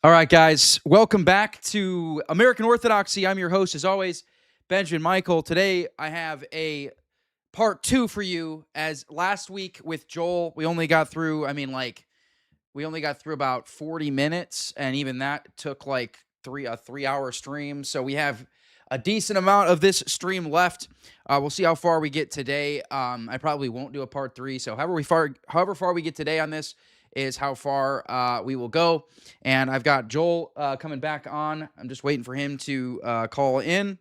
All right, guys, welcome back to American Orthodoxy. I'm your host, as always, Benjamin Michael. Today, I have a part two for you. As last week with Joel, we only got through, about 40 minutes, and even that took like a 3-hour stream. So we have a decent amount of this stream left. We'll see how far we get today. I probably won't do a part three. So however far we get today on this is how far we will go. And I've got Joel coming back on. I'm just waiting for him to call in.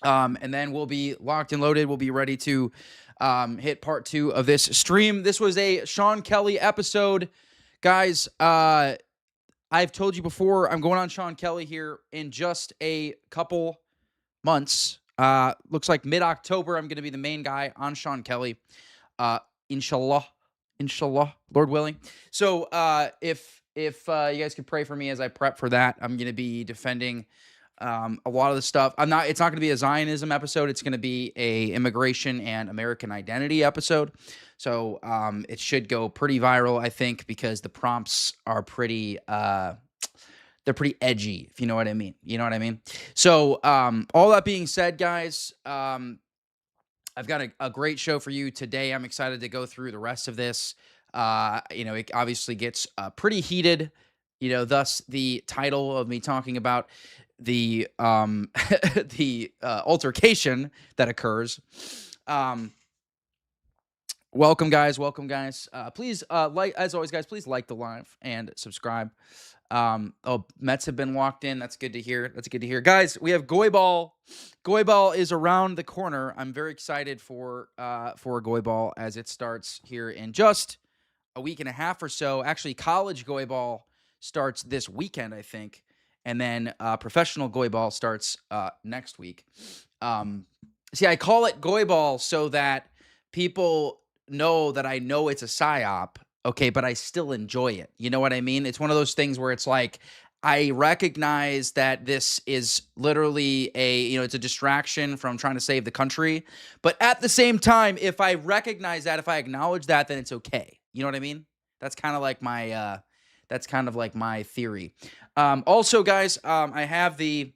And then we'll be locked and loaded. We'll be ready to hit part two of this stream. This was a Sean Kelly episode. Guys, I've told you before, I'm going on Sean Kelly here in just a couple months. Looks like mid-October, I'm going to be the main guy on Sean Kelly. Inshallah, Lord willing. So if you guys could pray for me as I prep for that, I'm going to be defending a lot of the stuff. It's not going to be a Zionism episode. It's going to be a immigration and American identity episode. So it should go pretty viral, I think, because the prompts are pretty they're pretty edgy, if you know what I mean. You know what I mean? So all that being said, guys, I've got a great show for you today. I'm excited to go through the rest of this. It obviously gets pretty heated, thus the title of me talking about the the altercation that occurs. Welcome, guys. Please, as always, guys, please like the live and subscribe. Mets have been locked in. That's good to hear. Guys, we have Goy Ball. Goy Ball is around the corner. I'm very excited for Goy Ball as it starts here in just a week and a half or so. Actually, college Goy Ball starts this weekend, I think. And then professional Goy Ball starts next week. See, I call it Goy Ball so that people know that I know it's a psyop. Okay, but I still enjoy it. You know what I mean? It's one of those things where it's like, I recognize that this is literally it's a distraction from trying to save the country. But at the same time, if I recognize that, if I acknowledge that, then it's okay. You know what I mean? That's kind of like my theory. Also, guys, I have the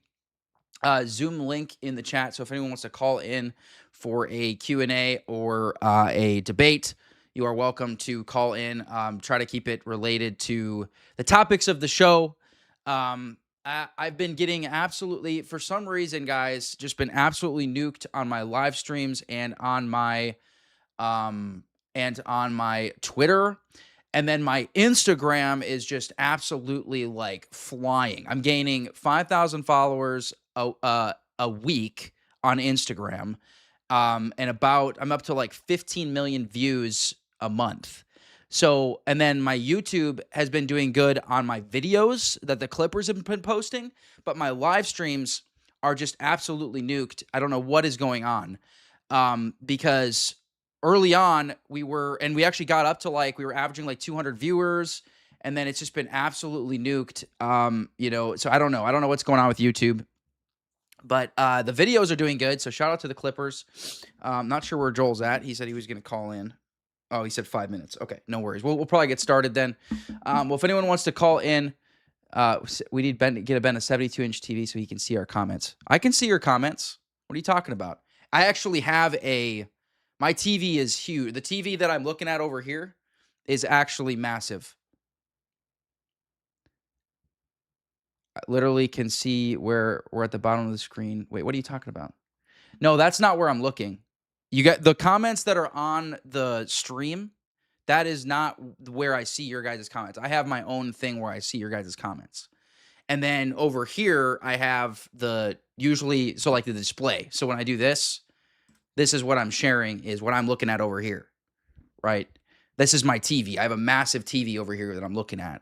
Zoom link in the chat. So if anyone wants to call in for a Q&A or a debate, you are welcome to call in. Try to keep it related to the topics of the show. I've been getting absolutely, for some reason, guys, just been absolutely nuked on my live streams and on my Twitter. And then my Instagram is just absolutely like flying. I'm gaining 5,000 followers a week on Instagram. And I'm up to like 15 million views a month. So, and then my YouTube has been doing good on my videos that the Clippers have been posting, but my live streams are just absolutely nuked. I don't know what is going on. Because early on we actually got up to we were averaging like 200 viewers, and then it's just been absolutely nuked. So I don't know what's going on with YouTube. But the videos are doing good, so shout out to the Clippers. Not sure where Joel's at. He said he was going to call in. Oh, he said 5 minutes. Okay, no worries. We'll probably get started then. Well, if anyone wants to call in, we need Ben to get Ben a 72-inch TV so he can see our comments. I can see your comments. What are you talking about? I actually have my TV is huge. The TV that I'm looking at over here is actually massive. I literally can see where we're at the bottom of the screen. Wait, what are you talking about? No, that's not where I'm looking. You got the comments that are on the stream. That is not where I see your guys' comments. I have my own thing where I see your guys' comments. And then over here, I have the display. So when I do this is what I'm sharing, is what I'm looking at over here, right? This is my TV. I have a massive TV over here that I'm looking at.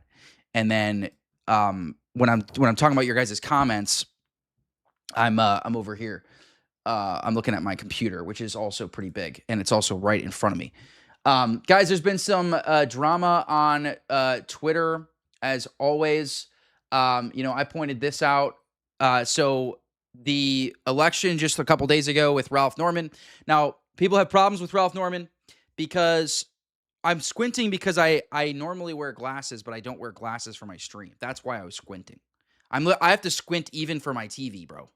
And then when I'm talking about your guys' comments, I'm over here. I'm looking at my computer, which is also pretty big, and it's also right in front of me. Guys, there's been some drama on Twitter, as always. I pointed this out. So the election just a couple days ago with Ralph Norman. Now, people have problems with Ralph Norman because I'm squinting because I normally wear glasses, but I don't wear glasses for my stream. That's why I was squinting. I have to squint even for my TV, bro.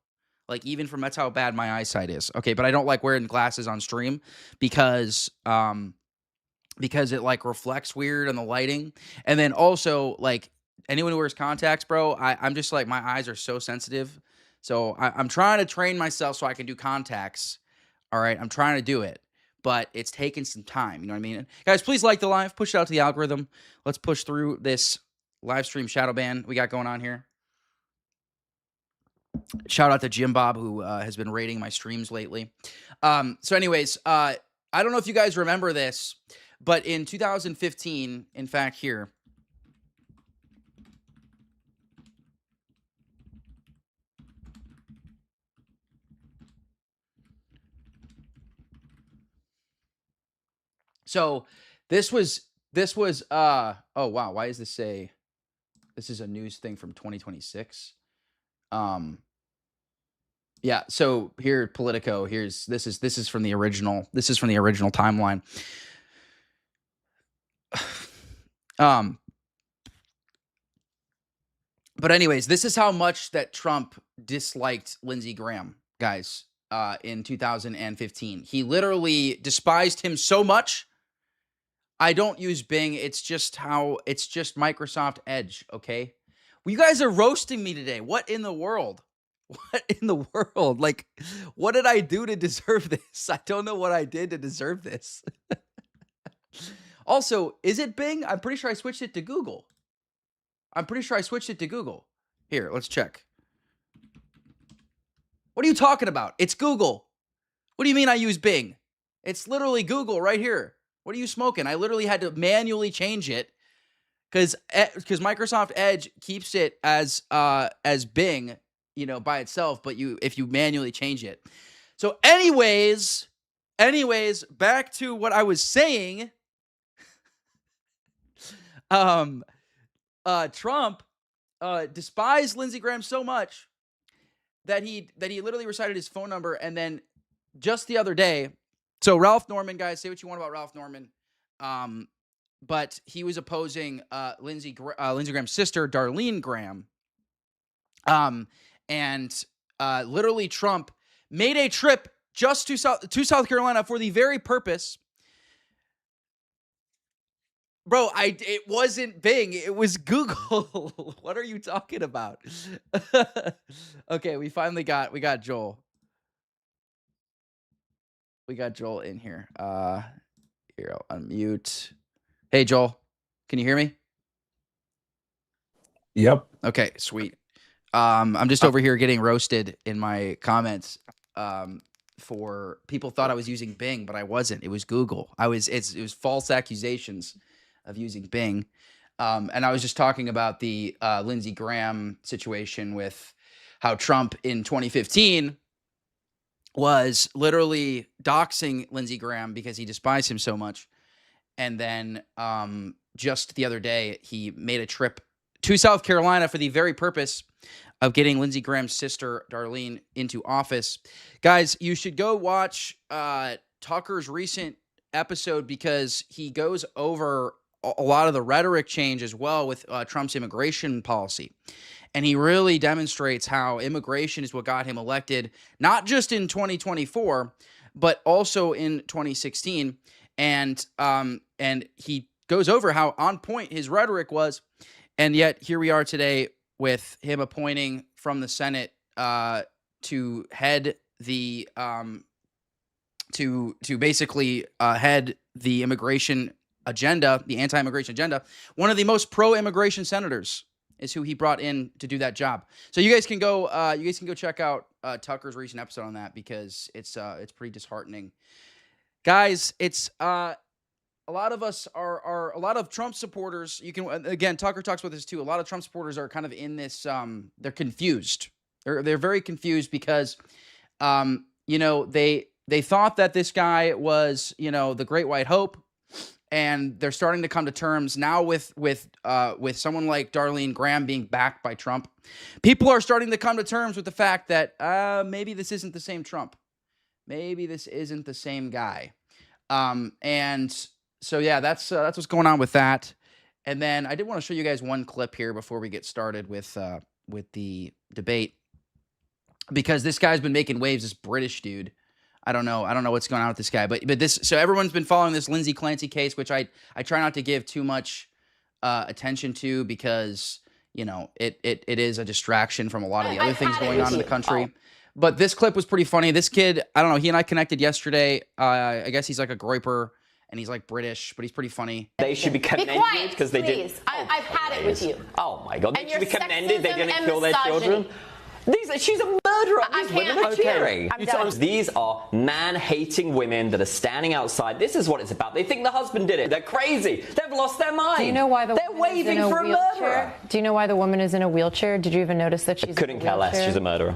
Like even from that's how bad my eyesight is. Okay, but I don't like wearing glasses on stream because it like reflects weird on the lighting. And then also like anyone who wears contacts, bro, I'm just like my eyes are so sensitive. So I'm trying to train myself so I can do contacts. All right, I'm trying to do it, but it's taking some time. You know what I mean? And guys, please like the live, push it out to the algorithm. Let's push through this live stream shadow ban we got going on here. Shout out to Jim Bob, who has been rating my streams lately. So anyways, I don't know if you guys remember this, but in 2015, in fact, here. So this was oh wow, why does this say this is a news thing from 2026? Yeah, so here Politico, this is from the original timeline. But anyways, this is how much that Trump disliked Lindsey Graham, guys, in 2015. He literally despised him so much. I don't use Bing. It's just Microsoft Edge, okay? Well, you guys are roasting me today. What in the world? What in the world? Like, what did I do to deserve this? I don't know what I did to deserve this. Also, is it Bing? I'm pretty sure I switched it to Google. Here, let's check. What are you talking about? It's Google. What do you mean I use Bing? It's literally Google right here. What are you smoking? I literally had to manually change it because Microsoft Edge keeps it as Bing, you know, by itself, but if you manually change it. So anyways, back to what I was saying. Trump despised Lindsey Graham so much that he literally recited his phone number, and then just the other day, so Ralph Norman, guys, say what you want about Ralph Norman, but he was opposing Lindsey Graham's sister, Darlene Graham, and literally Trump made a trip just to South Carolina for the very purpose. Bro, it wasn't Bing. It was Google. What are you talking about? Okay, we got Joel. We got Joel in here. Here, I'll unmute. Hey, Joel. Can you hear me? Yep. Okay, sweet. I'm just over here getting roasted in my comments. For people thought I was using Bing, but I wasn't. It was Google. It was false accusations of using Bing. And I was just talking about the Lindsey Graham situation with how Trump in 2015 was literally doxing Lindsey Graham because he despised him so much. And then just the other day, he made a trip to South Carolina for the very purpose of getting Lindsey Graham's sister, Darlene, into office. Guys, you should go watch Tucker's recent episode because he goes over a lot of the rhetoric change as well with Trump's immigration policy. And he really demonstrates how immigration is what got him elected, not just in 2024, but also in 2016. And he goes over how on point his rhetoric was. And yet here we are today with him appointing from the Senate to head the to basically head the immigration agenda, the anti-immigration agenda. One of the most pro-immigration senators is who he brought in to do that job. So you guys can go check out Tucker's recent episode on that because it's pretty disheartening. Guys, it's a lot of us are a lot of Trump supporters. You can, again, Tucker talks about this too. A lot of Trump supporters are kind of in this they're confused. They're very confused because you know, they thought that this guy was, you know, the great white hope. And they're starting to come to terms now with someone like Darlene Graham being backed by Trump. People are starting to come to terms with the fact that maybe this isn't the same Trump. Maybe this isn't the same guy. And So yeah, that's what's going on with that. And then I did want to show you guys one clip here before we get started with the debate, because this guy's been making waves. This British dude, I don't know what's going on with this guy, but this. So everyone's been following this Lindsay Clancy case, which I try not to give too much attention to, because you know it is a distraction from a lot of the other things going on in the country. Oh. But this clip was pretty funny. This kid, I don't know, he and I connected yesterday. I guess he's like a groiper, and he's like British, but he's pretty funny. They should be commended because they did. I've had it with you. Oh my God! They should be commended. They didn't kill their children. She's a murderer. These women are cheering. These are man-hating women that are standing outside. This is what it's about. They think the husband did it. They're crazy. They've lost their mind. Do you know why they're waving for a murderer? Do you know why the woman is in a wheelchair? Did you even notice that she's couldn't care less. She's a murderer.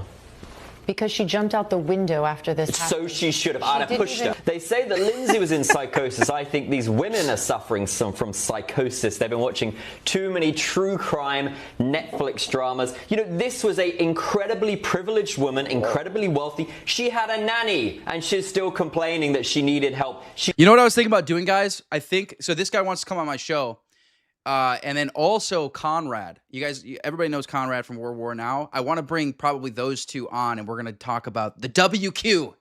Because she jumped out the window after this happened. So she should have. I'd have pushed her. They say that Lindsay was in psychosis. I think these women are suffering from psychosis. They've been watching too many true crime Netflix dramas. You know, this was a incredibly privileged woman, incredibly wealthy. She had a nanny, and she's still complaining that she needed help. You know what I was thinking about doing, guys? I think so. This guy wants to come on my show. And then also Conrad. You guys, everybody knows Conrad from World War Now. I want to bring probably those two on, and we're going to talk about the WQ.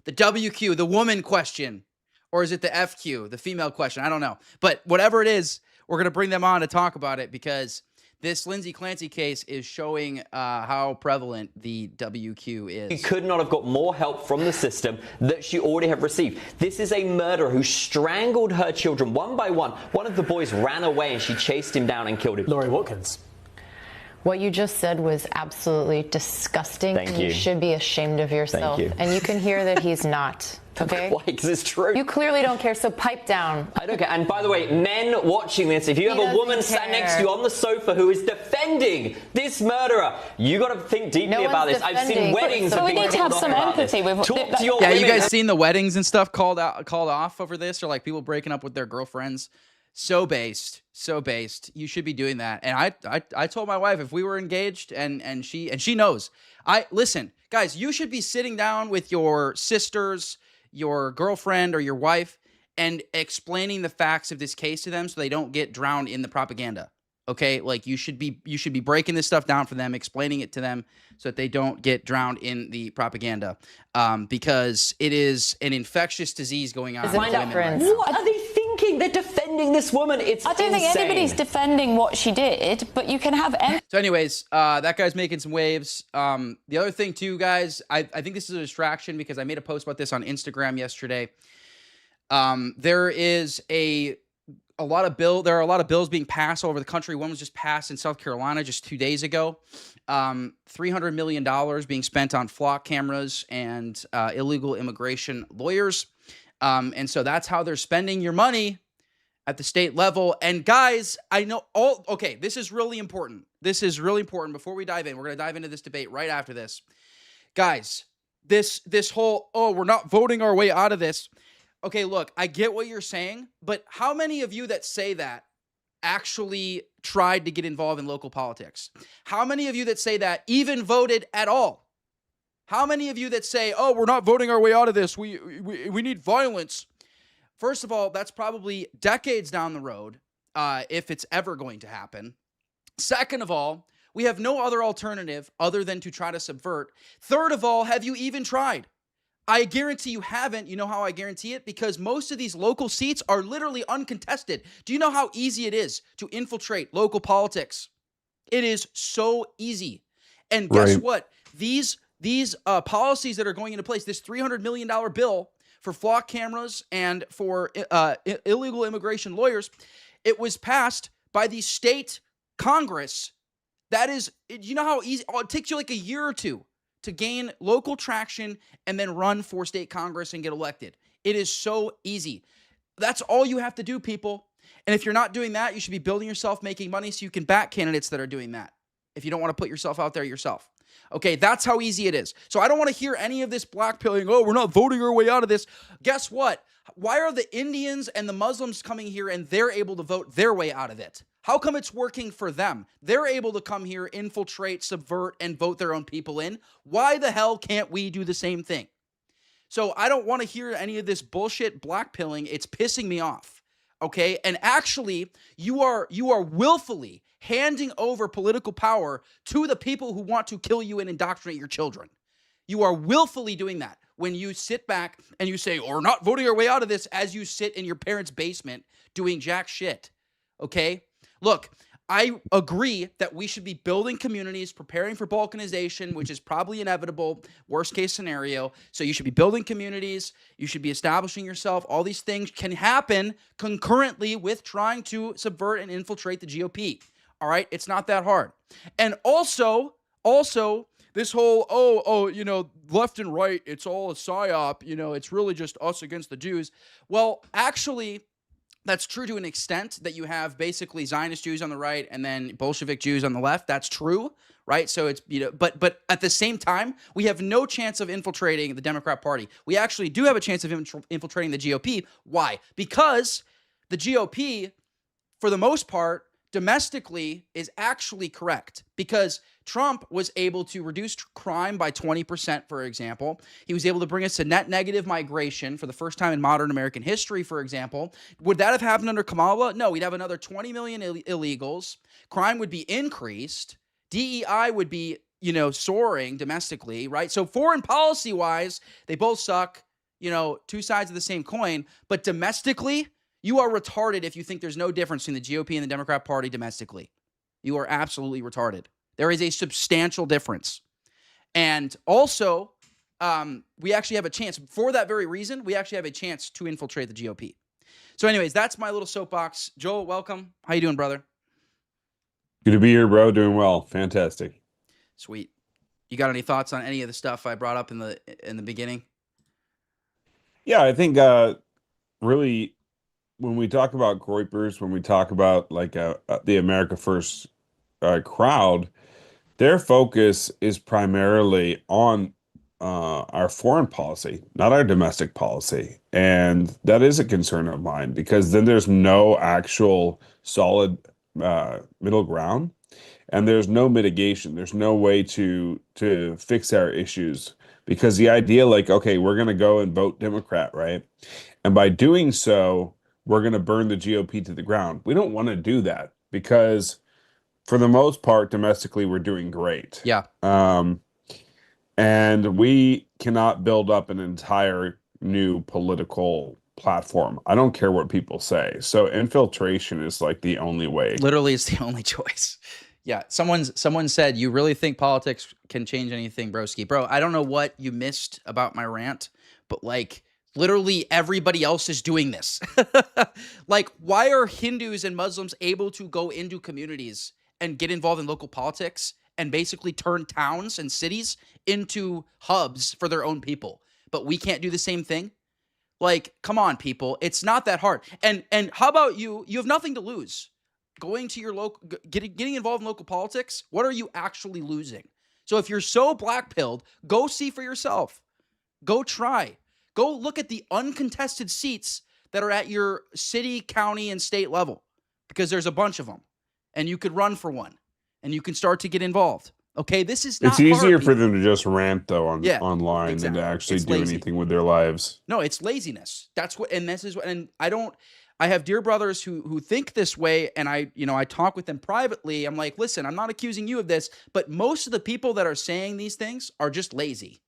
The WQ, the woman question. Or is it the FQ, the female question? I don't know. But whatever it is, we're going to bring them on to talk about it, because this Lindsay Clancy case is showing how prevalent the WQ is. She could not have got more help from the system that she already have received. This is a murderer who strangled her children one by one. One of the boys ran away and she chased him down and killed him. Laurie Watkins. What you just said was absolutely disgusting. Thank you. You should be ashamed of yourself. Thank you. And you can hear that he's not. Okay? Why? Because it's true. You clearly don't care, so pipe down. I don't care. And by the way, men watching this, if you have a woman sat next to you on the sofa who is defending this murderer, you got to think deeply about this. I've seen weddings. So we need to have some empathy with. Talk to your yeah, women. you guys seen the weddings and stuff called off over this, or like people breaking up with their girlfriends? So based. You should be doing that. And I told my wife, if we were engaged, and she knows. Listen, guys, you should be sitting down with your sisters, your girlfriend, or your wife, and explaining the facts of this case to them so they don't get drowned in the propaganda. Okay? Like you should be breaking this stuff down for them, explaining it to them so that they don't get drowned in the propaganda. Because it is an infectious disease going on. What are they thinking? They're defending this woman. It's I don't think anybody's defending what she did, but you can have empathy. So anyways, that guy's making some waves. The other thing too, guys, I think this is a distraction because I made a post about this on Instagram yesterday. There are a lot of bills being passed all over the country. One was just passed in South Carolina just 2 days ago. $300 million being spent on flock cameras and illegal immigration lawyers. And so that's how they're spending your money at the state level. And guys, I know okay, this is really important. Before we dive in, we're going to dive into this debate right after this. Guys, this whole, we're not voting our way out of this. Okay, look, I get what you're saying, but how many of you that say that actually tried to get involved in local politics? How many of you that say that even voted at all? How many of you that say, we're not voting our way out of this, we need violence? First of all, that's probably decades down the road, if it's ever going to happen. Second of all, we have no other alternative other than to try to subvert. Third of all, have you even tried? I guarantee you haven't. You know how I guarantee it? Because most of these local seats are literally uncontested. Do you know how easy it is to infiltrate local politics? It is so easy. And guess what? These policies that are going into place, this $300 million bill for flock cameras and for illegal immigration lawyers, it was passed by the state Congress. That is, you know how easy, it takes you like a year or two to gain local traction and then run for state Congress and get elected. It is so easy. That's all you have to do, people. And if you're not doing that, you should be building yourself, making money so you can back candidates that are doing that, if you don't want to put yourself out there yourself. Okay, that's how easy it is. So I don't want to hear any of this blackpilling, we're not voting our way out of this. Guess what? Why are the Indians and the Muslims coming here and they're able to vote their way out of it? How come it's working for them? They're able to come here, infiltrate, subvert, and vote their own people in. Why the hell can't we do the same thing? So I don't want to hear any of this bullshit blackpilling. It's pissing me off. okay? And actually, you are willfully handing over political power to the people who want to kill you and indoctrinate your children. You are willfully doing that when you sit back and you say, we're not voting our way out of this, as you sit in your parents' basement doing jack shit, okay? Look, I agree that we should be building communities, preparing for balkanization, which is probably inevitable, worst case scenario. So you should be building communities. You should be establishing yourself. All these things can happen concurrently with trying to subvert and infiltrate the GOP. All right? It's not that hard. And also, this whole, you know, left and right, it's all a psyop. You know, it's really just us against the Jews. Well, actually, that's true to an extent that you have basically Zionist Jews on the right and then Bolshevik Jews on the left. That's true, right? So it's, you know, but at the same time, we have no chance of infiltrating the Democrat Party. We actually do have a chance of infiltrating the GOP. Why? Because the GOP, for the most part, domestically is actually correct, because Trump was able to reduce crime by 20%, for example. He was able to bring us to net negative migration for the first time in modern American history, for example. Would that have happened under Kamala? No, we'd have another 20 million illegals. Crime would be increased. DEI would be, you know, soaring domestically, right? So foreign policy-wise, they both suck, you know, two sides of the same coin. But domestically, you are retarded if you think there's no difference between the GOP and the Democrat Party domestically. You are absolutely retarded. There is a substantial difference. And also, we actually have a chance. For that very reason, we actually have a chance to infiltrate the GOP. So anyways, that's my little soapbox. Joel, welcome. How you doing, brother? Good to be here, bro. Doing well. Fantastic. Sweet. You got any thoughts on any of the stuff I brought up in the beginning? Yeah, I think really, when we talk about Groypers, when we talk about like the America First crowd, their focus is primarily on our foreign policy, not our domestic policy. And that is a concern of mine, because then there's no actual solid middle ground, and there's no mitigation. There's no way to fix our issues, because the idea, like, okay, we're going to go and vote Democrat, right? And by doing so, we're going to burn the GOP to the ground. We don't want to do that, because for the most part, domestically, we're doing great. Yeah. And we cannot build up an entire new political platform. I don't care what people say. So infiltration is like the only way. Literally, it's the only choice. Yeah. Someone said, you really think politics can change anything, broski? Bro, I don't know what you missed about my rant, but like, literally everybody else is doing this. Like, why are Hindus and Muslims able to go into communities and get involved in local politics and basically turn towns and cities into hubs for their own people, but we can't do the same thing? Like, come on, people. It's not that hard. And how about you? You have nothing to lose. Going to your local, getting involved in local politics, what are you actually losing? So if you're so black-pilled, go see for yourself. Go try. Go look at the uncontested seats that are at your city, county, and state level, because there's a bunch of them, and you could run for one, and you can start to get involved. Okay, this is not It's easier hard, for them to just rant, though, online exactly. than to actually It's do lazy. anything with their lives. No, it's laziness. That's what, and this is what, and I have dear brothers who think this way, and I talk with them privately. I'm like, listen, I'm not accusing you of this, but most of the people that are saying these things are just lazy.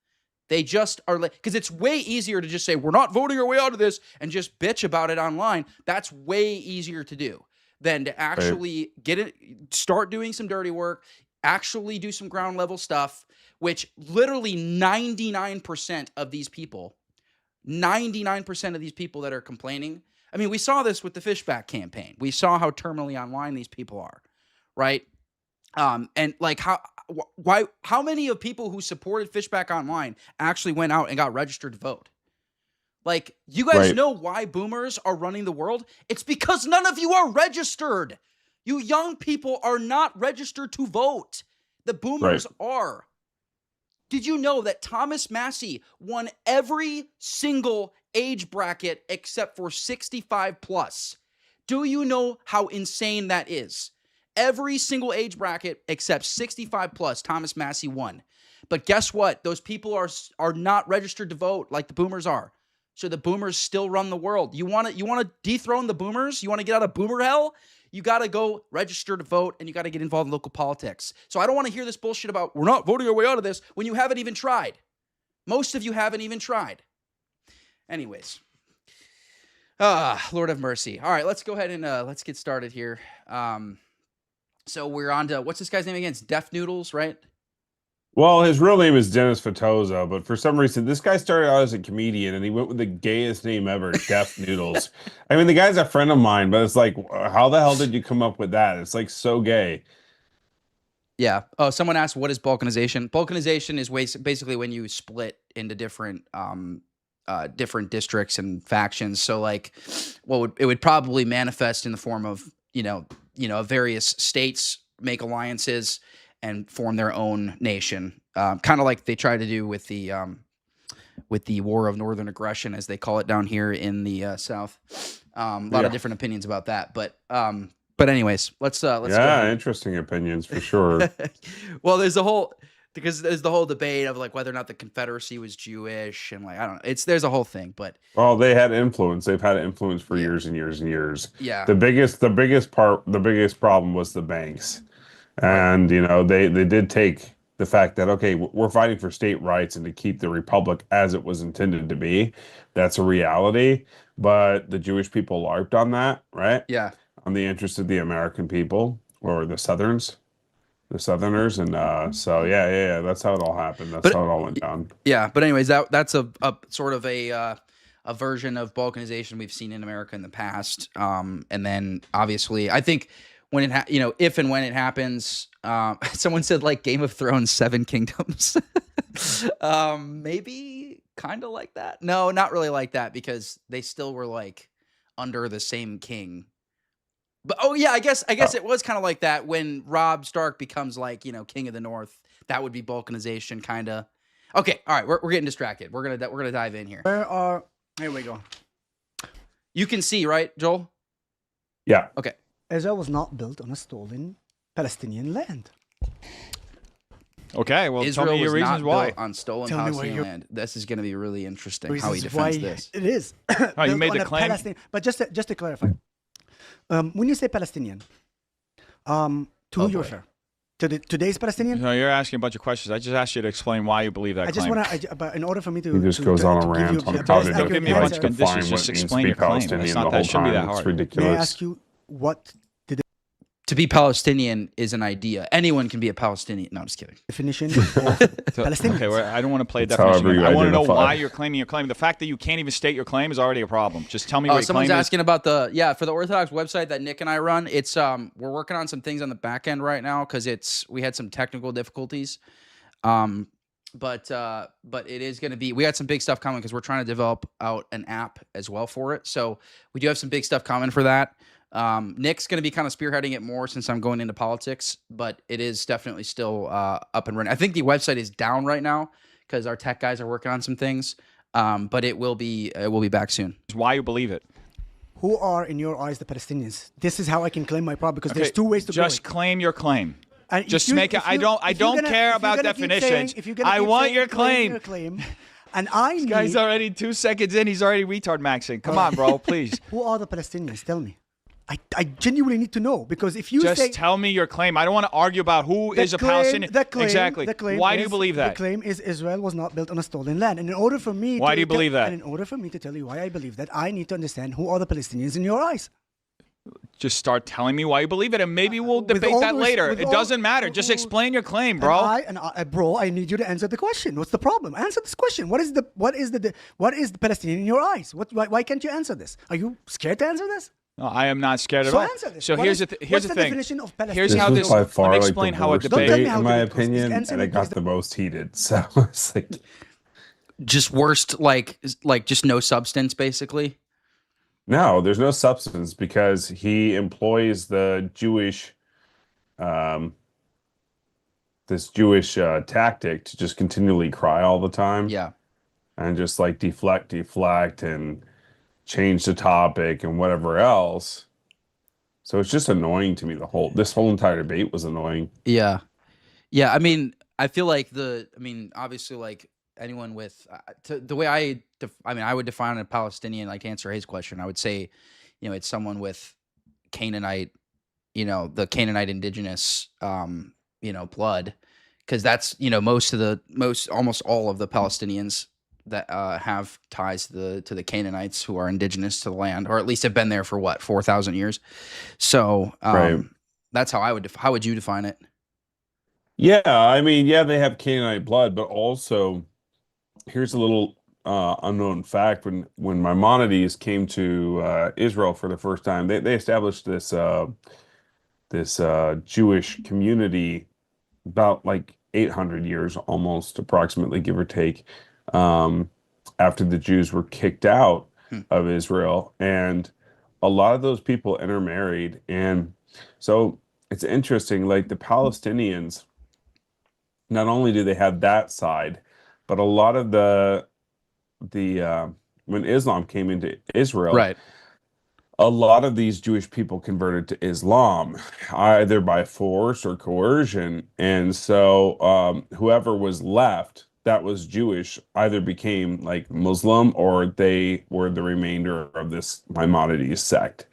They just are, because it's way easier to just say, we're not voting our way out of this, and just bitch about it online. That's way easier to do than to actually get it, start doing some dirty work, actually do some ground level stuff, which literally 99% of these people that are complaining. I mean, we saw this with the Fishback campaign. We saw how terminally online these people are, right? And like how many of people who supported Fishback online actually went out and got registered to vote? Like, you guys know why boomers are running the world? It's because none of you are registered. You young people are not registered to vote. The boomers are. Did you know that Thomas Massey won every single age bracket except for 65 plus? Do you know how insane that is? Every single age bracket except 65 plus, Thomas Massey won. But guess what? Those people are not registered to vote like the boomers are. So the boomers still run the world. You want to dethrone the boomers? You want to get out of boomer hell? You got to go register to vote, and you got to get involved in local politics. So I don't want to hear this bullshit about we're not voting our way out of this when you haven't even tried. Most of you haven't even tried. Anyways. Lord have mercy. All right, let's go ahead and let's get started here. So we're on to, what's this guy's name again? It's Deaf Noodles, right? Well, his real name is Dennis Fatoza, but for some reason, this guy started out as a comedian, and he went with the gayest name ever, Deaf Noodles. I mean, the guy's a friend of mine, but it's like, how the hell did you come up with that? It's like so gay. Yeah. Oh, someone asked, what is balkanization? Balkanization is basically when you split into different different districts and factions. So like, it would probably manifest in the form of, various states make alliances and form their own nation. Kind of like they try to do with the War of Northern Aggression, as they call it down here in the South. A lot of different opinions about that, but anyways, let's yeah, interesting opinions for sure. Well, there's the whole debate of like whether or not the Confederacy was Jewish, and like I don't know, there's a whole thing. But well, they had influence. They've had influence for years and years and years. Yeah. The biggest problem was the banks, and they did take the fact that okay, we're fighting for state rights and to keep the republic as it was intended to be. That's a reality, but the Jewish people LARPed on that, right? Yeah. On the interest of the American people or the Southerners, and so yeah, that's how it all happened. That's how it all went down. Yeah, but anyways, that's a sort of a version of balkanization we've seen in America in the past, and then obviously, I think when if and when it happens, someone said like Game of Thrones, 7 Kingdoms, maybe kind of like that. No, not really like that because they still were like under the same king. But I guess it was kind of like that when Robb Stark becomes like, King of the North. That would be balkanization, kind of. Okay, all right, we're getting distracted. We're gonna dive in here. Here we go. You can see, right, Joel? Yeah. Okay. Israel was not built on a stolen Palestinian land. Okay, well, Israel tell me your was reasons not why. built on stolen Palestinian land. This is going to be really interesting how he Reasons defends why this. It is. Oh, you Built made on the a claim? But just to clarify, when you say Palestinian, to who you refer? To today's Palestinian? No, you're asking a bunch of questions. I just asked you to explain why you believe that I just claim. want to, but in order for me to, He just goes on a rant on how to Don't give me a bunch of define conditions. what Just it means to explain be your claim. Palestinian It's the not whole that shouldn't be time. that It's hard. ridiculous. may I ask you what the To be Palestinian is an idea. Anyone can be a Palestinian. No, I'm just kidding. definition of Palestinian? Okay, I don't want to play a It's definition. however you I want to know identify. why you're claiming your claim. The fact that you can't even state your claim is already a problem. Just tell me what your Someone's claim is. asking about for the Orthodox website that Nick and I run. It's we're working on some things on the back end right now because we had some technical difficulties. But it is going to be, we got some big stuff coming because we're trying to develop out an app as well for it. So we do have some big stuff coming for that. Nick's going to be kind of spearheading it more since I'm going into politics, but it is definitely still up and running. I think the website is down right now because our tech guys are working on some things. But it will be back soon. Why you believe it. Who are, in your eyes, the Palestinians? This is how I can claim my problem because there's Okay, two ways to just go. claim your claim. And Just if you- make it. if I you- don't if you're gonna- care if you're about gonna keep saying- definitions. if you're gonna I keep want saying your claim. your claim, and I need. Guy's already 2 seconds in. He's already retard maxing. Come on, bro, please. Who are the Palestinians? Tell me. I genuinely need to know because if you Just say tell me your claim. I don't want to argue about who is a Palestinian. Exactly. Why do you believe that? The claim is Israel was not built on a stolen land. And in order for me Why do you believe that? And in order for me to tell you why I believe that, I need to understand who are the Palestinians in your eyes. Just start telling me why you believe it, and maybe we'll With debate all that the later. with It all- doesn't matter. Just explain your claim, bro. Bro, I need you to answer the question. What's the problem? Answer this question. What is the Palestinian in your eyes? Why can't you answer this? Are you scared to answer this? No, I am not scared at So all. answer this. So What here's is- the what's thing. the definition of Palestine? Here's This how was this. by Let far me like explain the how a worst debate. Don't tell me debate, how in my difficult. Just opinion, answer and me, it got please. the most heated. So it's like, Just worst, like just no substance, basically. no, there's no substance because he employs the Jewish, this Jewish tactic to just continually cry all the time. Yeah. And just like deflect, and change the topic and whatever else. So it's just annoying to me. This whole entire debate was annoying. Yeah. Yeah. I mean, I feel like obviously, like anyone with the way I mean, I would define a Palestinian, like to answer his question, I would say, it's someone with Canaanite, the Canaanite indigenous, blood, because that's, almost all of the Palestinians that have ties to the Canaanites who are indigenous to the land, or at least have been there for 4,000 years. So Right. that's how how would you define it? Yeah, I mean, yeah, they have Canaanite blood, but also here's a little unknown fact. When Maimonides came to Israel for the first time, they established this Jewish community about like 800 years, almost approximately, give or take, after the Jews were kicked out of Israel, and a lot of those people intermarried, and so it's interesting. Like the Palestinians, not only do they have that side, but a lot of the when Islam came into Israel, Right. a lot of these Jewish people converted to Islam, either by force or coercion. And so whoever was left that was Jewish either became like Muslim or they were the remainder of this Maimonides sect.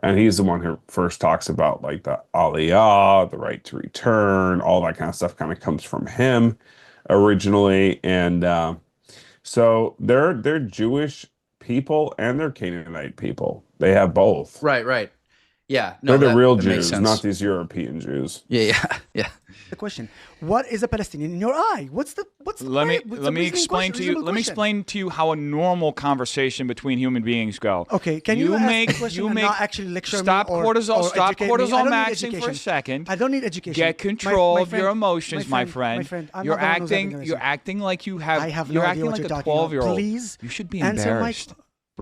And he's the one who first talks about like the Aliyah, the right to return, all that kind of stuff kind of comes from him originally. And so they're Jewish people and they're Canaanite people. They have both. Right. Yeah. No, they're the real that makes Jews, sense. not these European Jews. Yeah. The question: what is a Palestinian in your eye? Let me explain to you how a normal conversation between human beings go. Okay, can you ask the question and not actually lecture stop me or stop educate me? I cortisol don't need maxing for a education. second. I don't need education. Get control My of your emotions, my friend. My friend, I'm you're not the one who's having acting. a You're reason. acting like you have. I have no you're idea acting what like you're a talking about. 12-year-old. Please You should be answer my- embarrassed.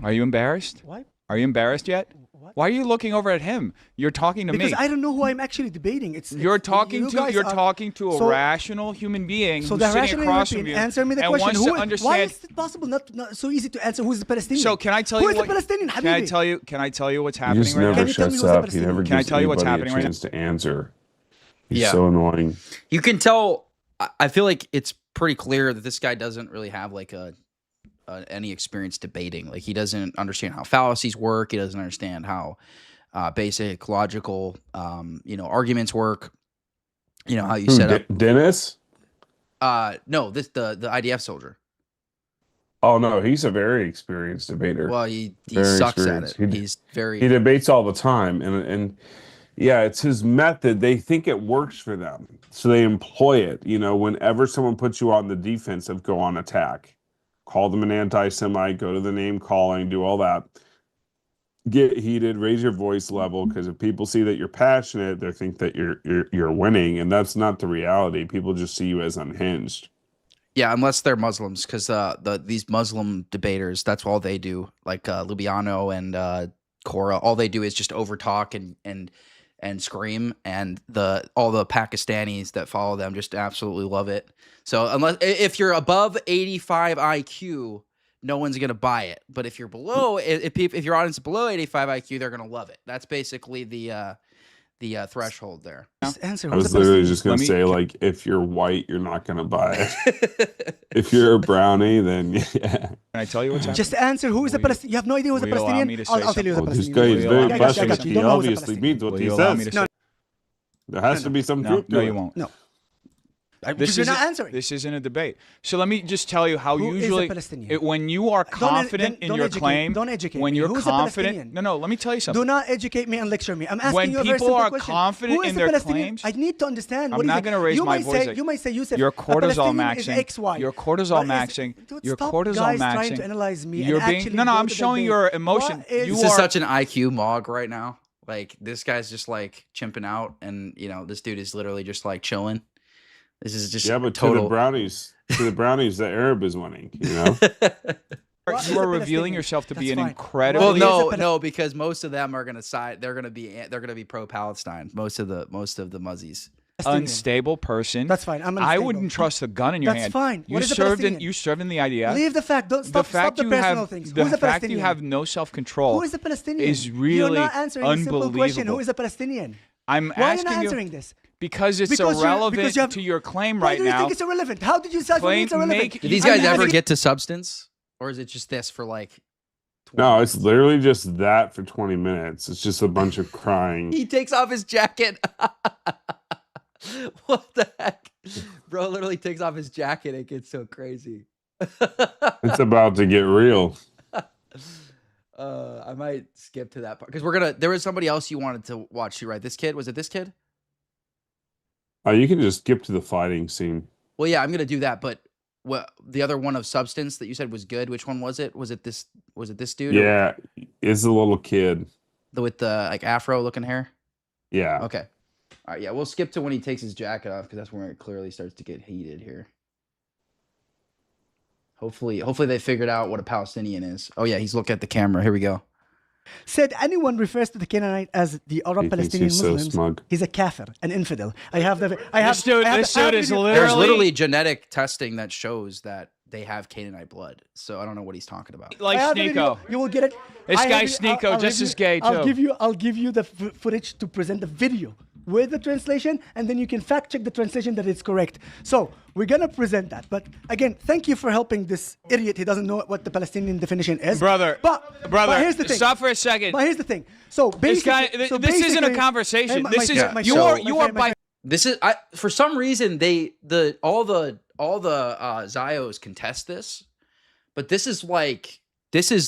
Are you embarrassed? What? Are you embarrassed yet? What? Why are you looking over at him? You're talking to Because me. I don't know who I'm actually debating. You're talking you to guys you're are- talking to a so- rational human being So who's the sitting rational across human from you being, answer me the and question. wants to understand. Why is it possible not so easy to answer who is the Palestinian? So can I tell who you is what? the Palestinian? Can I Habibi? tell you? Can I tell you what's He happening just right never now? Can you tell me shuts who's the up. He never Palestinian? Can I gives tell you what's anybody happening a right now? chance to answer. He's Yeah. so annoying. You can tell. I feel like it's pretty clear that this guy doesn't really have like any experience debating. Like he doesn't understand how fallacies work. He doesn't understand how basic logical, arguments work. You know how you Who, set up. Dennis? No, the IDF soldier. Oh no, he's a very experienced debater. Well, he Very sucks at experienced. it. He- He's very. He debates all the time, and yeah, it's his method. They think it works for them, so they employ it. Whenever someone puts you on the defensive, go on attack, call them an anti-Semite, go to the name calling, do all that. Get heated, raise your voice level, because if people see that you're passionate, they think that you're winning, and that's not the reality. People just see you as unhinged. Yeah, unless they're Muslims, because these Muslim debaters, that's all they do. Like Lubiano and Cora, all they do is just overtalk and scream, and all the Pakistanis that follow them just absolutely love it. So if you're above 85 IQ, no one's gonna buy it. But if you're below, if your audience is below 85 IQ, they're gonna love it. That's basically the threshold there. Just answer. I Who's was the literally Palestinian? just gonna say, like, if you're white, you're not gonna buy it. If you're a brownie, then yeah. Can I tell you what's happening? Just answer. Who is the Will you- Palestinian? You have no idea who's the will you allow Palestinian? me to say I'll tell you who's the Well, this Palestinian. guy is Will you very allow me to say passionate. something? He You don't know who's the obviously Palestinian. means what Will he you allow me says. to No. say? There has to be some No, truth to no, it. you won't. No. This You're isn't, not answering. This isn't a debate. So let me just tell you how Who is a usually Palestinian? when you are confident in don't your educate- claim, don't educate when me. you're Who's a confident. Palestinian? No, let me tell you something. Do not educate me and lecture me. I'm asking When you a very people simple are question. confident Who is in the their Palestinian? claims- I need to understand. I'm What is not it? gonna raise You my might voice. say, you might say, Yusuf, Your a cortisol Palestinian is maxing. X, Y. Your cortisol But maxing. dude, Your stop cortisol guys maxing. trying to analyze me You're and being actually no. go I'm to showing debate. your emotion. What is- You This are is such an IQ mog right now. Like this guy's just like chimping out, and this dude is literally just like chilling. This is just Yeah, but total. to the brownies, the Arab is winning. What is you a are revealing Palestinian? yourself to be That's an fine. incredible. Well, What is a no, Palestinian? no, because most of them are gonna side. They're gonna be pro-Palestine. Most of the Muzzies. unstable person. That's fine. I'm I unstable. wouldn't trust a gun in your That's hand. fine. You What is a served in Palestinian? you served in the IDF. Leave the fact. Don't stop. Stop the you personal have things. the Who's a fact Palestinian? you have no self-control. Who is a Palestinian? is really You're not answering a simple question. unbelievable. Who is a Palestinian? I'm Why are you asking not you answering this? because it's Because irrelevant to your claim Why right do you now. think it's irrelevant? How did you decide for me it's irrelevant? Do these guys ever get to substance, or is it just this for like? 20 No, minutes? it's literally just that for 20 minutes. It's just a bunch of crying. He takes off his jacket. What the heck? Bro literally takes off his jacket. It gets so crazy. It's about to get real. I might skip to that part because there was somebody else you wanted to watch too, right? This kid, was it this kid? You can just skip to the fighting scene. Well, yeah, I'm gonna do that. But what the other one of substance that you said was good? Which one was it? Was it this? Was it this dude? Yeah, it's a little kid. With the like afro looking hair. Yeah. Okay. All right. Yeah, we'll skip to when he takes his jacket off because that's where it clearly starts to get heated here. Hopefully they figured out what a Palestinian is. Oh yeah, he's looking at the camera. Here we go. Said anyone refers to the Canaanite as the Arab Palestinian he's so Muslims, smug. he's a kafir, an infidel. This dude is literally. There's literally genetic testing that shows that they have Canaanite blood. So I don't know what he's talking about. Like Sneeko. You will get it. This guy Sneeko, just as gay too. I'll give you the footage to present the video with the translation, and then you can fact check the translation that it's correct. So we're gonna present that. But again, thank you for helping this idiot. He doesn't know what the Palestinian definition is. Brother, but here's the thing. Stop for a second. But here's the thing. So basically, this isn't a conversation. This is for some reason all the Zios contest this, but this is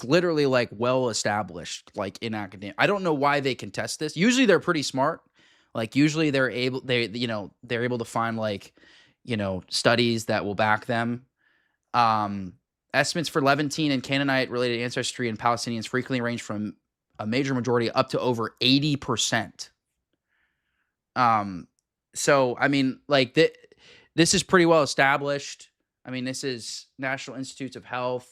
literally like well established like in academia. I don't know why they contest this. Usually they're pretty smart. Like usually they're able to find like, studies that will back them. Estimates for Levantine and Canaanite related ancestry in Palestinians frequently range from a major majority up to over 80%. So I mean, like this is pretty well established. I mean, this is National Institutes of Health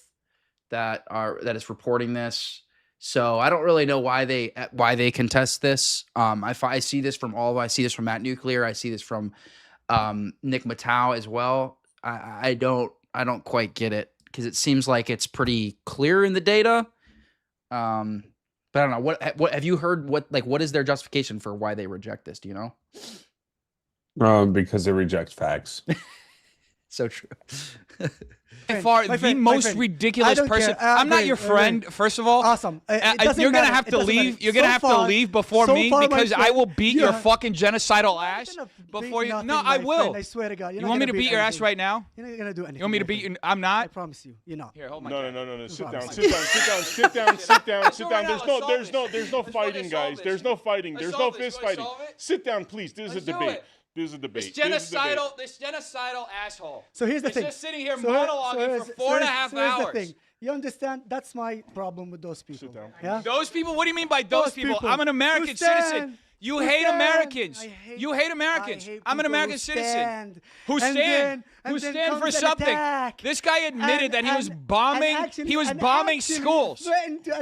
that is reporting this. So I don't really know why they contest this. I see this from I see this from Matt Nuclear. I see this from Nick Matau as well. I don't quite get it because it seems like it's pretty clear in the data. But I don't know what have you heard? What is their justification for why they reject this? Do you know? Because they reject facts. So true. The most ridiculous person. I'm not your friend, first of all. Awesome. You're gonna have to leave. You're gonna have to leave before me because I will beat your fucking genocidal ass before you. No, I will. I swear to God. You want me to beat your ass right now? You're not gonna do anything. You want me to beat you? I'm not. I promise you. You're not. Here, hold my. No. Sit down. There's no fighting, guys. There's no fighting. There's no fist fighting. Sit down, please. This is a debate. This is a debate. This genocidal asshole. So here's the He's thing. just sitting here monologuing for 4.5 hours. Here's the thing. You understand? That's my problem with those people. Sit down. Yeah? Those people? What do you mean by those people? I'm an American citizen. You hate Americans. You hate Americans. I'm an American citizen. Who stand for something. This guy admitted that he was bombing. He was bombing schools.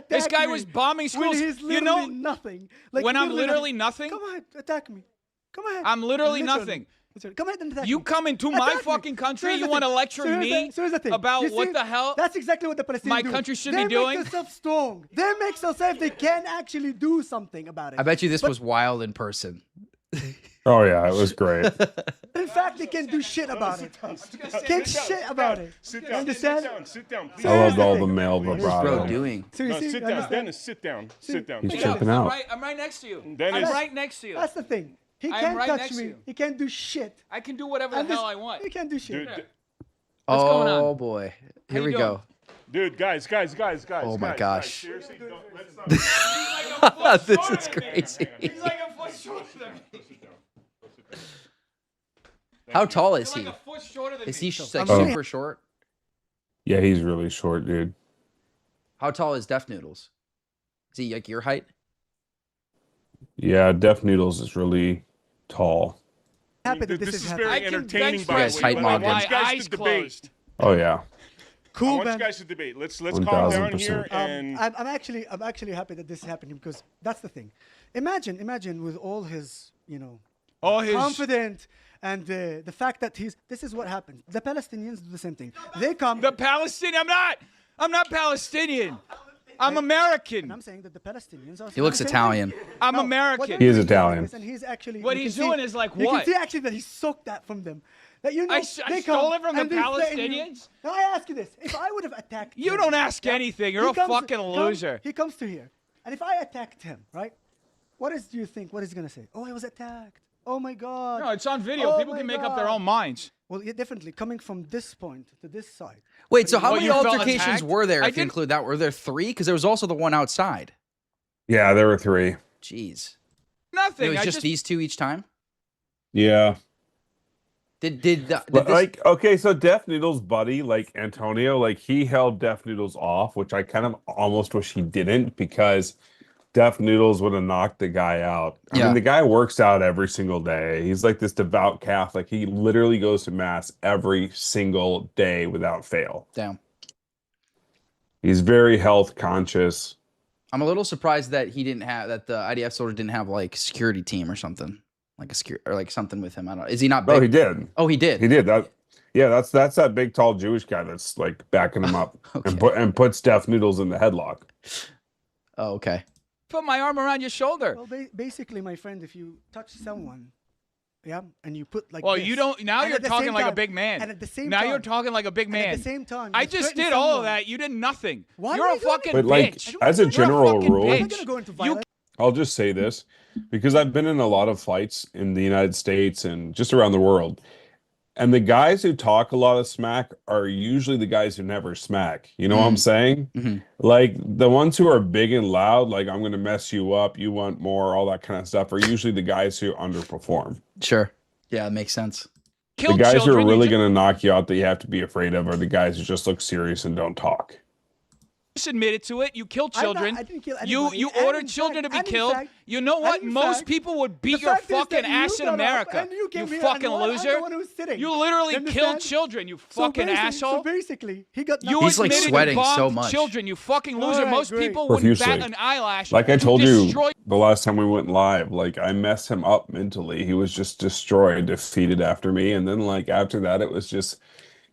This guy was bombing schools. You know nothing. When I'm literally nothing. Come on, attack me. Come ahead. I'm literally nothing. Come ahead and attack you me. come into my fucking country, you want to lecture me about what the hell that's exactly what the Palestinians my do. country should be doing? They make themselves strong. They make themselves they can actually do something about it. I bet you this was wild in person. Oh yeah, it was great. In fact, they can't do shit about it. Can't shit about it. Sit down. Sit down. Please. I loved all the male What is bro vibrato. doing? Seriously, Sit down, Dennis. Sit down. He's tripping out. I'm right next to you. Dennis. I'm right next to you. That's the thing. He I am can't right touch next to me. you. He can't do shit. I can do whatever the hell I want. He can't do shit. Dude, What's going on? Oh boy. Here you we go. dude, guys. Oh my gosh. Seriously, let's not. This is crazy. He's like a foot shorter than me. How tall is he? Like a foot shorter than Is me. he like super short? Yeah, he's really short, dude. How tall is Def Noodles? Is he like your height? Yeah, Def Noodles is really tall. Happy that This this is is happening. very entertaining, by guys the way. height but I mobbed want him. you My guys eyes to debate. closed. Oh yeah. I Cool, want you man. guys to debate. Let's calm down here 1000%. and I'm actually happy that this is happening because that's the thing. Imagine with all his, All his confident and the fact that this is what happens. The Palestinians do the same thing. They come. the Palestinian. I'm not Palestinian. I'm American. And I'm saying that the Palestinians are. He looks Italian. I'm American. He is Italian. And he's actually. What he's doing is like You what? can see actually that he soaked that from them. That you know, I they stole come it from the and they threaten you. Palestinians? Now I ask you this: if I would have attacked, You him, don't ask anything. You're he a comes- fucking loser. He comes to here, and if I attacked him, right? Do you think? What is he gonna say? Oh, I was attacked. Oh my God. No, it's on video. Oh People my can make up their God. own minds. Well, yeah, definitely coming from this point to this side. Wait, so how Oh, many you felt altercations attacked? were there? I If you didn't- include that, were there 3? Because there was also the one outside. Yeah, there were 3. Jeez, Nothing. it was I just these 2 each time. Yeah. Did But this, like, okay, so Def Noodle's buddy, like Antonio, like he held Def Noodles off, which I kind of almost wish he didn't, because Def Noodles would have knocked the guy out. I Yeah. mean, the guy works out every single day. He's like this devout Catholic. He literally goes to mass every single day without fail. Damn. He's very health conscious. I'm a little surprised that the IDF soldier didn't have like security team or something, like or like something with him. I don't know. Is he not big? Oh, he did. Oh, he did. He did that. Yeah, that's that big tall Jewish guy that's like backing him up Okay. and puts Def Noodles in the headlock. Oh, okay. Put my arm around your shoulder. Well, basically, my friend, if you touch someone, yeah, and you put like. Well, this, you don't. Now and you're at the talking same like a time- big man. And at the same now time, you're talking like a big and man. at the same time, I you just threaten did all of someone. that. You did nothing. Why You're are a you doing fucking it? But like, bitch. as a You're general fucking rule, I'm not bitch. gonna go into You violence. I'll just say this because I've been in a lot of fights in the United States and just around the world. And the guys who talk a lot of smack are usually the guys who never smack. You know what I'm saying? Mhm. Like the ones who are big and loud, like I'm going to mess you up, you want more, all that kind of stuff, are usually the guys who underperform. Sure. Yeah, it makes sense. Kill The guys who children, are you really ju- going to knock you out that you have to be afraid of are the guys who just look serious and don't talk. just admitted to it. You killed I'm not- children. I didn't kill you anybody. you And ordered in children fact- to be and in killed. fact- You know and what? in Most fact, people would the beat your fact is that fucking you ass in got up America. and you came here fucking and I'm loser. the one who's sitting. You literally You killed understand? children. You So fucking basically- asshole. So basically, he got. You He's, like, admitted you sweating bombed so much. children. You fucking loser. Alright, Most great. people wouldn't bat Profusely. an eyelash. Like I to told you destroy the last time we went live, like I messed him up mentally. He was just destroyed, defeated after me. And then like after that, it was just,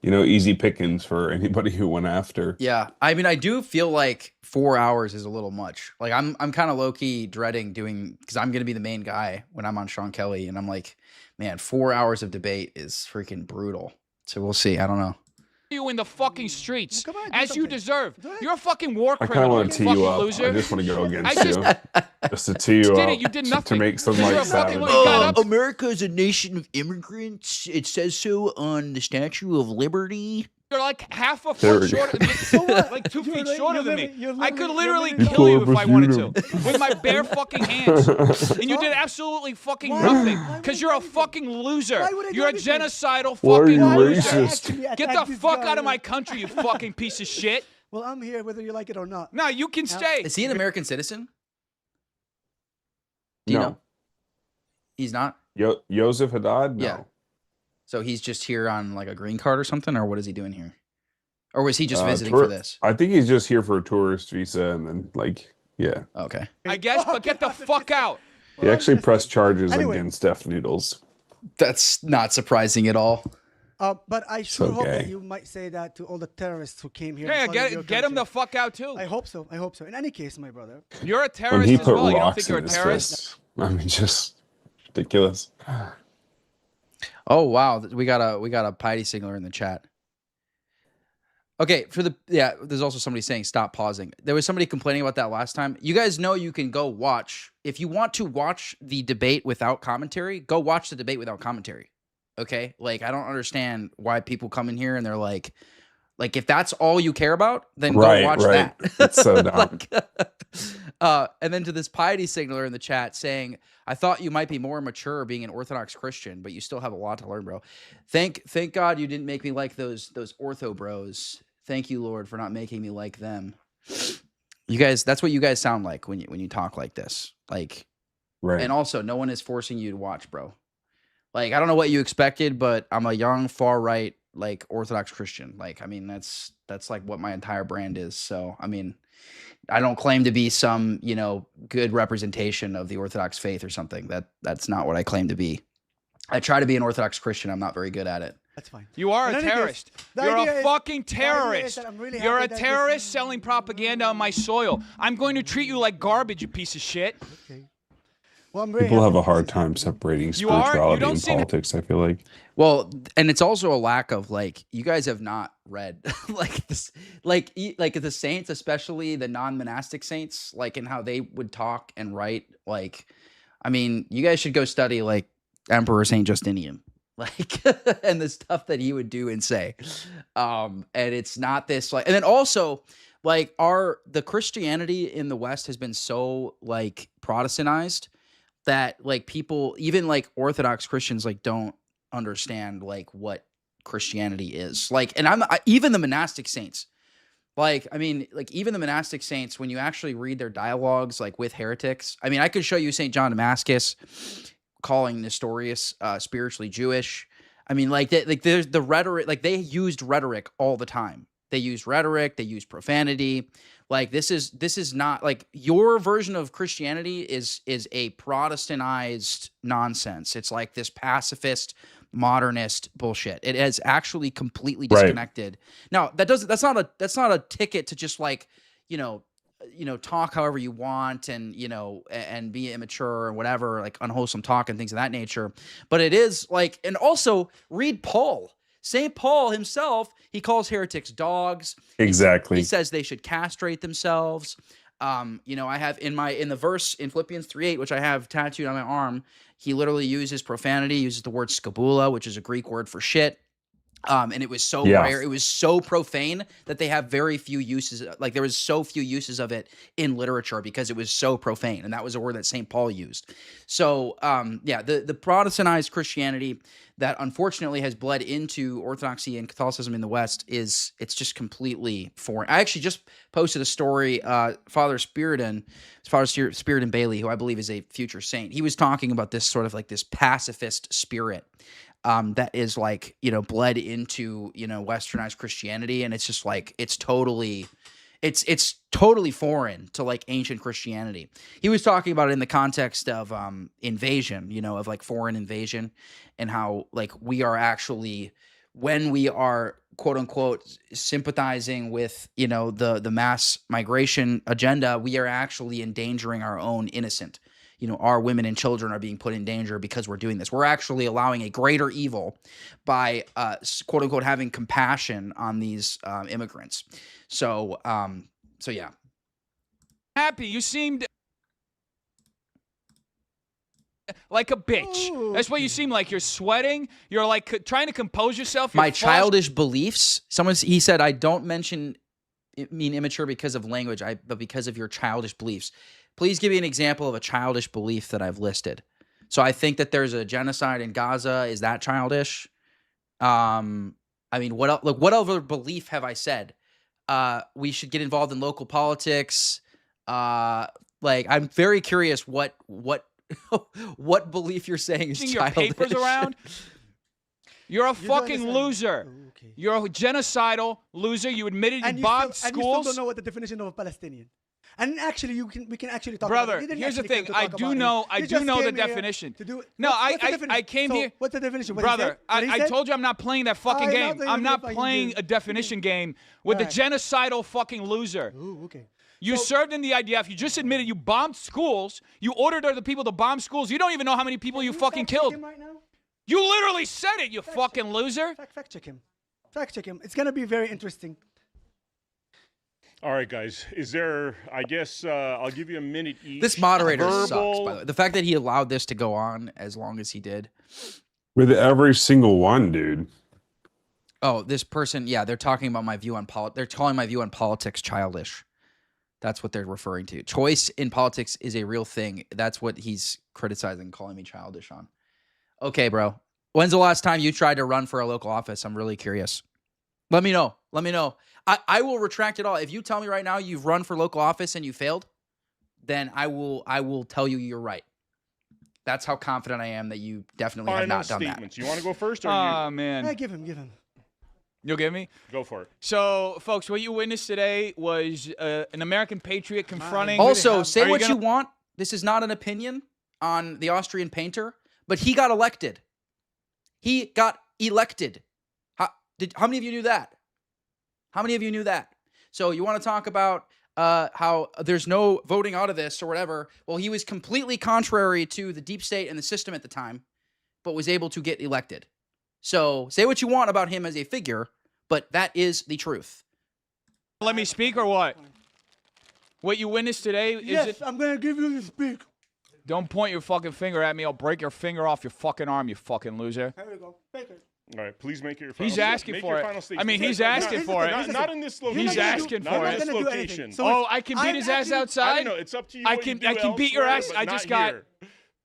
easy pickings for anybody who went after. Yeah, I mean, I do feel like 4 hours is a little much. Like, I'm kind of low key dreading doing, because I'm gonna be the main guy when I'm on Sean Kelly, and I'm like, man, 4 hours of debate is freaking brutal. So we'll see. I don't know. you in the fucking streets Come on, do as you something. deserve. Do it. You're a fucking war I kind of criminal. want to you tee you fucking up. loser. I just want to go against I just- you. Just to tee you did up. it. You did To nothing. make some You're like a fucking savage. loser. You got up. America is a nation of immigrants. It says so on the Statue of Liberty. You're like half a There foot we go. shorter, So what? like 2 You're feet li- shorter you're than me. living- you're I could living- literally you're living kill you if down- I wanted to with my bare fucking hands. And you did absolutely fucking Why? nothing Why would because I you're do a anything? fucking loser. Why would I do You're a anything? genocidal Why are fucking you loser. racist? Get the fuck out of my country, you fucking piece of shit. Well, I'm here whether you like it or not. No, you can stay. Is he an American citizen? Do you No. know? He's not. Joseph Haddad? No. Yeah. So he's just here on like a green card or something, or what is he doing here? Or was he just visiting for this? I think he's just here for a tourist visa and then yeah. Okay. I guess, but get the fuck out. He actually pressed charges Anyway. against Def Noodles. That's not surprising at all. But I sure So hope that gay. you might say that to all the terrorists who came here. Yeah, and flooded your get him the country. fuck out too. I hope so. I hope so. In any case, my brother. You're a When terrorist he as put well. You don't rocks think you're in a his terrorist? fists. I mean, just ridiculous. Oh wow, we got a piety signaler in the chat. Okay, there's also somebody saying stop pausing. There was somebody complaining about that last time. You guys know you can go watch. If you want to watch the debate without commentary, go watch the debate without commentary. Okay? Like, I don't understand why people come in here and they're like if that's all you care about, then go watch that. It's so dumb. And then to this piety signaler in the chat saying, I thought you might be more mature being an Orthodox Christian, but you still have a lot to learn, bro. Thank God you didn't make me like those ortho bros. Thank you, Lord, for not making me like them. You guys, that's what you guys sound like when you talk like this. Like, Right. and also no one is forcing you to watch, bro. Like, I don't know what you expected, but I'm a young, far right, like Orthodox Christian. Like, I mean, that's like what my entire brand is. So, I mean, I don't claim to be some, good representation of the Orthodox faith or something. That's not what I claim to be. I try to be an Orthodox Christian. I'm not very good at it. That's fine. You are In a any case, terrorist. the You're idea a is- fucking the idea is terrorist. that I'm really You're a happy that this- terrorist selling propaganda on my soil. I'm going to treat you like garbage, you piece of shit. Okay. Well, I'm very People happy have a that hard this is time happening. separating You are? You spirituality don't and seem- politics, I feel like. Well, and it's also a lack of like you guys have not read like this like the saints, especially the non-monastic saints, like in how they would talk and write. Like, I mean, you guys should go study like Emperor Saint Justinian, like and the stuff that he would do and say. And it's not this like, and then also like the Christianity in the West has been so like Protestantized that like people, even like Orthodox Christians, like don't understand like what Christianity is like. And even the monastic saints, like, I mean, like even the monastic saints, when you actually read their dialogues, like with heretics, I mean, I could show you St. John Damascus calling Nestorius spiritually Jewish. I mean, like there's the rhetoric, like they used rhetoric all the time. They used rhetoric, they used profanity. Like this is not like your version of Christianity is a Protestantized nonsense. It's like this pacifist modernist bullshit. It is actually completely disconnected. Now, that's not a ticket to just like, talk however you want and, and be immature or whatever, like unwholesome talk and things of that nature. But it is like, and also read Paul. St. Paul himself, he calls heretics dogs. Exactly. He says they should castrate themselves. I have in the verse in Philippians 3:8, which I have tattooed on my arm, he literally uses profanity, uses the word scabula, which is a Greek word for shit. And it was so rare, it was so profane that they have very few uses. Like there was so few uses of it in literature because it was so profane, and that was a word that St. Paul used. So, the Protestantized Christianity that unfortunately has bled into Orthodoxy and Catholicism in the West it's just completely foreign. I actually just posted a story. Father Spiridon Bailey, who I believe is a future saint, he was talking about this sort of like this pacifist spirit. That is like, bled into, Westernized Christianity. And it's just like, it's totally foreign to like ancient Christianity. He was talking about it in the context of invasion, of like foreign invasion, and how like we are actually, when we are quote unquote sympathizing with, the mass migration agenda, we are actually endangering our own innocent. Our women and children are being put in danger because we're doing this. We're actually allowing a greater evil by, quote unquote, having compassion on these immigrants. So yeah. Happy. You seemed like a bitch. Ooh, That's what you seem like. You're sweating. You're like trying to compose yourself. You're My childish beliefs. He said, I don't mean immature because of language, but because of your childish beliefs. Please give me an example of a childish belief that I've listed. So I think that there's a genocide in Gaza. Is that childish? I mean, what other belief have I said? We should get involved in local politics. I'm very curious what what belief you're saying is your childish. papers around. You're a fucking loser. Oh, okay. You're a genocidal loser. You admitted you bombed schools. And you still don't know what the definition of a Palestinian. And actually, we can actually talk Brother, about it. here's the thing. I do know the definition. I came here. What's the definition? Brother, I told you I'm not playing that fucking game. I'm not playing a definition game with the genocidal fucking loser. Ooh, okay. You served in the IDF. You just admitted you bombed schools. You ordered other people to bomb schools. You don't even know how many people you fucking killed. Right now? You literally said it, you fucking loser. Fact check him. Fact check him. It's going to be very interesting. All right, guys. Is there, I guess, I'll give you a minute each. This moderator Verbal. sucks, by the way. The fact that he allowed this to go on as long as he did. With every single one, dude. Oh, this person, yeah, they're talking about my view on they're calling my view on politics childish. That's what they're referring to. Choice in politics is a real thing. That's what he's criticizing, calling me childish on. Okay, bro. When's the last time you tried to run for a local office? I'm really curious. Let me know. Let me know. I will retract it all. If you tell me right now you've run for local office and you failed, then I will tell you you're right. That's how confident I am that you definitely have not done that. You want to go first or Oh, man. Yeah, give him. You'll give me? Go for it. So, folks, what you witnessed today was an American patriot confronting... Also, say what you want. This is not an opinion on the Austrian painter, but he got elected. He got elected. How many of you knew that? How many of you knew that? So you want to talk about how there's no voting out of this or whatever. Well, he was completely contrary to the deep state and the system at the time, but was able to get elected. So say what you want about him as a figure, but that is the truth. Let me speak or what? What you witnessed today is Yes, I'm going to give you the speak. Don't point your fucking finger at me. I'll break your finger off your fucking arm, you fucking loser. Here we go. Take it. All right, please make your final He's asking for it. I mean, he's asking for it. Not in this location. He's asking for Not it. in this location. Oh, I can beat his ass outside? I don't know. It's up to you. I can beat your ass. I just got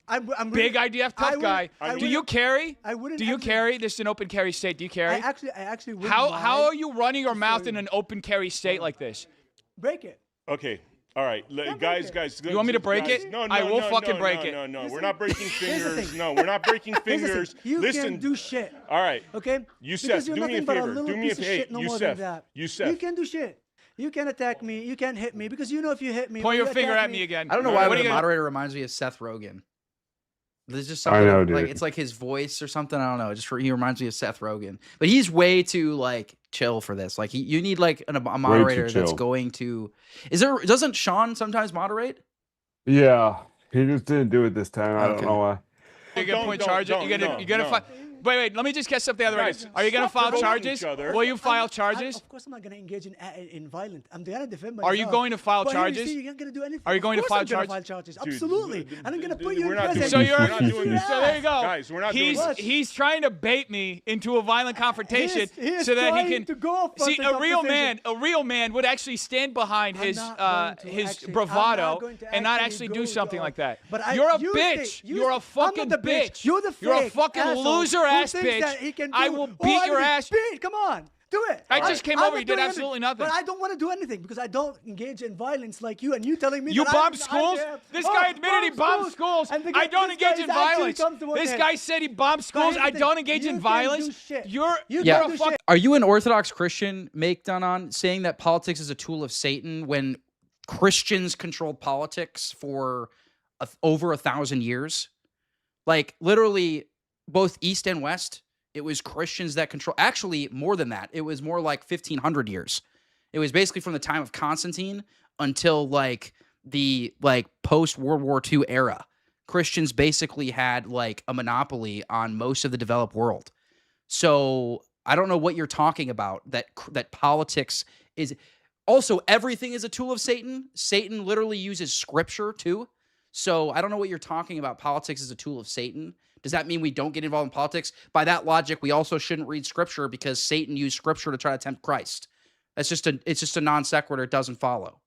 I'm big IDF tough guy. Do you carry? I wouldn't. Do you carry? This is an open carry state. Do you carry? I actually wouldn't. How are you running your mouth in an open carry state like this? Break it. Okay. All right, guys. You want me to break it? No, I will fucking break it. No, we're not breaking fingers. No, we're not breaking fingers. You Listen, can't do shit. All right. Okay? Yusef, do me a favor. Do me a favor. Yusef. You can't do shit. You can't attack me. You can't hit me because you know if you hit me. Point your you finger attack at me again. I don't know why the moderator reminds me of Seth Rogen. There's just something I know, dude. like it's like his voice or something. I don't know. He reminds me of Seth Rogen, but he's way too like chill for this. Like you need like a moderator that's going to. Doesn't Sean sometimes moderate? Yeah, he just didn't do it this time. I don't know why. You're gonna point charges. You're gonna fight. Wait. Let me just get something out of the way. Are you gonna file charges? Will you file charges? Of course, I'm not gonna engage in violence. I'm gonna defend myself. Are you going to file charges? You're not gonna do anything. Are you going to file charges? Absolutely. And I'm gonna put you in prison. So there you go. Guys, we're not doing this. He's trying to bait me into a violent confrontation so that he can see a real man would actually stand behind his bravado and not actually do something like that. You're a bitch. You're a fucking bitch. You're the You're a fucking loser ass bitch. I will beat your ass. Come on. Do it. I just came over. You did absolutely nothing. But I don't want to do anything because I don't engage in violence like you. And you telling me you bomb schools? This guy admitted he bombed schools. I don't engage in violence. This guy said he bombed schools. I don't engage in violence. You're a fuck. Are you an Orthodox Christian, Make Danon, saying that politics is a tool of Satan when Christians controlled politics for over 1,000 years? Like literally, both East and West. It was Christians that control. Actually, more than that. It was more like 1,500 years. It was basically from the time of Constantine until like the post World War II era. Christians basically had like a monopoly on most of the developed world. So I don't know what you're talking about. That politics is also everything is a tool of Satan. Satan literally uses scripture too. So I don't know what you're talking about. Politics is a tool of Satan. Does that mean we don't get involved in politics? By that logic, we also shouldn't read scripture because Satan used scripture to try to tempt Christ. It's just a non sequitur. It doesn't follow.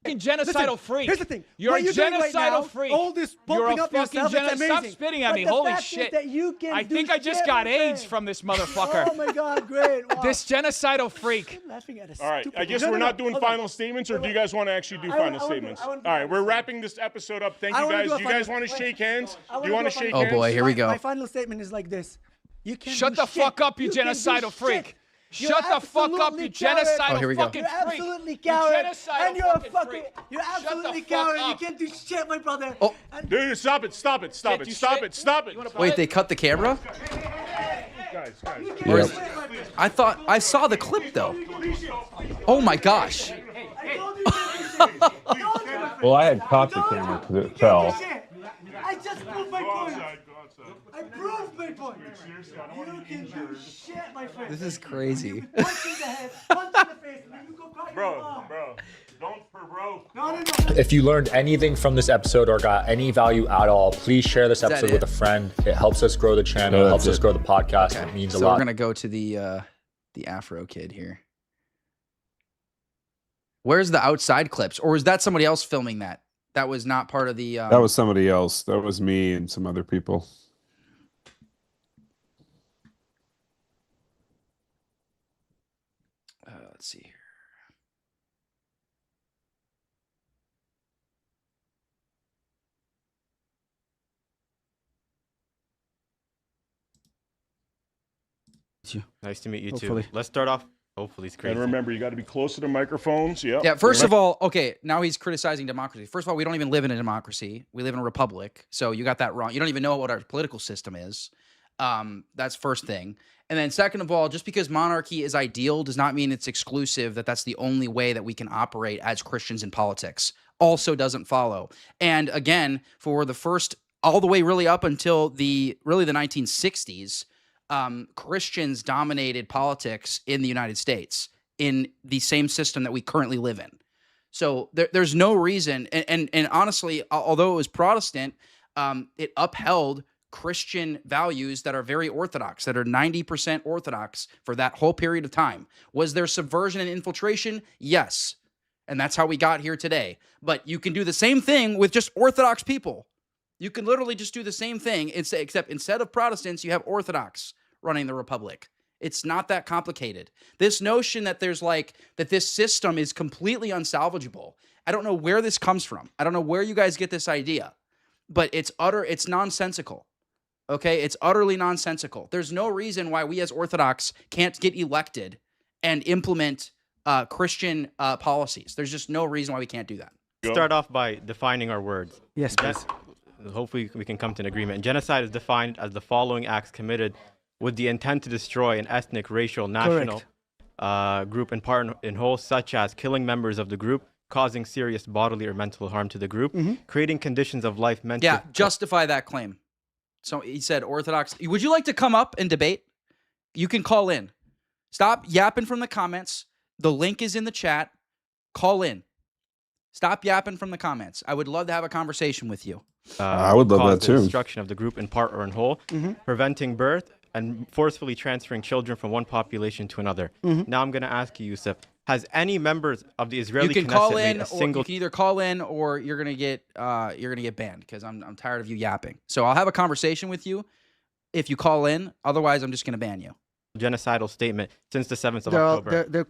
Genocidal freak. Here's the thing. You're a genocidal freak. All this bumping up yourself, it's amazing. Stop spitting at me. Holy shit. I think I just got AIDS from this motherfucker. Oh my God, great. Wow. This genocidal freak. All right, I guess we're not doing final statements, or do you guys want to actually do final statements? All right, we're wrapping this episode up. Thank you guys. Do you guys want to shake hands? Do you want to shake hands? Oh boy, here we go. My final statement is like this. You can't Shut the fuck up, you genocidal freak. Shut the fuck up, you genocidal fucking freak. You're absolutely coward. And you're a fucking. You're absolutely coward. You can't do shit, my brother. Oh. Dude, stop it. Wait, they cut the camera? Guys. Yep. I thought I saw the clip though. Oh my gosh. Well, I had caught the camera because it fell. I just proved my point. I proved my point. You can do shit, my friend. This is crazy. Punch in the head, punch in the face, and then you go cry to your mom. Bro. Don't provoke. No. If you learned anything from this episode or got any value at all, please share this episode with a friend. It helps us grow the channel. It helps us grow the podcast. Okay. It means a lot. So we're gonna go to the Afro kid here. Where's the outside clips, or is that somebody else filming that? That was not part of the. That was somebody else. That was me and some other people. Let's see here. Nice to meet you Hopefully. too. Let's start off. Hopefully it's crazy. And remember, you got to be close to the microphones. Yep. Yeah, first of all, okay, now he's criticizing democracy. First of all, we don't even live in a democracy. We live in a republic. So you got that wrong. You don't even know what our political system is. That's first thing. And then second of all, just because monarchy is ideal does not mean it's exclusive, that's the only way that we can operate as Christians in politics. Also doesn't follow. And again, for the first, all the way really up until the 1960s, Christians dominated politics in the United States in the same system that we currently live in. So there's no reason, and honestly, although it was Protestant, it upheld Christian values that are very Orthodox, that are 90% Orthodox for that whole period of time. Was there subversion and infiltration? Yes. And that's how we got here today. But you can do the same thing with just Orthodox people. You can literally just do the same thing, except instead of Protestants, you have Orthodox running the republic. It's not that complicated. This notion that there's that this system is completely unsalvageable, I don't know where this comes from. I don't know where you guys get this idea, but it's nonsensical. Okay, it's utterly nonsensical. There's no reason why we as Orthodox can't get elected and implement Christian policies. There's just no reason why we can't do that. Start off by defining our words. Yes, please. Hopefully we can come to an agreement. Genocide is defined as the following acts committed with the intent to destroy an ethnic, racial, national group in part in whole, such as killing members of the group, causing serious bodily or mental harm to the group, creating conditions of life meant to... justify that claim. So he said Orthodox. Would you like to come up and debate? You can call in. Stop yapping from the comments. The link is in the chat. Call in. Stop yapping from the comments. I would love to have a conversation with you. I would love that too. Destruction of the group in part or in whole, preventing birth and forcefully transferring children from one population to another. Now I'm going to ask you, Yusuf, has any members of the Israeli you can Knesset call made in, a single... You can either call in or you're gonna get banned because I'm tired of you yapping. So I'll have a conversation with you if you call in. Otherwise, I'm just gonna ban you. Genocidal statement since the 7th of October. They're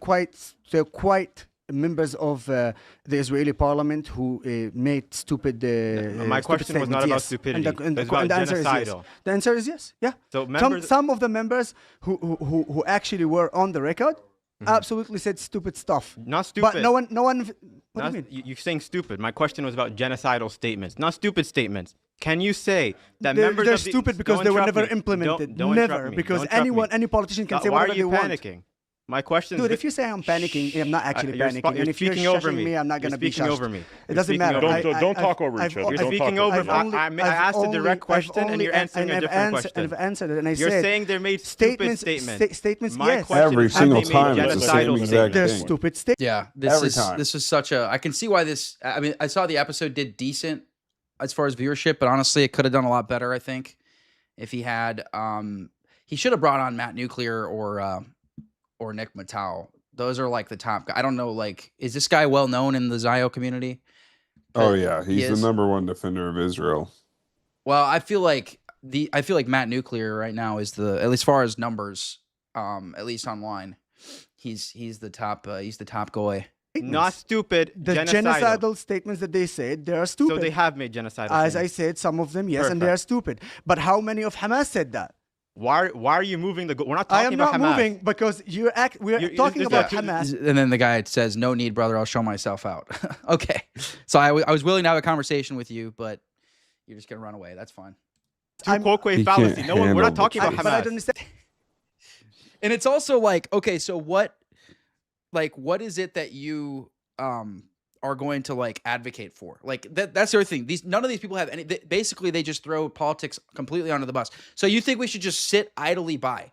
quite members of the Israeli parliament who made stupid. My question was not about stupidity. And the answer is yes. The answer is yes. Yeah. So some of the members who actually were on the record absolutely said stupid stuff. Not stupid. But no one. What do you mean? You're saying stupid. My question was about genocidal statements, not stupid statements. Can you say that they're members of the... stupid because they were never implemented. Never. Because any politician can say whatever they want. Why are you panicking? My question Dude, if you say I'm panicking, I'm not actually panicking. And if you're shushing me, I'm not going to be speaking over me. It doesn't matter. Don't talk over each other. You're speaking over me. I asked a direct question and you're answering a different question. I've answered it, and I said... You're saying they made stupid statements. Statements, yes. Every single time it's the same exact They're thing. stupid statements. Yeah, this is such a... I can see why this... I mean, I saw the episode did decent as far as viewership, but honestly, it could have done a lot better, I think, if he had... he should have brought on Matt Nuclear or Nick Mattel. Those are the top guys. I don't know, is this guy well known in the Zio community? Oh yeah, he's the #1 defender of Israel. Well, I feel like Matt Nuclear right now is at least as far as numbers, at least online, he's the top guy. Not stupid. The genocidal statements that they said, they are stupid. So they have made genocidal As statements. I said, some of them, yes, and they are stupid. But how many of Hamas said that? Why are you moving the goal? We're not talking about Hamas. I am not moving because we're talking about Hamas. And then the guy says, "No need, brother. I'll show myself out." Okay. So I was willing to have a conversation with you, but you're just gonna run away. That's fine. Quoque fallacy. No one. We're not talking about Hamas. But I don't understand. And it's also okay. So what is it that you are going to advocate for? That's the other thing. None of these people have any. Basically, they just throw politics completely under the bus. So you think we should just sit idly by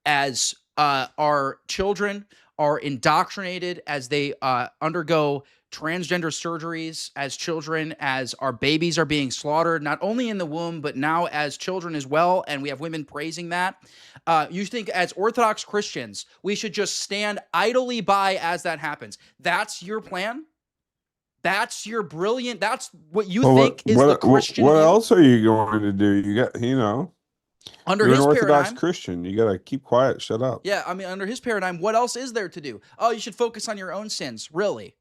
as our children are indoctrinated, as they undergo transgender surgeries as children, as our babies are being slaughtered, not only in the womb, but now as children as well, and we have women praising that. You think as Orthodox Christians, we should just stand idly by as that happens? That's your plan? That's your brilliant, that's what you think is the Christian What view? else are you going to do? You got, under you're his an Orthodox paradigm, Christian. You got to keep quiet, shut up. Yeah, I mean, under his paradigm, what else is there to do? Oh, you should focus on your own sins. Really?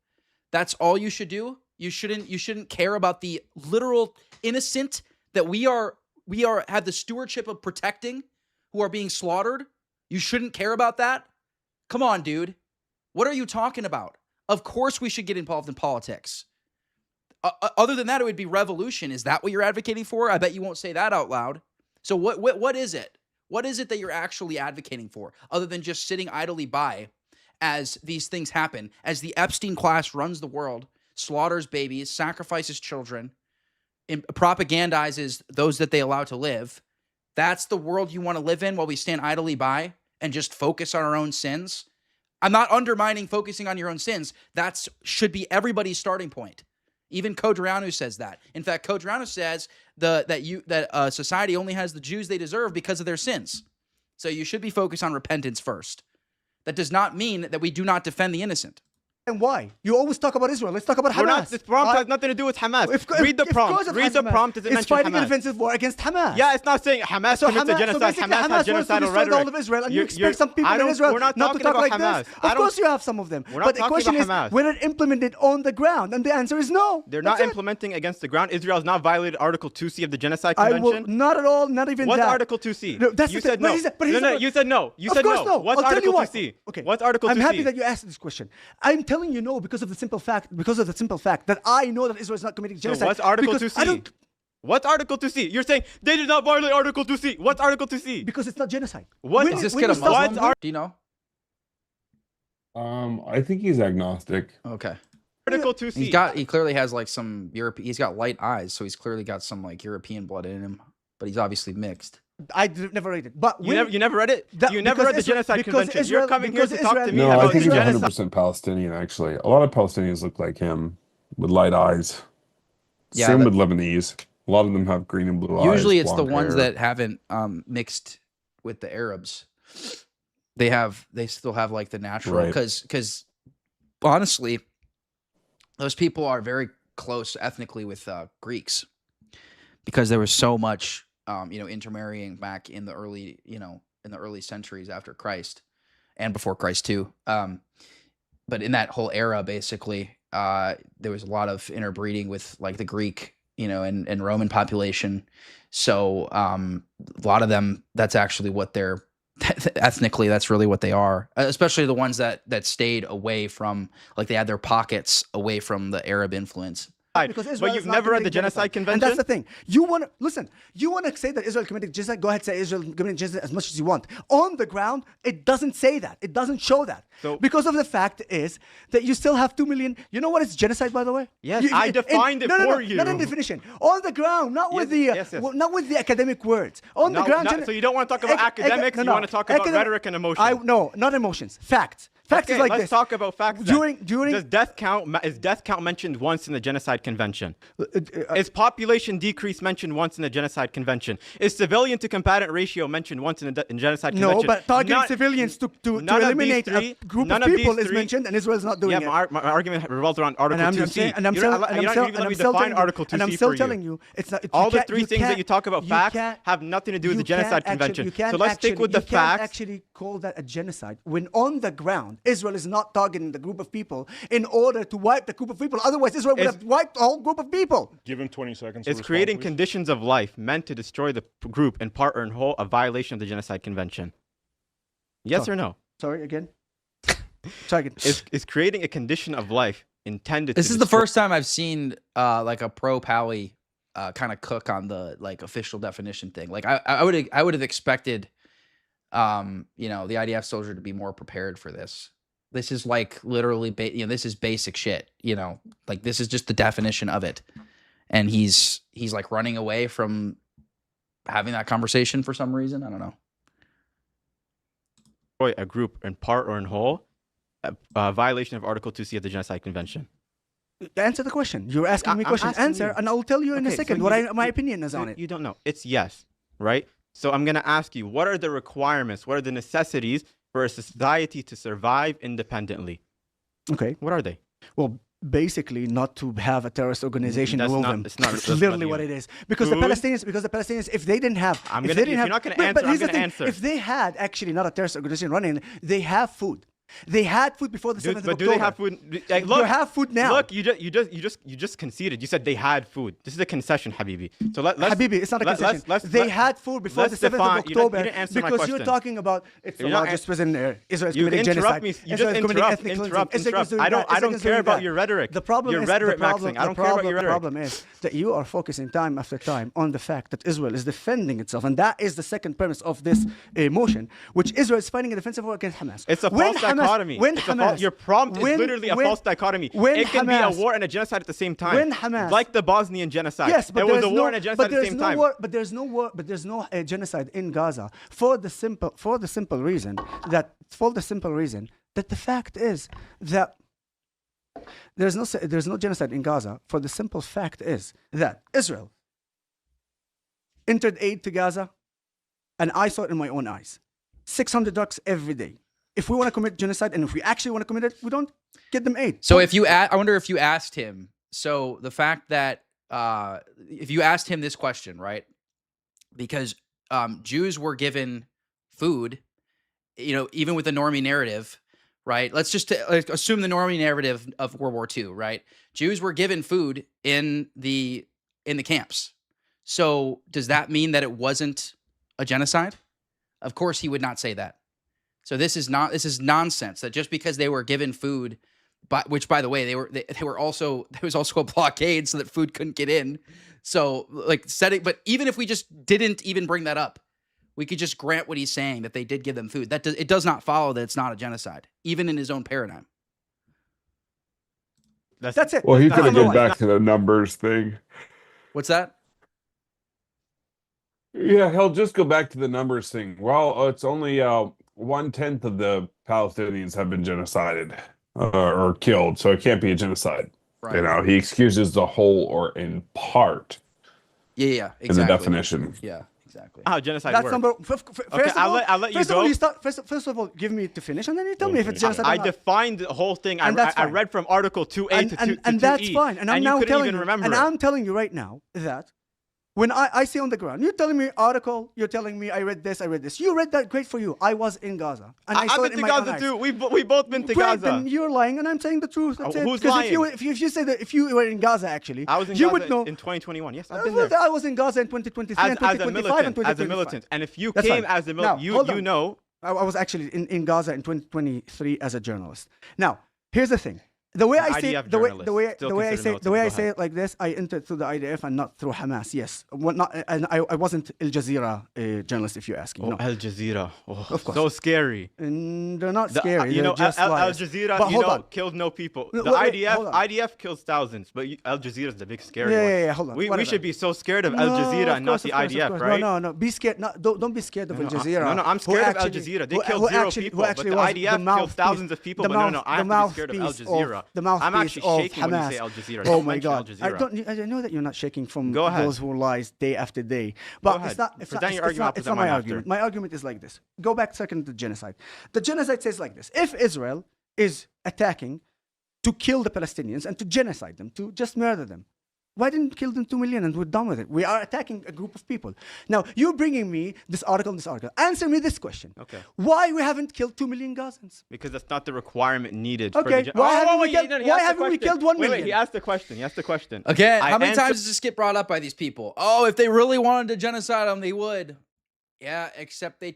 That's all you should do? You shouldn't care about the literal innocent that we have the stewardship of protecting, who are being slaughtered? You shouldn't care about that? Come on, dude. What are you talking about? Of course we should get involved in politics. Other than that, it would be revolution. Is that what you're advocating for? I bet you won't say that out loud. So what is it? What is it that you're actually advocating for, other than just sitting idly by as these things happen, as the Epstein class runs the world, slaughters babies, sacrifices children, propagandizes those that they allow to live? That's the world you want to live in while we stand idly by and just focus on our own sins? I'm not undermining focusing on your own sins. That should be everybody's starting point. Even Kodrianu says that. In fact, Kodrianu says that society only has the Jews they deserve because of their sins. So you should be focused on repentance first. That does not mean that we do not defend the innocent. And why? You always talk about Israel. Let's talk about Hamas. This prompt has nothing to do with Hamas. Read the prompt. Read the prompt. Does it mention It's fighting Hamas? an offensive war against Hamas. Yeah, it's not saying Hamas commits a genocide. Hamas has genocidal rhetoric. All of Israel, and you expect some people in Israel not to talk like this. Of course you have some of them. But the question is, will it implement it on the ground? And the answer is no. They're not implementing against the ground. Israel has not violated Article 2C of the Genocide Convention. Not at all, not even that. What's Article 2C? No, that's you said no. No, you said no. You said no. What's Article 2C? Okay. What's Article 2C? I'm happy that you asked this question. I'm telling you no because of the simple fact that I know that Israel is not committing genocide. So what's Article 2C? What's Article 2C? You're saying they did not violate Article 2C. What's Article 2C? Because it's not genocide. What is this kid a Muslim? Do you know? I think he's agnostic. Okay. Article 2C. He clearly has like some European. He's got light eyes, so he's clearly got some like European blood in him. But he's obviously mixed. I never read it. But you never read it? You never read the Genocide Convention. You're coming here to talk to me No, about I think he's genocide. 100% Palestinian, actually. A lot of Palestinians look like him with light eyes. Yeah, Same with Lebanese. A lot of them have green and blue eyes. Usually it's the blonde ones hair. that haven't mixed with the Arabs. They still have like the natural, because honestly, those people are very close ethnically with Greeks, because there was so much intermarrying back in the early centuries after Christ and before Christ too. But in that whole era, basically, there was a lot of interbreeding with like the Greek, and Roman population. So a lot of them, that's actually what they're ethnically, that's really what they are, especially the ones that stayed away from, like they had their pockets away from the Arab influence. But you've never read the Genocide Convention? And that's the thing. You want to say that Israel committed genocide? Go ahead, say Israel committed genocide as much as you want. On the ground, it doesn't say that. It doesn't show that. So, because of the fact is that you still have 2 million. You know what is genocide, by the way? Yes, I defined it for you. Not in definition. On the ground, not with not with the academic words. On the ground. So you don't want to talk about academics. You want to talk about rhetoric and emotions. No, not emotions. Facts. Facts is like this. Let's talk about facts. During is death count mentioned once in the Genocide Convention? Is population decrease mentioned once in the Genocide Convention? Is civilian to combatant ratio mentioned once in the Genocide Convention? No, but targeting civilians to eliminate a group of people is mentioned, and Israel is not doing it. Yeah, my argument revolves around Article 2C. And I'm still telling you, it's not. All the three things that you talk about facts have nothing to do with the Genocide Convention. So let's stick with the facts. You can't actually call that a genocide when on the ground Israel is not targeting the group of people in order to wipe the group of people. Otherwise, Israel would have wiped the whole group of people. Give him 20 seconds. It's creating conditions of life meant to destroy the group in part or in whole, a violation of the Genocide Convention. Yes or no? Sorry, again? Sorry, again. It's creating a condition of life intended This is the first time I've seen like a pro-Pally kind of cook on the like official definition thing. Like I would have expected the IDF soldier to be more prepared for this. This is like literally this is basic shit, like this is just the definition of it. And he's like running away from having that conversation for some reason. I don't know. A group in part or in whole, a violation of Article 2C of the Genocide Convention. Answer the question. You're asking me a question. Answer, and I'll tell you in a second my opinion is on it. You don't know. It's yes, right? So I'm going to ask you, what are the requirements? What are the necessities for a society to survive independently? Okay. What are they? Well, basically not to have a terrorist organization rule them. That's literally what it is. Because the Palestinians, if they didn't have... if you're not going to answer, I'm going to answer. If they had actually not a terrorist organization running, they have food. They had food before the 7th of October. But do they have food? Like, look, you have food now. Look, you just conceded. You said they had food. This is a concession, Habibi. So let's Habibi, it's not a concession. They had food before the 7th of October because you're talking about it's the largest prison there. Israel's committing genocide. You just interrupt. I don't care about your rhetoric. The problem is Maxing. I don't care about your rhetoric. The problem is that you are focusing time after time on the fact that Israel is defending itself, and that is the second premise of this motion, which Israel is fighting a defensive war against Hamas. It's a false dichotomy. Your prompt is literally a false dichotomy. It can be a war and a genocide at the same time. When Hamas, like the Bosnian genocide. Yes, but there was a war and a genocide at the same time. But there's no war. But there's no genocide in Gaza for the simple reason that the fact is that there's no genocide in Gaza for the simple fact is that Israel entered aid to Gaza, and I saw it in my own eyes. 600 trucks every day. If we want to commit genocide, and if we actually want to commit it, we don't get them aid. So I wonder if you asked him. So the fact that if you asked him this question, right? Because Jews were given food, even with the normie narrative, right? Let's just assume the normie narrative of World War II, right? Jews were given food in the camps. So does that mean that it wasn't a genocide? Of course, he would not say that. So this is nonsense. That just because they were given food, which by the way there was also a blockade so that food couldn't get in. So but even if we just didn't even bring that up, we could just grant what he's saying that they did give them food. It does not follow that it's not a genocide, even in his own paradigm. That's it. Well, he could have gone back to the numbers thing. What's that? Yeah, he'll just go back to the numbers thing. Well, it's only 1/10 of the Palestinians have been genocided or killed, so it can't be a genocide. Right. He excuses the whole or in part. Yeah, exactly. In the definition. Yeah, exactly. How genocide That's works. number. Okay, I'll let you go. First of all, give me to finish, and then you tell me if it's genocide. I defined the whole thing. I read from Article 2A to 2E. And that's fine. And I'm now telling you. Remember and I'm telling you right now that when I see on the ground, you're telling me article, you're telling me I read this. You read that, great for you. I was in Gaza. And I've been to Gaza too. We both been to Gaza. Then you're lying and I'm saying the truth. That's it. Who's lying? If you say that if you were in Gaza actually, I was in Gaza in 2021. Yes, I've been there. I was in Gaza in 2023 and 2025 and 2025. As a militant. And if you came as a militant, you know. I was actually in Gaza in 2023 as a journalist. Now, here's the thing. The way I say it like this, I entered through the IDF and not through Hamas. Yes, I wasn't Al Jazeera journalist, if you ask me. No. Al Jazeera, of course, so scary. And they're not scary. Al Jazeera, killed no people. The IDF kills thousands, but Al Jazeera is the big scary one. Yeah, hold on. We should be so scared of Al Jazeera and not the IDF, right? No. Be scared. Don't be scared of Al Jazeera. No, I'm scared of Al Jazeera. They killed 0 people, but the IDF killed thousands of people. But no, I'm scared of Al Jazeera. I'm actually shaking Hamas. when you say Al Jazeera. Oh my God! I know that you're not shaking from those who lies day after day. But it's not my argument. My argument is like this. Go back second to genocide. The genocide says like this: if Israel is attacking to kill the Palestinians and to genocide them, to just murder them, why didn't you kill them 2 million and we're done with it? We are attacking a group of people. Now, you're bringing me this article and this article. Answer me this question. Okay. Why we haven't killed 2 million Gazans? Because that's not the requirement needed. Okay. Why haven't we killed 1 million? Wait, he asked the question. Again, how many times does this get brought up by these people? Oh, if they really wanted to genocide them, they would. Yeah, except they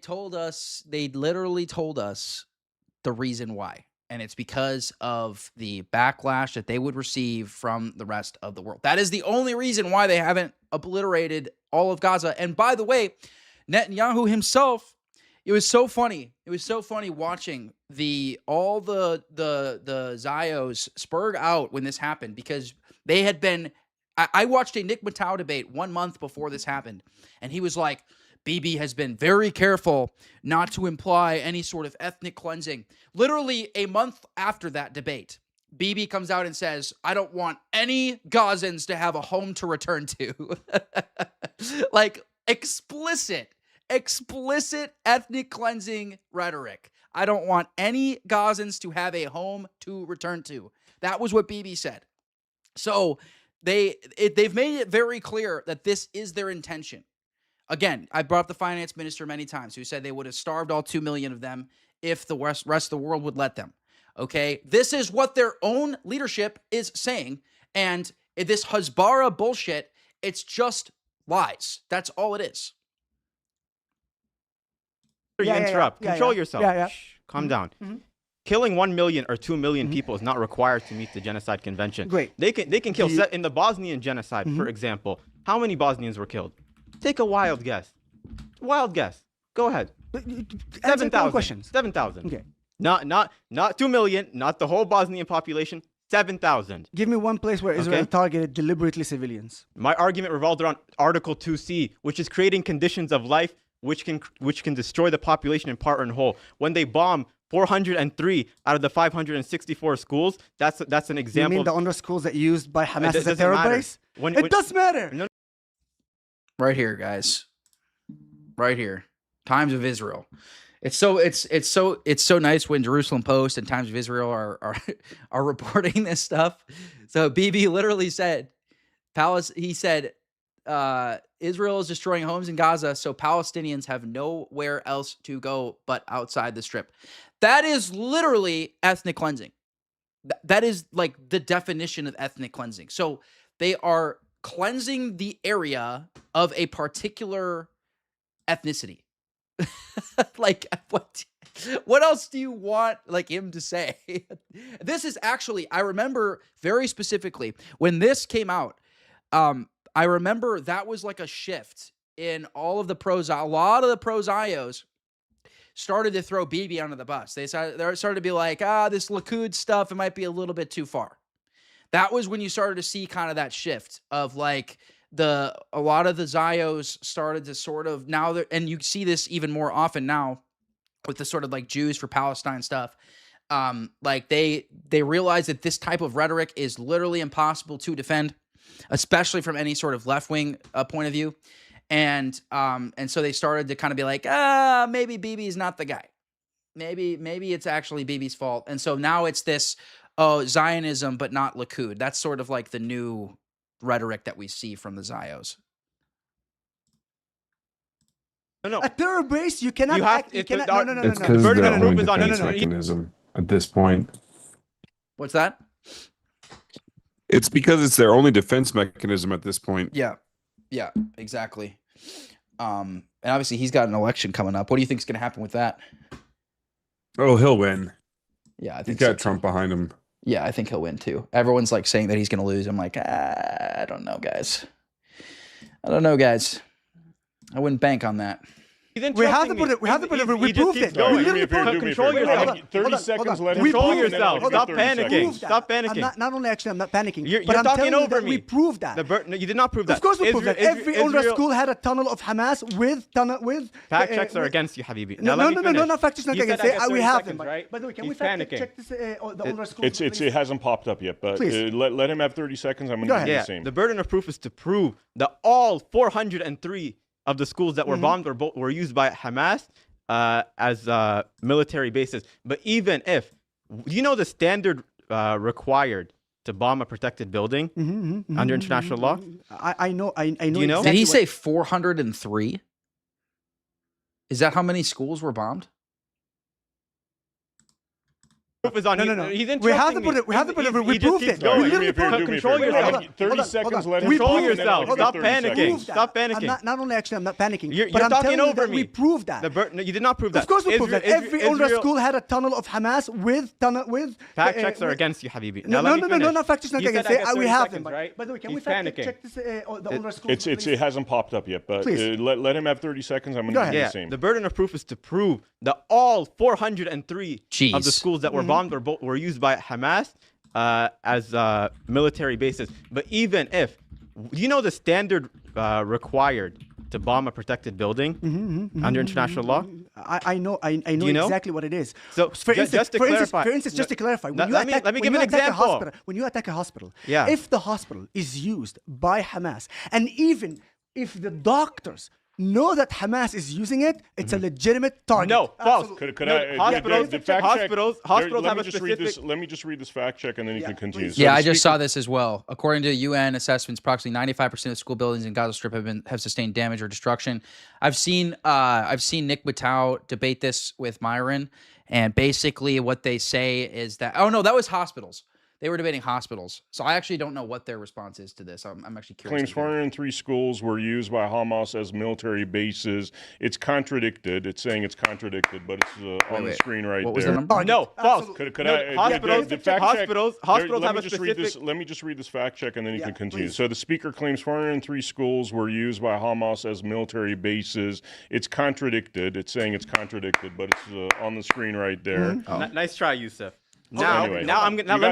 literally told us the reason why. And it's because of the backlash that they would receive from the rest of the world. That is the only reason why they haven't obliterated all of Gaza. And by the way, Netanyahu himself, it was so funny. It was so funny watching all the Zios spurg out when this happened, because they had been. I watched a Nick Matau debate 1 month before this happened, and he was like, Bibi has been very careful not to imply any sort of ethnic cleansing. Literally a month after that debate, Bibi comes out and says, I don't want any Gazans to have a home to return to. Like explicit ethnic cleansing rhetoric. I don't want any Gazans to have a home to return to. That was what Bibi said. So they've made it very clear that this is their intention. Again, I brought up the finance minister many times who said they would have starved all 2 million of them if the rest of the world would let them. Okay, this is what their own leadership is saying, and this Hasbara bullshit, it's just lies. That's all it is. You interrupt. Control yourself. Shh, calm down. Mm-hmm. Killing 1 million or 2 million people is not required to meet the genocide convention. Great. They can kill in the Bosnian genocide, for example. How many Bosnians were killed? Take a wild guess. Wild guess. Go ahead. 7,000. 7,000. Okay. Not 2 million. Not the whole Bosnian population. 7,000. Give me one place where Israel targeted deliberately civilians. My argument revolved around Article 2C, which is creating conditions of life which can destroy the population in part or in whole. When they bomb 403 out of the 564 schools, that's an example. You mean the UNRWA schools that used by Hamas as a terror base? It does matter. No. Right here, guys. Right here. Times of Israel. It's so nice when Jerusalem Post and Times of Israel are reporting this stuff. So Bibi literally said, Israel is destroying homes in Gaza, so Palestinians have nowhere else to go but outside the strip. That is literally ethnic cleansing. That is like the definition of ethnic cleansing. So they are cleansing the area of a particular ethnicity. Like, what else do you want like him to say? This is actually, I remember very specifically when this came out, I remember that was like a shift in all of the a lot of the pro-Zios started to throw Bibi under the bus. They started to be like, this Likud stuff, it might be a little bit too far. That was when you started to see kind of that shift of like a lot of the Zios started to sort of and you see this even more often now with the sort of like Jews for Palestine stuff. Like they realize that this type of rhetoric is literally impossible to defend, especially from any sort of left-wing point of view. And so they started to kind of be like, maybe Bibi's not the guy. Maybe it's actually Bibi's fault. And so now it's this, Zionism, but not Likud. That's sort of like the new rhetoric that we see from the Zios. No. A terror base, you cannot act. You cannot. No. It's because the only defense mechanism at this point. What's that? It's because it's their only defense mechanism at this point. Yeah, exactly. And obviously he's got an election coming up. What do you think is going to happen with that? Oh, he'll win. Yeah, I think he's got Trump behind him. Yeah, I think he'll win too. Everyone's like saying that he's going to lose. I'm like, I don't know, guys. I wouldn't bank on that. We have to put it. We proved it. Control yourself. 30 seconds. Let him control yourself. Stop panicking. Stop panicking. Not only actually, I'm not panicking. You're but I'm talking over me. We proved that. No, you did not prove that. Of course we proved that. Every UNRWA school had a tunnel of Hamas with. Fact checks are against you, Habibi. No, not fact checks. Not against. We have them. Right? By the way, can we fact check this? The UNRWA schools. It hasn't popped up yet, but let him have 30 seconds. I'm going to do the same. The burden of proof is to prove that all 403 of the schools that were bombed were used by Hamas as military bases. But even if, you know the standard required to bomb a protected building under international law? I know. Do you know? Did he say 403? Is that how many schools were bombed? Proof is on. No. He's we have to put it. We proved it. Control yourself. 30 seconds. Let him control yourself. Stop panicking. Stop panicking. Not only actually, I'm not panicking. You're but I'm talking over me. We proved that. No, you did not prove that. Of course we proved that. Every UNRWA school had a tunnel of Hamas with. Fact checks are against you, Habibi. No, not fact checks. Not against. We have them. By the way, can we fact check this? The UNRWA schools. It hasn't popped up yet, but let him have 30 seconds. I'm going to do the same. The burden of proof is to prove that all 403 of the schools that were bombed were used by Hamas as military bases. But even if, you know the standard required to bomb a protected building under international law? I know exactly what it is. So for instance, just to clarify, let me give an example. When you attack a hospital, if the hospital is used by Hamas, and even if the doctors know that Hamas is using it, it's a legitimate target. No, false. Hospitals have a specific... Let me just read this fact check, and then you can continue. Yeah, I just saw this as well. According to UN assessments, approximately 95% of school buildings in Gaza Strip have sustained damage or destruction. I've seen Nick Matau debate this with Myron, And basically what they say is that, oh no, that was hospitals. They were debating hospitals. So I actually don't know what their response is to this. I'm actually curious. Claims 403 schools were used by Hamas as military bases. It's contradicted. It's saying it's contradicted, but it's on the screen right what was there. the number? No, false. Could I, hospitals let have me a just read specific. this. Let me just read this fact check, and then you can continue. Please. So the speaker claims 403 schools were used by Hamas as military bases. It's contradicted. It's saying it's contradicted, but it's on the screen right there. Nice try, Yusuf. Anyway,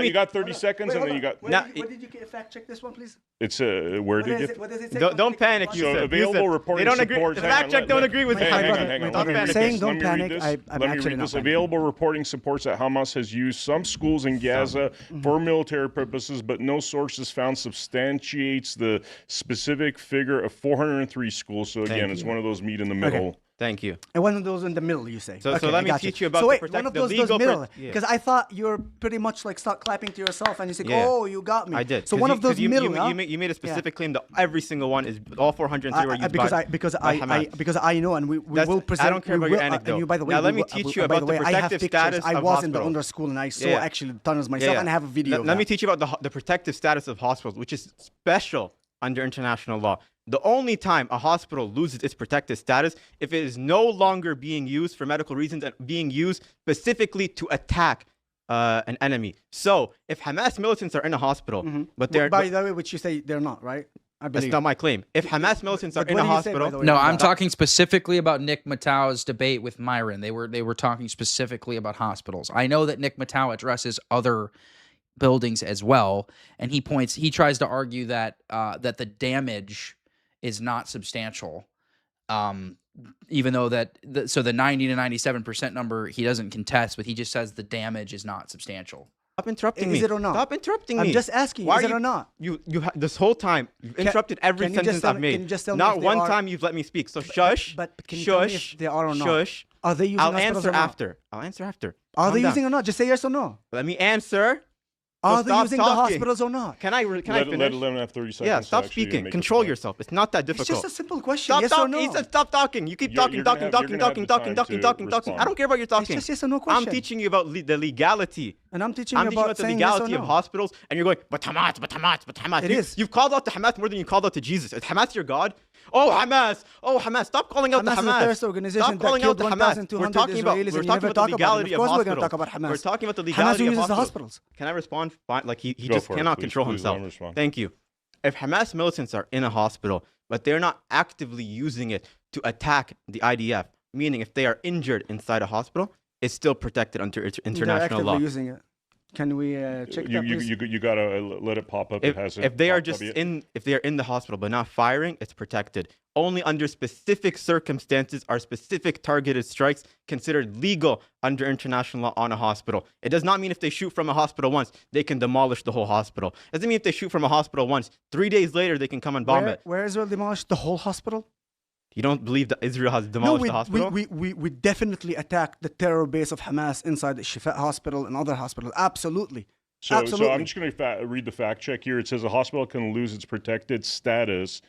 you got 30 seconds, and then you got. Where did you fact check this one, please? It's where did you? What does it say? Don't panic, Yusuf. So available reporting They don't agree. supports. The fact check don't agree with you. Hang on. Don't panic. Saying don't panic. I'm Let me actually read not this. panicking. Available reporting supports that Hamas has used some schools in Gaza for military purposes, but no sources found substantiates the specific figure of 403 schools. So again, it's one of those meet in the middle. Thank you. And one of those in the middle, you say. So Okay, let me I got teach you about so wait, the one of the those legal middle, yeah. because I thought you were pretty much like start clapping to yourself and you said, Yeah. "Oh, you got me." I did. So one of those middle. You made a specific claim that every single one is all 403 were used because by Hamas. because I know, and we will present. I don't care about your anecdote. And you, by the way, now let me teach you about the protective status I of was in the hospitals. under school and I saw actually the tunnels myself and I have a video. Let me teach you about the protective status of hospitals, which is special under international law. The only time a hospital loses its protective status if it is no longer being used for medical reasons and being used specifically to attack an enemy. So if Hamas militants are in a hospital, but they're by the way, which you say they're not, right? I believe. That's not my claim. If Hamas militants are in a hospital, no, I'm talking specifically about Nick Matau's debate with Myron. They were talking specifically about hospitals. I know that Nick Matau addresses other buildings as well, and he tries to argue that that the damage is not substantial, even though so the 90 to 97% number he doesn't contest, but he just says the damage is not substantial. Stop interrupting me. Is it or not? Stop interrupting me. I'm just asking. Is it or not? You this whole time you've interrupted every sentence I've made. Can you just tell me not if they one are, time you've let me speak. So shush. But can you tell me if they are or not? Shush. Are they using hospitals or not? I'll answer after. Are they Calm using down. or not? Just say yes or no. Let me answer. Are So they stop using talking. the hospitals or not? Can I finish? Let him have 30 seconds. Yeah, stop to actually speaking. make Control his point. yourself. It's not that difficult. It's just a simple question. Stop yes talking. or no? He said stop talking. You keep You're talking. gonna have the time to I don't care about your talking. It's just yes or no question. I'm teaching you about the legality. And I'm teaching you you about the saying yes or legality of no. hospitals, and you're going, but Hamas. It is. You've called out to Hamas more than you called out to Jesus. Is Hamas your God? Oh, Hamas. Stop calling out Hamas the is a Hamas. terrorist organization Stop calling that out killed the Hamas. 1,200 We're Israelis, and you talking never about talk the about it. legality Of of course we're going to hospitals. talk about Hamas. We're talking about the Hamas legality of uses the hospitals. hospitals. Can I respond? Fine. Like he Go just for it, cannot please. control Please let himself. him respond. Thank you. If Hamas militants are in a hospital, but they're not actively using it to attack the IDF, meaning if they are injured inside a hospital, it's still protected under international They're actively law. using it. Can we check that, please? You gotta let it pop up. If they are just if they are in the hospital but not firing, it's protected. Only under specific circumstances are specific targeted strikes considered legal under international law on a hospital. It does not mean if they shoot from a hospital once, they can demolish the whole hospital. It doesn't mean if they shoot from a hospital once, 3 days later they can come and bomb it. Where Israel demolished the whole hospital? You don't believe that Israel has demolished the hospital? We definitely attacked the terror base of Hamas inside the Shifa hospital and other hospitals. Absolutely. So Absolutely. I'm just going to read the fact check here. It says a hospital can lose its protected status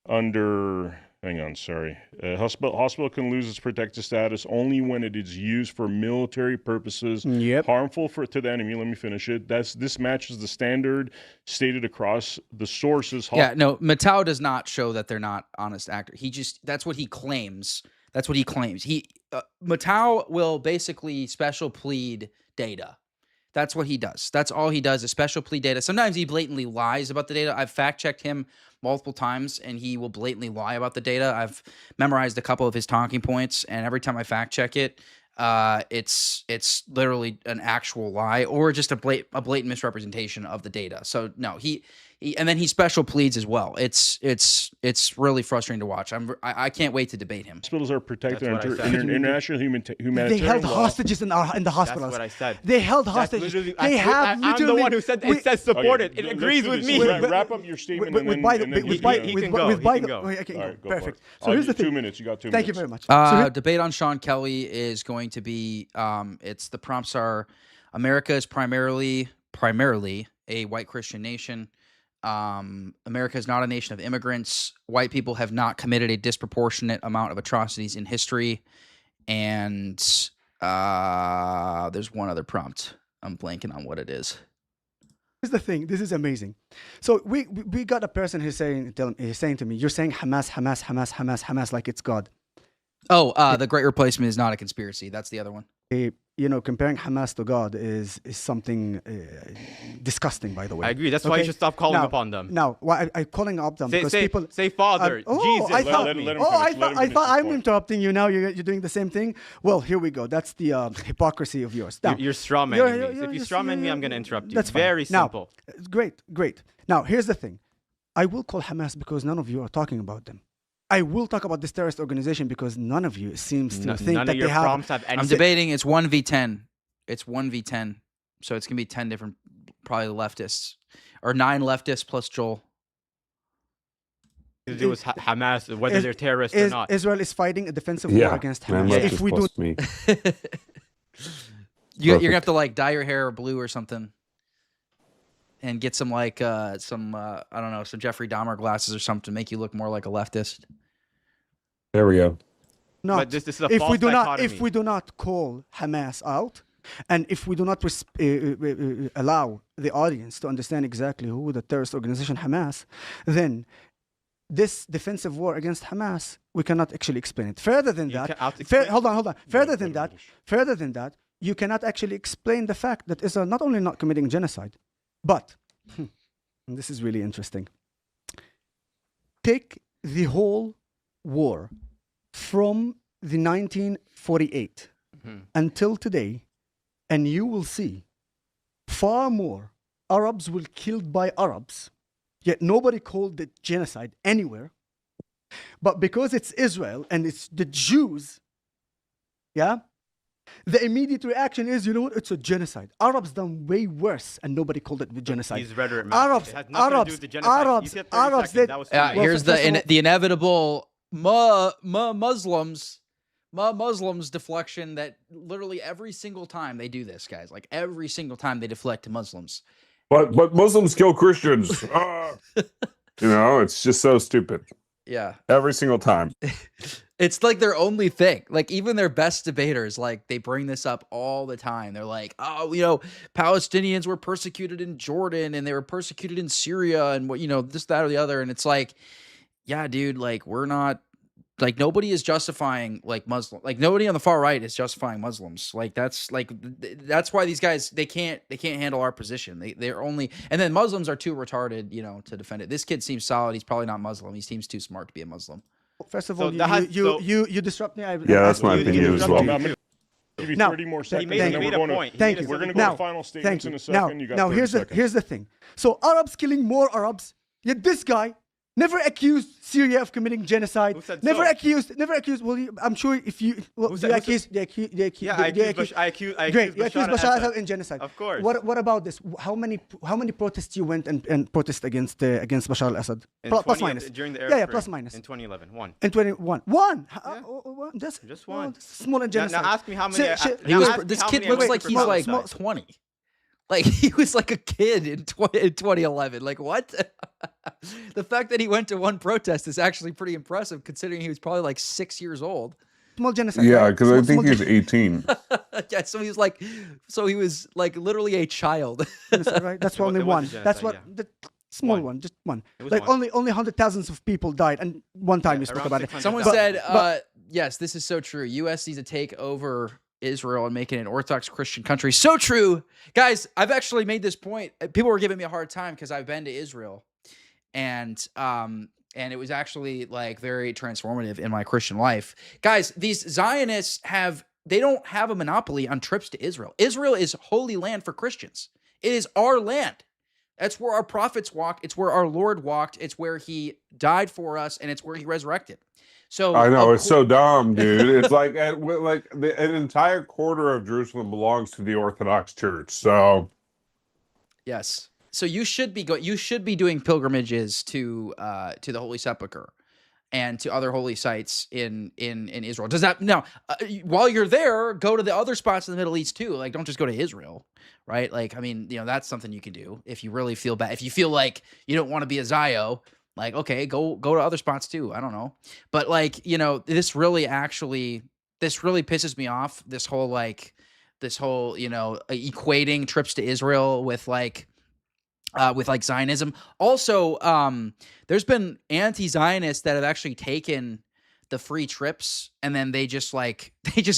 under. Hang on, sorry. Hospital can lose its protected status only when it is used for military purposes, harmful to the enemy. Let me finish it. This matches the standard stated across the sources. Yeah, no, Matau does not show that they're not honest actors. That's what he claims. That's what he claims. Matau will basically special plead data. That's what he does. That's all he does is special plead data. Sometimes he blatantly lies about the data. I've fact-checked him multiple times, and he will blatantly lie about the data. I've memorized a couple of his talking points, and every time I fact-check it, it's literally an actual lie or just a blatant misrepresentation of the data. So no, and then he special pleads as well. It's really frustrating to watch. I can't wait to debate him. Hospitals are protected under international humanitarian They held law. hostages in the hospitals. That's what I said. They held hostages. They have I'm literally. the one who said it says supported. It agrees with me. Wrap up your statement and then he can go. Okay, go perfect. for it. So here's the thing. 2 minutes. You got 2 minutes. Thank you very much. Debate on Sean Kelly is going to be. The prompts are: America is primarily a white Christian nation. America is not a nation of immigrants. White people have not committed a disproportionate amount of atrocities in history, and There's one other prompt. I'm blanking on what it is. Here's the thing. This is amazing. So we got a person who's saying to me, you're saying Hamas like it's God. Oh, the Great Replacement is not a conspiracy. That's the other one. Comparing Hamas to God is something disgusting, by the way. I agree. That's why you should stop calling upon them. No, why I'm calling up them because people say Father, Jesus. I thought I'm interrupting you now. You're doing the same thing. Well, here we go. That's the hypocrisy of yours. Now, you're strawmanning me. If you strawman me, I'm going to interrupt you. That's very simple. Now, great. Now, here's the thing. I will call Hamas because none of you are talking about them. I will talk about this terrorist organization because none of you seems to think that they have. I'm debating. It's 1v10. It's 1v10. So it's gonna be 10 different, probably leftists, or 9 leftists plus Joel. To do with Hamas, whether they're terrorists or not. Israel is fighting a defensive war against Hamas. If we do, you're gonna have to like dye your hair blue or something. And get some I don't know, some Jeffrey Dahmer glasses or something to make you look more like a leftist. There we go. No, but this is a false dichotomy. If we do not call Hamas out, and if we do not allow the audience to understand exactly who the terrorist organization Hamas, then this defensive war against Hamas, we cannot actually explain it. Further than that, hold on. Further than that, you cannot actually explain the fact that Israel not only not committing genocide, but, and this is really interesting, take the whole war from the 1948 until today, and you will see far more Arabs were killed by Arabs, yet nobody called it genocide anywhere. But because it's Israel and it's the Jews, the immediate reaction is, you know what? It's a genocide. Arabs done way worse, and nobody called it genocide. He's rhetoric. Arabs. Here's the inevitable Muslims deflection that literally every single time they do this, guys. Like every single time they deflect to Muslims. But Muslims kill Christians. It's just so stupid. Yeah. Every single time. It's like their only thing. Like even their best debaters, like they bring this up all the time. They're like, Palestinians were persecuted in Jordan and they were persecuted in Syria and this, that, or the other. And it's like, yeah, dude, like we're not, like nobody is justifying like Muslim, like nobody on the far right is justifying Muslims. Like that's why these guys, they can't handle our position. They're only, and then Muslims are too retarded, to defend it. This kid seems solid. He's probably not Muslim. He seems too smart to be a Muslim. First of all, you disrupt me. That's my opinion as well. Give you 30 more seconds. He made a point. Thank you. We're going to go to final statements in a second. Now, here's the thing. So Arabs killing more Arabs, yet this guy never accused Syria of committing genocide. Who said never so? accused. Well, I'm sure if you I accuse Bashar Assad in genocide. Of course. What about this? How many protests you went and protest against Bashar al-Assad? Plus minus. During the Arab plus minus. In 2011, one. In 21, one. Just one. Smaller genocide. Now ask me how many. This kid looks like he's like 20. Like he was like a kid in 2011. Like what? The fact that he went to one protest is actually pretty impressive, considering he was probably like 6 years old. Small genocide. Yeah, because I think he was 18. Yeah, so he was like literally a child. Right? That's only one. That's what the small one, just one. Like only 100,000s of people died, and one time you spoke about it. Someone said, yes, this is so true. U.S. needs to take over Israel and make it an Orthodox Christian country. So true. Guys, I've actually made this point. People were giving me a hard time because I've been to Israel. And it was actually like very transformative in my Christian life. Guys, these Zionists they don't have a monopoly on trips to Israel. Israel is holy land for Christians. It is our land. That's where our prophets walked. It's where our Lord walked. It's where he died for us, and it's where he resurrected. So I know it's so dumb, dude. It's like an entire quarter of Jerusalem belongs to the Orthodox Church. So yes, so you should be doing pilgrimages to the Holy Sepulchre and to other holy sites in Israel. Does that now? While you're there, go to the other spots in the Middle East too. Like, don't just go to Israel, right? Like, I mean, that's something you can do if you really feel bad. If you feel like you don't want to be a Zio. Like, okay, go to other spots too. I don't know. But like, this really actually this really pisses me off. This whole equating trips to Israel with like Zionism. Also, there's been anti-Zionists that have actually taken the free trips and then they just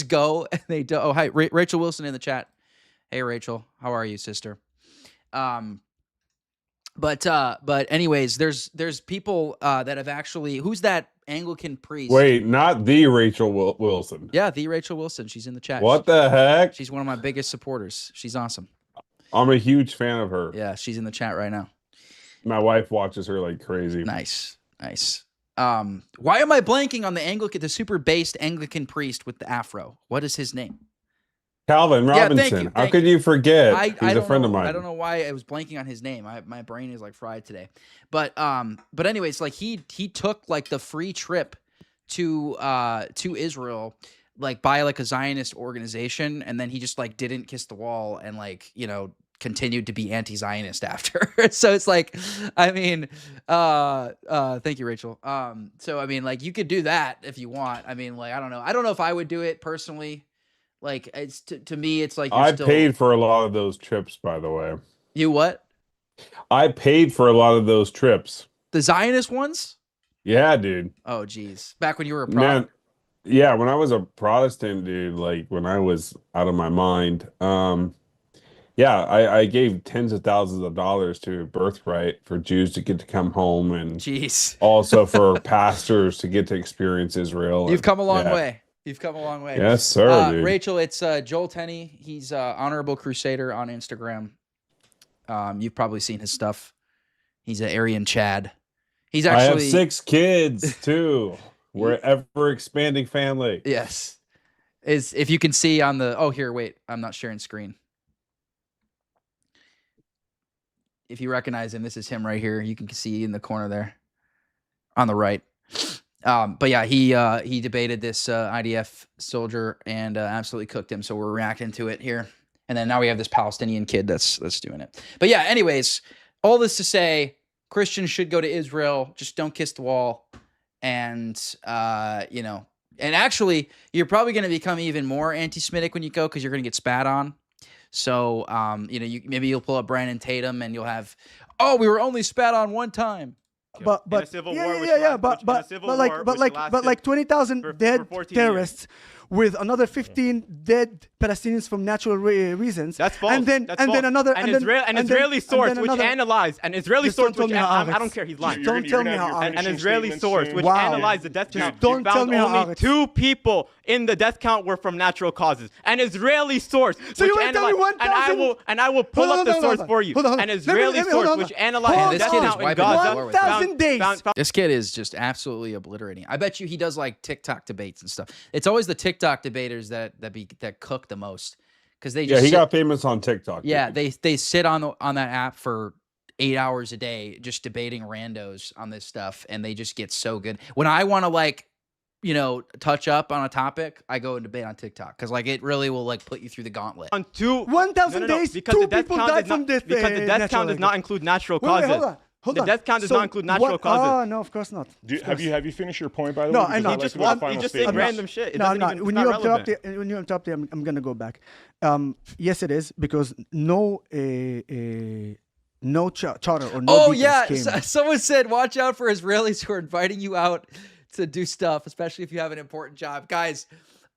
go and they do. Oh, hi, Rachel Wilson in the chat. Hey, Rachel, how are you, sister? But anyways, there's people that have actually. Who's that Anglican priest? Wait, not the Rachel Wilson. Yeah, the Rachel Wilson. She's in the chat. What the heck? She's one of my biggest supporters. She's awesome. I'm a huge fan of her. Yeah, she's in the chat right now. My wife watches her like crazy. Nice. Why am I blanking on the super based Anglican priest with the afro? What is his name? Calvin Robinson. How could you forget? He's a friend of mine. I don't know why I was blanking on his name. My brain is like fried today. But anyways, like he took like the free trip to Israel, like by like a Zionist organization, and then he just like didn't kiss the wall and like, you know, continued to be anti-Zionist after. So it's like, I mean, thank you, Rachel. So I mean, like you could do that if you want. I mean, like I don't know if I would do it personally. Like it's to me, it's like I paid for a lot of those trips, by the way. You what? I paid for a lot of those trips. The Zionist ones? Yeah, dude. Oh, geez. Back when you were a Protestant. Man, yeah, when I was a Protestant, dude, like when I was out of my mind, yeah, I gave tens of thousands of dollars to Birthright for Jews to get to come home, and jeez, also for pastors to get to experience Israel. You've come a long way. You've come a long way. Yes, sir. Dude. Rachel, it's Joel Tenney. He's Honorable Crusader on Instagram. You've probably seen his stuff. He's an Aryan Chad. He's actually. I have 6 kids too. We're ever expanding family. Yes. If you can see on the. Oh, here, wait. I'm not sharing screen. If you recognize him, this is him right here. You can see in the corner there, on the right. But yeah, he debated this IDF soldier and absolutely cooked him. So we're reacting to it here. And then now we have this Palestinian kid that's doing it. But yeah, anyways, all this to say, Christians should go to Israel. Just don't kiss the wall. And, you know, and actually, you're probably going to become even more anti-Semitic when you go because you're going to get spat on. So, you know, maybe you'll pull up Brandon Tatum and you'll have, oh, we were only spat on one time. But like 20,000 dead terrorists with another 15 dead Palestinians from natural reasons. That's false. And then another Israeli source which analyzed an Israeli source which I don't care, he's lying. Don't tell me how. An Israeli source which analyzed the death count. Don't tell me how. Only 2 people in the death count were from natural causes. An Israeli source so which analyzed, and I will pull up the source for you. An Israeli source which analyzed the death count in Gaza. 1,000 days. This kid is just absolutely obliterating. I bet you he does like TikTok debates and stuff. It's always the TikTok debaters that cook the most because they just he got famous on TikTok. Yeah, they sit on that app for 8 hours a day just debating randos on this stuff, and they just get so good. When I want to like, you know, touch up on a topic, I go and debate on TikTok because like it really will like put you through the gauntlet. On 1,000 days, because the death count does not include natural causes. Hold on. The death count does not include natural causes. Oh, no, of course not. Have you finished your point, by the way? No, I'm not. He just said random shit. No, I'm not. When you interrupt I'm going to go back. Yes, it is, because no charter or no Oh, yeah. Someone said, watch out for Israelis who are inviting you out to do stuff, especially if you have an important job. Guys,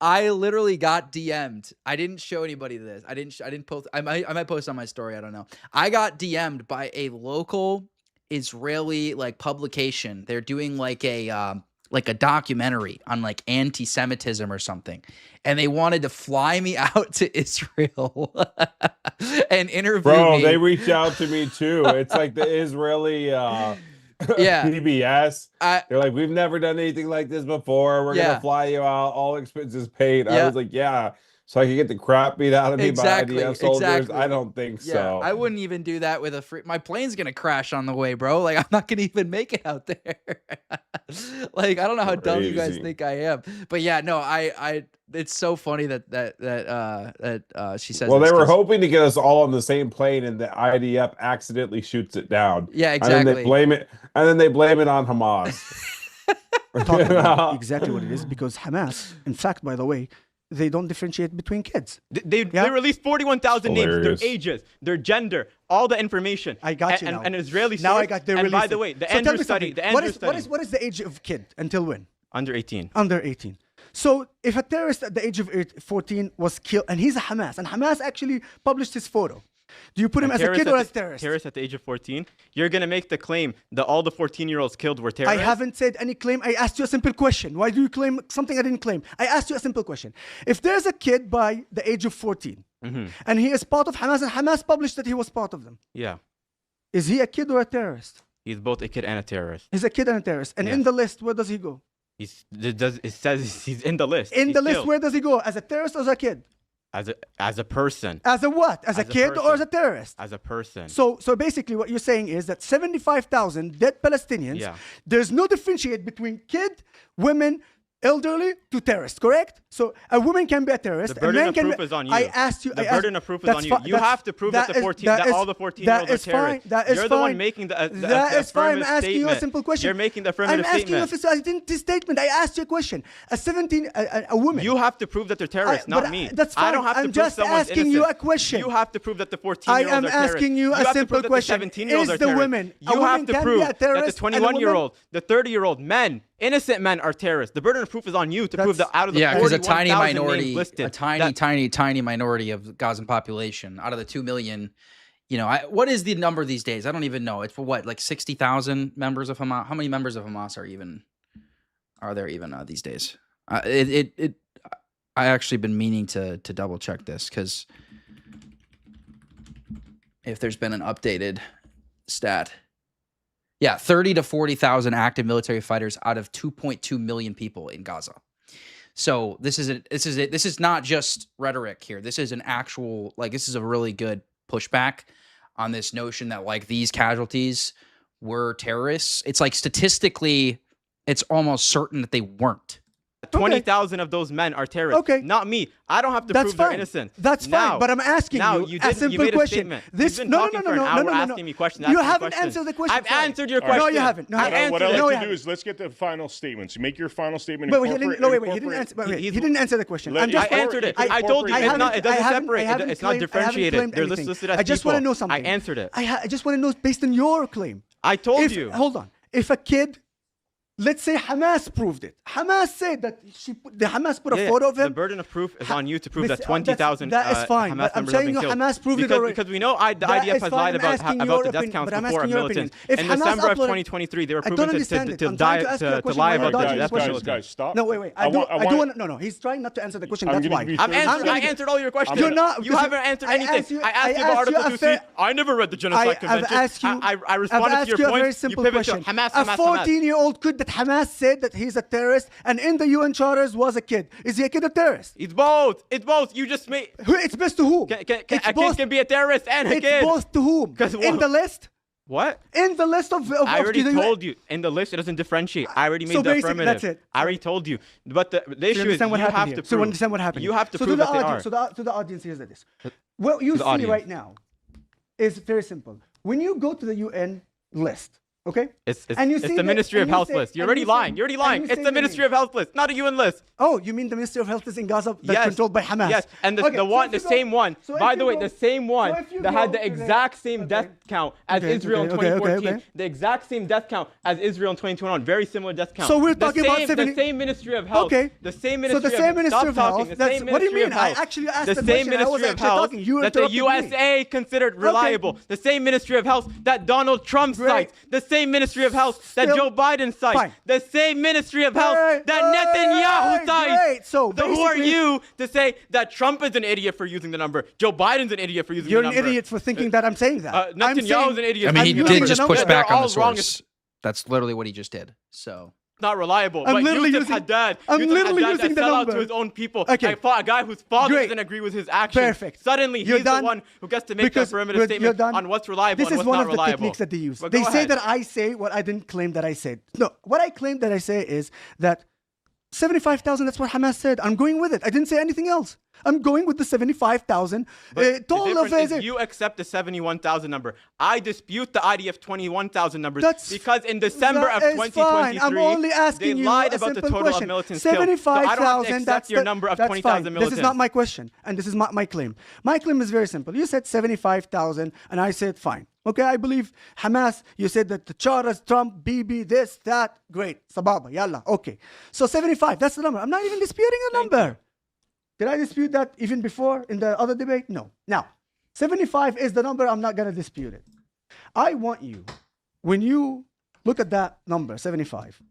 I literally got DM'd. I didn't show anybody this. I didn't post. I might post on my story. I don't know. I got DM'd by a local Israeli like publication. They're doing like a documentary on like anti-Semitism or something, and they wanted to fly me out to Israel and interview me. They reached out to me too. It's like the Israeli PBS. They're like, we've never done anything like this before. We're gonna fly you out, all expenses paid. I was like, yeah. So I could get the crap beat out of me by IDF soldiers? Exactly. I don't think so. I wouldn't even do that with my plane's going to crash on the way, bro. Like, I'm not going to even make it out there. Like, I don't know how dumb you guys think I am. But yeah, no, it's so funny that she says. Well, they were hoping to get us all on the same plane, and the IDF accidentally shoots it down. Yeah, exactly. And then they blame it on Hamas. talking about exactly what it is, because Hamas, in fact, by the way, they don't differentiate between kids. They released 41,000 names, their ages, their gender, all the information. I got you now. And Israeli now source. I got their And by the way, the Andrew study. What is the age of kid until when? Under 18. Under 18. So if a terrorist at the age of 14 was killed, and he's a Hamas, and Hamas actually published his photo, do you put him as a kid or as a terrorist? Terrorist at the age of 14? You're going to make the claim that all the 14-year-olds killed were terrorists? I haven't said any claim. I asked you a simple question. Why do you claim something I didn't claim? I asked you a simple question. If there's a kid by the age of 14, and he is part of Hamas, and Hamas published that he was part of them, yeah, is he a kid or a terrorist? He's both a kid and a terrorist. He's a kid and a terrorist. And in the list, where does he go? It says he's in the list. In the list, where does he go? As a terrorist or as a kid? As a person. As a what? As a kid or as a terrorist? As a person. So basically what you're saying is that 75,000 dead Palestinians, there's no differentiate between kid, women, elderly to terrorist, correct? So a woman can be a terrorist. The burden of proof is on you. I asked you. The burden of proof is on you. You have to prove that all the 14-year-olds are terrorists. You're the one making the affirmative that is fine. I'm asking you a simple question. You're making the affirmative statement. I'm asking you a statement. I asked you a question. A woman. You have to prove that they're terrorists, not me. That's fine. I don't have to I'm prove just someone's asking innocent. you a question. You have to prove that the 14-year-olds are terrorists. I am asking you a simple question. Is the women? You have to prove that the 21-year-old, the 30-year-old men, innocent men are terrorists. The burden of proof is on you to prove that out of the 41,000 names listed, tiny minority of the Gazan population out of the 2 million. You know, what is the number these days? I don't even know. It's for what, like 60,000 members of Hamas? How many members of Hamas are there even these days? I actually been meaning to double check this, because if there's been an updated stat. Yeah, 30 to 40,000 active military fighters out of 2.2 million people in Gaza. So this is not just rhetoric here. This is an actual, this is a really good pushback on this notion that these casualties were terrorists. It's statistically, it's almost certain that they weren't. 20,000 of those men are terrorists. Okay. Not me. I don't have to prove their innocence. That's fine. But I'm asking you a simple question. You've been talking for an hour asking me questions. You haven't answered the question. I've answered your question. No, you haven't. What I'd like to do is let's get the final statements. You make your final statement. Wait, he didn't answer. He didn't answer the question. I answered it. I told you it doesn't separate. It's not differentiated. They're listed as people. I just want to know something. I answered it. I just want to know based on your claim. I told you. Hold on. If a kid, let's say Hamas proved it. Hamas said that Hamas put a photo of him. The burden of proof is on you to prove that 20,000 that is fine. Hamas But I'm members telling have you, been Hamas proved it already. Because we know the IDF has lied about the death counts before of militants. In December of 2023, they were proven to lie about the death of militants. Guys, stop. No, wait. I do want to. No. He's trying not to answer the question. That's why. I answered all your questions. You're not. You haven't answered anything. I asked you about Article 2C. I never read the Genocide Convention. I responded to your points. You pivoted to Hamas. A 14-year-old kid that Hamas said that he's a terrorist, and in the UN charters was a kid. Is he a kid or terrorist? It's both. It's both. You just made. It's best to whom? A kid can be a terrorist and a kid. It's both to whom? In the list? What? In the list of I already told you. In the list, it doesn't differentiate. I already made the affirmative. That's it. I already told you. But the issue is you have to prove. So understand what happened. You have to prove that they are. So to the audience, here's this. What you see right now is very simple. When you go to the UN list, okay? It's the Ministry of Health list. You're already lying. It's the Ministry of Health list, not a UN list. Oh, you mean the Ministry of Health is in Gaza that's controlled by Hamas? Yes, and the same one, by the way, the same one that had the exact same death count as Israel in 2014, the exact same death count as Israel in 2021, very similar death count. So we're talking about the same Ministry of Health. Okay. The same Ministry of Health. What do you mean? I actually asked the same question. Ministry of Health that the USA considered reliable. The same Ministry of Health that Donald Trump cites. The same Ministry of Health that Joe Biden cites, the same Ministry of Health that Netanyahu cites. So who are you to say that Trump is an idiot for using the number? Joe Biden's an idiot for using the number. You're an idiot for thinking that I'm saying that. Netanyahu's an idiot. I mean, he did just push back on the source. That's literally what he just did. So. Not reliable. I'm but literally Yusuf Haddad, using the sell number out to his own people. Okay. A guy whose father doesn't agree with his actions. Perfect. Suddenly, he's the one who gets to make the affirmative statement on what's reliable and what's not reliable. This is one of the techniques that they use. They say that I say what I didn't claim that I said. No, what I claimed that I say is that 75,000, that's what Hamas said. I'm going with it. I didn't say anything else. I'm going with the 75,000. You accept the 71,000 number. I dispute the IDF 21,000 numbers because in December of 2023, I'm only asking they you lied a about the simple total question. of militants killed. 75,000. That's your number of 20,000 militants. This is not my question, and this is my claim. My claim is very simple. You said 75,000, and I said fine. Okay, I believe Hamas. You said that the Charles, Trump, Bibi, this, that, great, sababa, yalla, okay. So 75, that's the number. I'm not even disputing the number. Did I dispute that even before in the other debate? No. Now, 75 is the number. I'm not going to dispute it. I want you, when you look at that number, 75,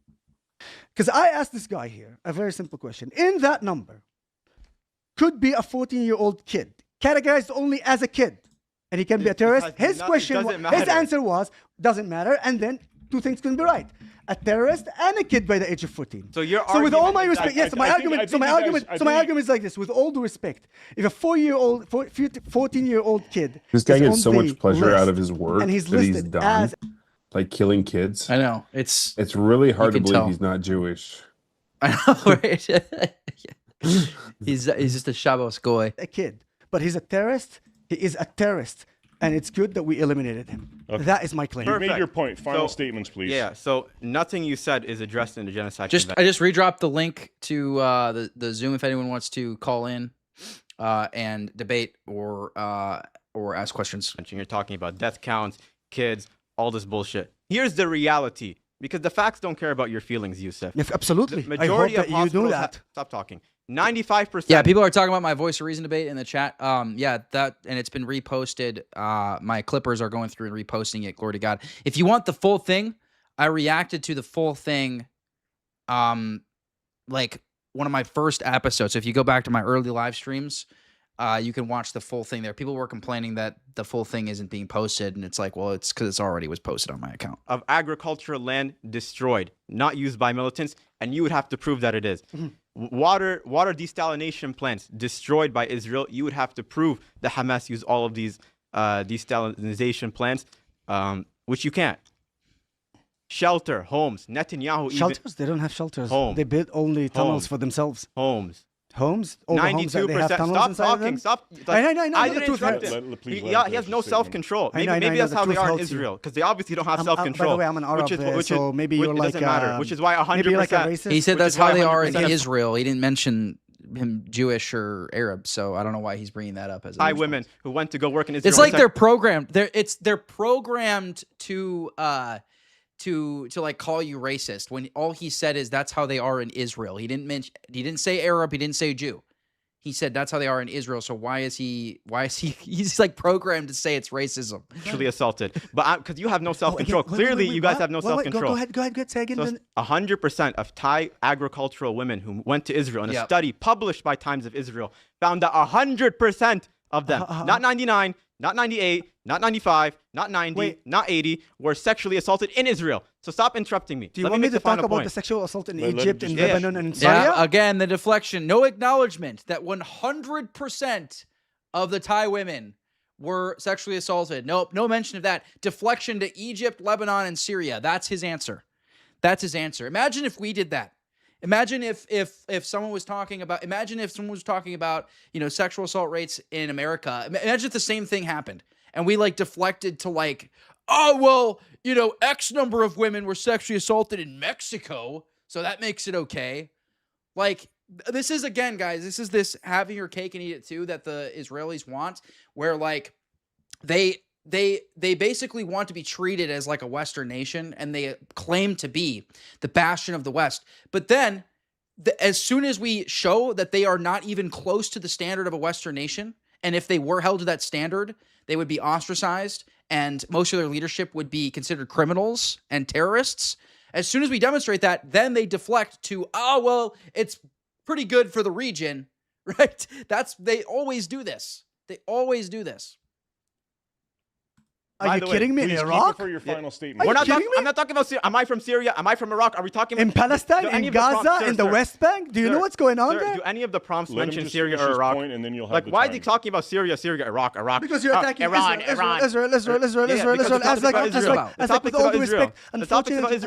because I asked this guy here a very simple question. In that number, could be a 14-year-old kid, categorized only as a kid, and he can be a terrorist. His answer was, doesn't matter, and then two things can be right. A terrorist and a kid by the age of 14. So with all my respect, my argument is like this. With all due respect, if a 14-year-old kid, this guy gets so much pleasure out of his work and he's that he's listed done, as like killing kids. I know it's really hard to believe he's not Jewish. I know, right? He's just a Shabbos goy. A kid, but he's a terrorist. He is a terrorist. And it's good that we eliminated him. Okay. That is my claim. You made your point. Final statements, please. Yeah, so nothing you said is addressed in the genocide convention. I just redropped the link to the Zoom if anyone wants to call in and debate or ask questions. You're talking about death counts, kids, all this bullshit. Here's the reality, because the facts don't care about your feelings, Yusuf. Yes, absolutely. The majority I hope that you do that. Stop talking. 95%. Yeah, people are talking about my Voice of Reason debate in the chat. Yeah, that, and it's been reposted. My clippers are going through and reposting it. Glory to God. If you want the full thing, I reacted to the full thing, like one of my first episodes. So if you go back to my early live streams, you can watch the full thing there. People were complaining that the full thing isn't being posted, and it's like, well, it's because it's already was posted on my account. Of agricultural land destroyed, not used by militants, and you would have to prove that it is. Mm-hmm. Water desalination plants destroyed by Israel. You would have to prove that Hamas used all of these desalination plants, which you can't. Shelter, homes, Netanyahu. Shelters? They don't have shelters. Home. They build only tunnels for themselves. Homes. Homes? All 92%. Stop talking. Stop. I didn't interrupt him. He has no self-control. Maybe that's how they are in Israel, because they obviously don't have self-control. By the way, I'm an Arab, so maybe you're like... It doesn't matter, which is why 100%... He said that's how they are in Israel. He didn't mention him Jewish or Arab, so I don't know why he's bringing that up as Thai women who went to go work in Israel. It's like they're programmed. They're programmed to like call you racist when all he said is that's how they are in Israel. He didn't say Arab, he didn't say Jew. He said that's how they are in Israel. So why is he's like programmed to say it's racism? Actually assaulted. But because you have no self-control. Clearly you guys have no self-control. Go ahead, say again. So 100% of Thai agricultural women who went to Israel in a study published by Times of Israel found that 100% of them, not 99, not 98, not 95, not 90, not 80, were sexually assaulted in Israel. So stop interrupting me. Do you want me to talk about the sexual assault in Egypt, in Lebanon, and Syria? Yeah, again, the deflection. No acknowledgement that 100% of the Thai women were sexually assaulted. No mention of that. Deflection to Egypt, Lebanon, and Syria. That's his answer. That's his answer. Imagine if we did that. Imagine if someone was talking about, sexual assault rates in America. Imagine if the same thing happened and we like deflected to like, oh, well, X number of women were sexually assaulted in Mexico, so that makes it okay. Like, this is, again, guys, this having your cake and eat it too that the Israelis want, where like they basically want to be treated as like a Western nation, and they claim to be the bastion of the West. But then as soon as we show that they are not even close to the standard of a Western nation, and if they were held to that standard, they would be ostracized, and most of their leadership would be considered criminals and terrorists. As soon as we demonstrate that, then they deflect to, oh, well, it's pretty good for the region, right? They always do this. They always do this. Are you kidding me? In Iraq? For your final statement. Are you kidding me? I'm not talking about Syria. Am I from Syria? Am I from Iraq? Are we talking in Palestine, in Gaza, in the West Bank? Do you know what's going on there? Do any of the prompts Let mention him just Syria finish or his Iraq? point, and then you'll have Like, the why time. is he talking about Syria, Iraq? Because you're attacking Iran. Israel, as with all due respect. Unfortunately,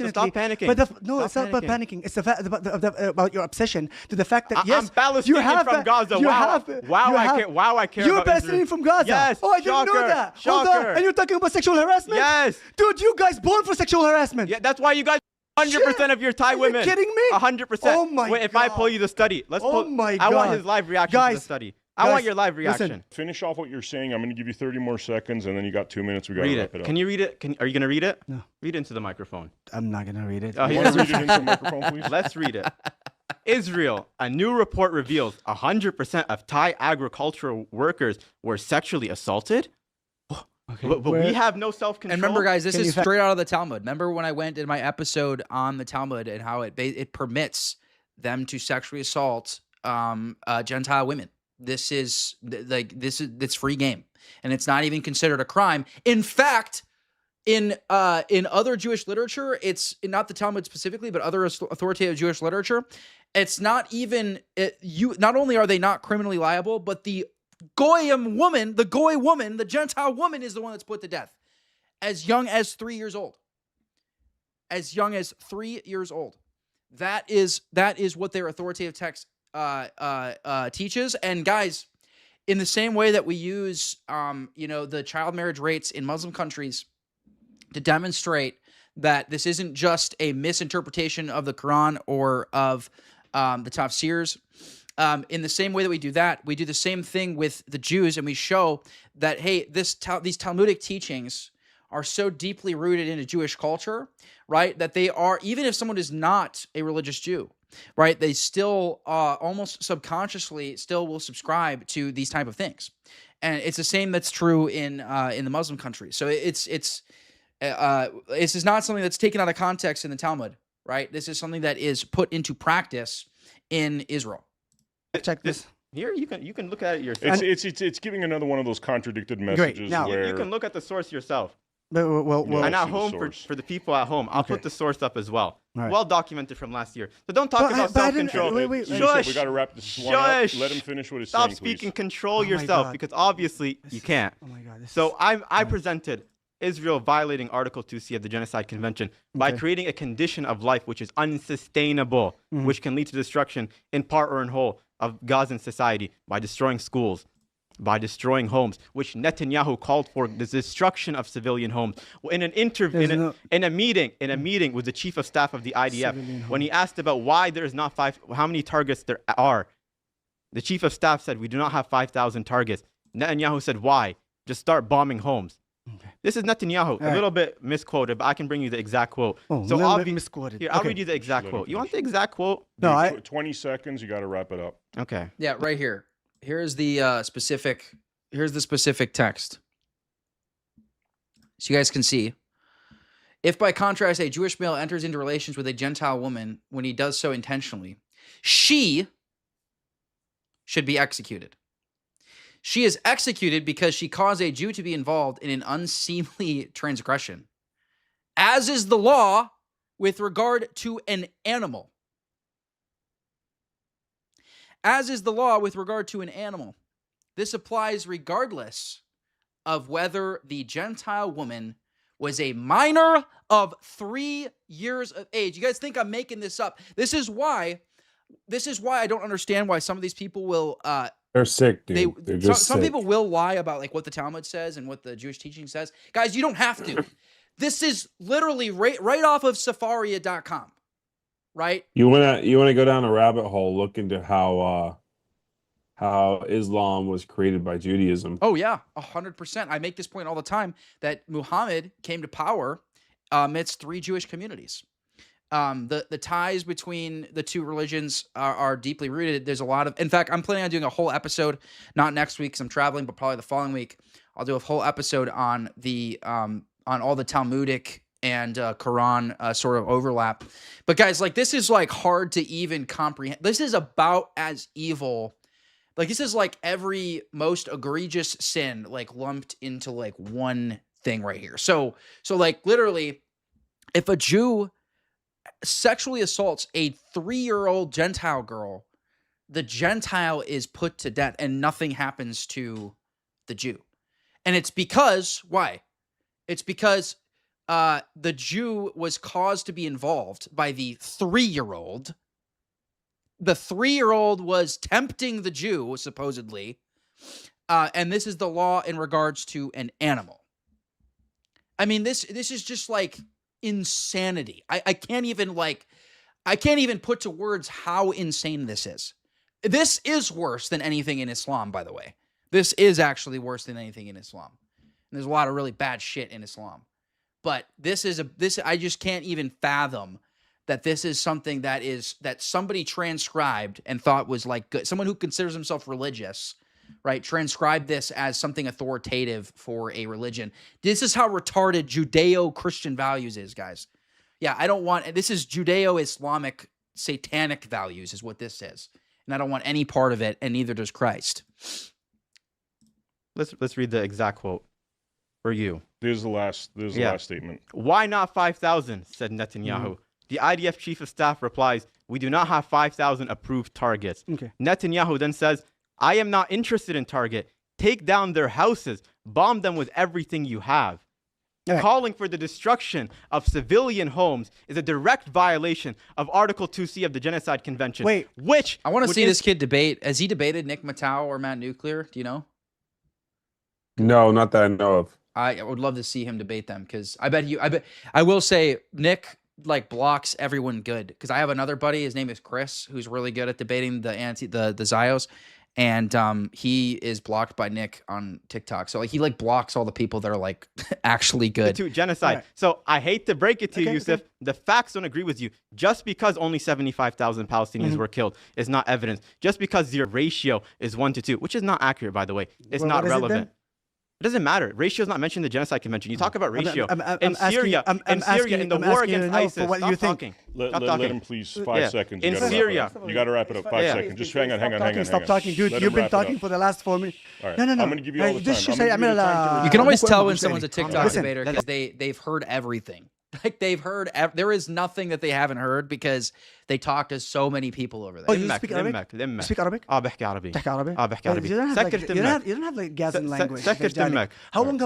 stop panicking. But no, it's not about panicking. It's the fact about your obsession to the fact that yes, I'm Palestinian from Gaza. I care. You're about Palestinian Israel. from Gaza. Yes. Oh, I didn't know that. Hold on. And you're talking about sexual harassment? Yes. Dude, you guys born for sexual harassment. Yeah, that's why you guys 100% of your Thai women. Are you kidding me? 100%. Oh my Wait, if God. I pull you the study, my I want God. his live reaction to the study. I want your live reaction. Listen. Finish off what you're saying. I'm going to give you 30 more seconds, and then you got 2 minutes. We got to Read wrap it. it up. Can you read it? Are you going to read it? No. Read it into the microphone. I'm not going to read it. Oh, You want to read it into the microphone, please? Let's read it. Israel, a new report reveals 100% of Thai agricultural workers were sexually assaulted. Okay. But we have no self-control. And remember, guys, this is straight out of the Talmud. Remember when I went in my episode on the Talmud and how it permits them to sexually assault Gentile women. This is it's free game, and it's not even considered a crime. In fact, in other Jewish literature, it's not the Talmud specifically, but other authoritative Jewish literature, it's not even not only are they not criminally liable, but the goy woman, the Gentile woman is the one that's put to death as young as 3 years old. As young as 3 years old. That is what their authoritative text teaches. And guys, in the same way that we use the child marriage rates in Muslim countries to demonstrate that this isn't just a misinterpretation of the Quran or of the tafsirs. In the same way that we do that, we do the same thing with the Jews, and we show that, hey, these Talmudic teachings are so deeply rooted into Jewish culture, right, that they are, even if someone is not a religious Jew, right, they still almost subconsciously still will subscribe to these type of things. And it's the same that's true in the Muslim countries. So this is not something that's taken out of context in the Talmud, right? This is something that is put into practice in Israel. Check this. Here, you can look at it yourself. It's giving another one of those contradicted messages. Now, where you can look at the source yourself. Well, and at home, for the people at home, I'll put the source up as well. Right. Well documented from last year. So don't talk about self-control. Wait. Shush. We got to wrap this one up. Let him finish what he's saying, Stop speaking. please. Control yourself, because obviously you can't. Oh my God. So I presented Israel violating Article 2C of the Genocide Convention by creating a condition of life which is unsustainable, which can lead to destruction in part or in whole of Gazan society, by destroying schools, by destroying homes, which Netanyahu called for the destruction of civilian homes. In an interview, in a meeting with the chief of staff of the IDF, when he asked about why there is not how many targets there are, the chief of staff said, "We do not have 5,000 targets." Netanyahu said, "Why? Just start bombing homes." Okay. This is Netanyahu, a little bit misquoted, but I can bring you the exact quote. Oh, so I'll be misquoted. Here, I'll read you the exact quote. You want the exact quote? No, 20 seconds. You got to wrap it up. Okay. Yeah, right here. Here's the specific text. So you guys can see. If by contrast a Jewish male enters into relations with a Gentile woman when he does so intentionally, she should be executed. She is executed because she caused a Jew to be involved in an unseemly transgression, as is the law with regard to an animal. As is the law with regard to an animal. This applies regardless of whether the Gentile woman was a minor of 3 years of age. You guys think I'm making this up. This is why I don't understand why some of these people will they're sick, dude. They're just some sick. people will lie about like what the Talmud says and what the Jewish teaching says. Guys, you don't have to. This is literally right off of Safaria.com. Right? You wanna go down a rabbit hole, look into how Islam was created by Judaism. Oh yeah, 100%. I make this point all the time that Muhammad came to power amidst 3 Jewish communities. The ties between the two religions are deeply rooted. There's a lot of, in fact, I'm planning on doing a whole episode, not next week because I'm traveling, but probably the following week. I'll do a whole episode on the on all the Talmudic and Quran sort of overlap. But guys, like this is like hard to even comprehend. This is about as evil. Like this is like every most egregious sin like lumped into like one thing right here. So like literally, if a Jew sexually assaults a 3-year-old Gentile girl, the Gentile is put to death and nothing happens to the Jew. And it's because, why? It's because the Jew was caused to be involved by the 3-year-old. The 3-year-old was tempting the Jew, supposedly. And this is the law in regards to an animal. I mean, this is just like insanity. I can't even put to words how insane this is. This is worse than anything in Islam, by the way. This is actually worse than anything in Islam. And there's a lot of really bad shit in Islam. But I just can't even fathom that this is something that somebody transcribed and thought was like good. Someone who considers himself religious, right, transcribed this as something authoritative for a religion. This is how retarded Judeo-Christian values is, guys. Yeah, this is Judeo-Islamic satanic values is what this is. And I don't want any part of it, and neither does Christ. Let's read the exact quote for you. This is the last statement. Why not 5,000? Said Netanyahu. The IDF chief of staff replies, "We do not have 5,000 approved targets." Okay. Netanyahu then says, "I am not interested in target. Take down their houses. Bomb them with everything you have." Right. Calling for the destruction of civilian homes is a direct violation of Article 2C of the Genocide Convention. Wait, which I want to see this kid debate. Has he debated Nick Matau or Matt Nuclear? Do you know? No, not that I know of. I would love to see him debate them because I will say Nick like blocks everyone good because I have another buddy. His name is Chris, who's really good at debating the Zios. And he is blocked by Nick on TikTok. So like he like blocks all the people that are like actually good. To genocide. Right. So I hate to break it to you, Yusuf. Okay. The facts don't agree with you. Just because only 75,000 Palestinians were killed is not evidence. Just because your ratio is 1 to 2, which is not accurate, by the way. It's not relevant. It doesn't matter. Ratio is not mentioned in the Genocide Convention. You talk about ratio. In Syria, in the war against ISIS, stop talking. Let him please 5 seconds. In Syria. You got to wrap it up. 5 seconds. Just hang on. Stop talking, dude. You've been talking for the last 4 minutes. Right. No. I'm going to give you all the time. You can always tell when someone's a TikTok debater because they've heard everything. Like they've heard, there is nothing that they haven't heard because they talk to so many people over there. Oh, you speak Arabic? You speak Arabic? بحكي عربي. بحكي عربي? بحكي عربي. You don't have like Gazan language. سكر تمك. How long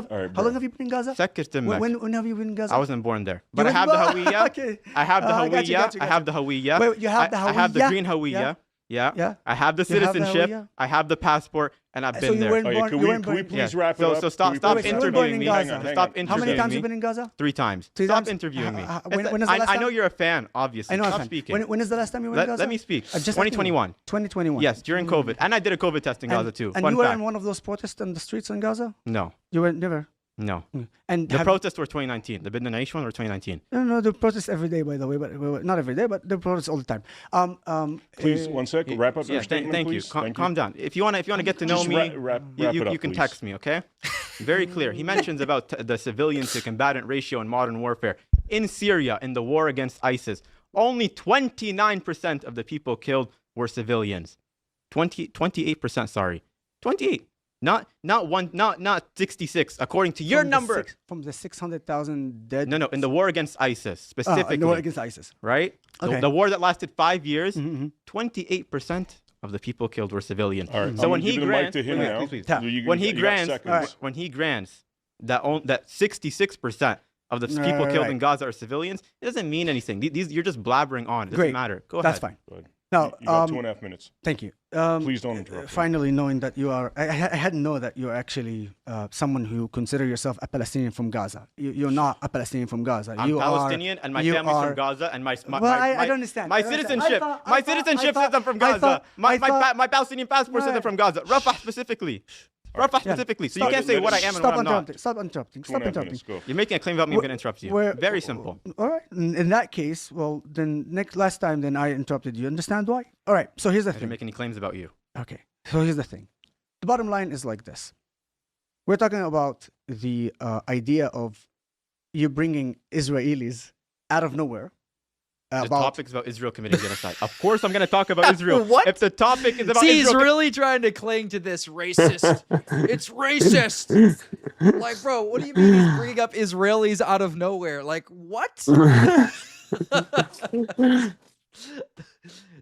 have you been in Gaza? سكر تمك. When have you been in Gaza? I wasn't born there. But I have the هوية. I have the هوية. I have the هوية. Wait, you have the هوية? I have the green هوية. Yeah. I have the citizenship. I have the passport. And I've been there. Can we please wrap it up? So stop interviewing me. Stop interviewing me. How many times have you been in Gaza? 3 times. Stop interviewing me. I know you're a fan, obviously. I know. Stop speaking. When is the last time you were in Gaza? Let me speak. 2021. 2021. Yes, during COVID. And I did a COVID test in Gaza too. And you were in one of those protests in the streets in Gaza? No. You were never? No. And the protests were 2019. The Bidna Nation one or 2019? No, the protests every day, by the way, but not every day, but the protests all the time. Please, 1 sec. Wrap up your statement, thank please. You. Calm down. If you want to get to know me, you can text me, okay? Very clear. He mentions about the civilian to combatant ratio in modern warfare. In Syria, in the war against ISIS, only 29% of the people killed were civilians. 28%, sorry. 28. Not 66, according to your number. From the 600,000 dead. No, in the war against ISIS, specifically. In the war against ISIS. Right? Okay. The war that lasted 5 years, 28% of the people killed were civilians. All right. So when he grants, when he grants that 66% of the people killed in Gaza are civilians, it doesn't mean anything. You're just blabbering on. It doesn't matter. Go ahead. That's fine. Go ahead. Now, you got 2.5 minutes. Thank you. Please don't interrupt. Finally, knowing that you are, I hadn't known that you're actually someone who consider yourself a Palestinian from Gaza. You're not a Palestinian from Gaza. I'm Palestinian, and my family's from Gaza, and I don't understand. My citizenship says I'm from Gaza. My Palestinian passport says I'm from Gaza. Rafah specifically. Rafah specifically. So you can't say what I am and what I'm not. Stop interrupting. You're making a claim about me. I'm going to interrupt you. Very simple. All right. In that case, well, then last time, then I interrupted you. Understand why? All right. So here's the thing. I didn't make any claims about you. Okay. So here's the thing. The bottom line is like this. We're talking about the idea of you bringing Israelis out of nowhere The topic's about Israel committing genocide. Of course, I'm going to talk about Israel. What? If the topic is about See, Israel, he's really trying to cling to this racist. It's racist. Like, bro, what do you mean he's bringing up Israelis out of nowhere? Like, what?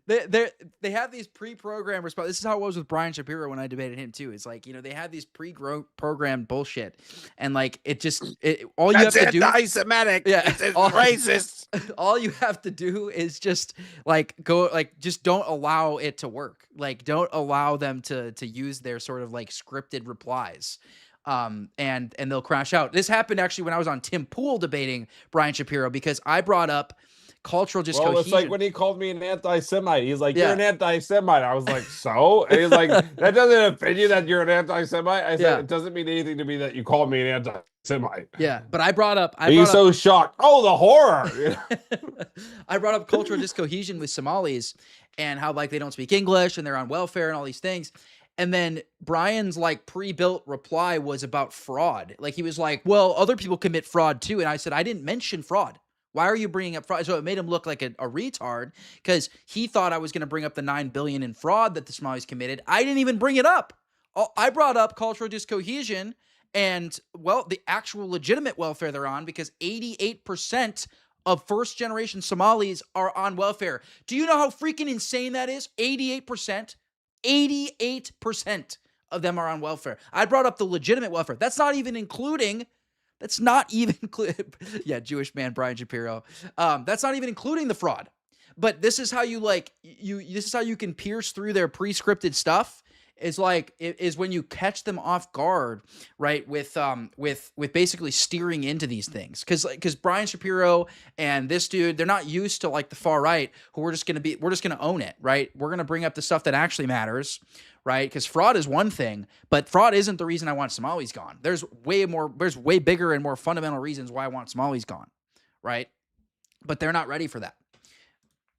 They have these pre-programmed responses. This is how it was with Brian Shapiro when I debated him too. It's like, you know, they have these pre-programmed bullshit, and like all you have to do. Anti-Semitic. Yeah, it's racist. All you have to do is just just don't allow it to work. Like, don't allow them to use their sort of like scripted replies. And they'll crash out. This happened actually when I was on Tim Pool debating Brian Shapiro, because I brought up cultural discohesion. Well, it's like when he called me an anti-Semite. He's like, "You're an anti-Semite." I was like, "So?" And he's like, "That doesn't offend you that you're an anti-Semite?" I said, "It doesn't mean anything to me that you called me an anti-Semite." Yeah, but I brought up. He's so shocked. Oh, the horror! I brought up cultural discohesion with Somalis and how like they don't speak English and they're on welfare and all these things. And then Brian's like pre-built reply was about fraud. Like he was like, "Well, other people commit fraud too." And I said, "I didn't mention fraud. Why are you bringing up fraud?" So it made him look like a retard, because he thought I was going to bring up the $9 billion in fraud that the Somalis committed. I didn't even bring it up. I brought up cultural discohesion and, well, the actual legitimate welfare they're on, because 88% of first-generation Somalis are on welfare. Do you know how freaking insane that is? 88%. 88% of them are on welfare. I brought up the legitimate welfare. That's not even including... yeah, Jewish man Brian Shapiro. That's not even including the fraud. But this is how you this is how you can pierce through their pre-scripted stuff. Is when you catch them off guard, right? With basically steering into these things. Because Brian Shapiro and this dude, they're not used to like the far right, who we're just gonna own it, right? We're gonna bring up the stuff that actually matters, right? Because fraud is one thing, but fraud isn't the reason I want Somalis gone. There's way bigger and more fundamental reasons why I want Somalis gone, right? But they're not ready for that.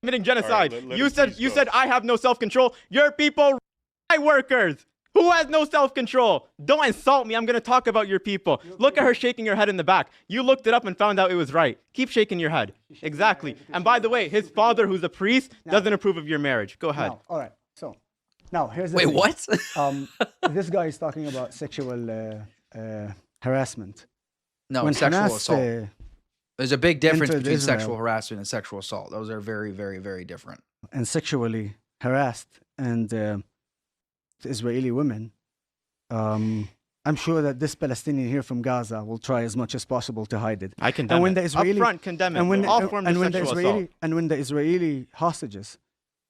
Committing genocide. Right, you said I have no self-control. Your people, workers. Who has no self-control? Don't insult me. I'm going to talk about your people. Look at her shaking her head in the back. You looked it up and found out it was right. Keep shaking your head. Exactly. And by the way, his father, who's a priest, doesn't approve of your marriage. Go ahead. No. All right. So now here's the Wait, thing. what? This guy is talking about sexual harassment. No, when sexual Hamas, assault. There's a big difference between Israel, sexual harassment and sexual assault. Those are very, very, very different. And sexually harassed and Israeli women. I'm sure that this Palestinian here from Gaza will try as much as possible to hide it. I condemn it. Upfront condemn it. And when the Israeli hostages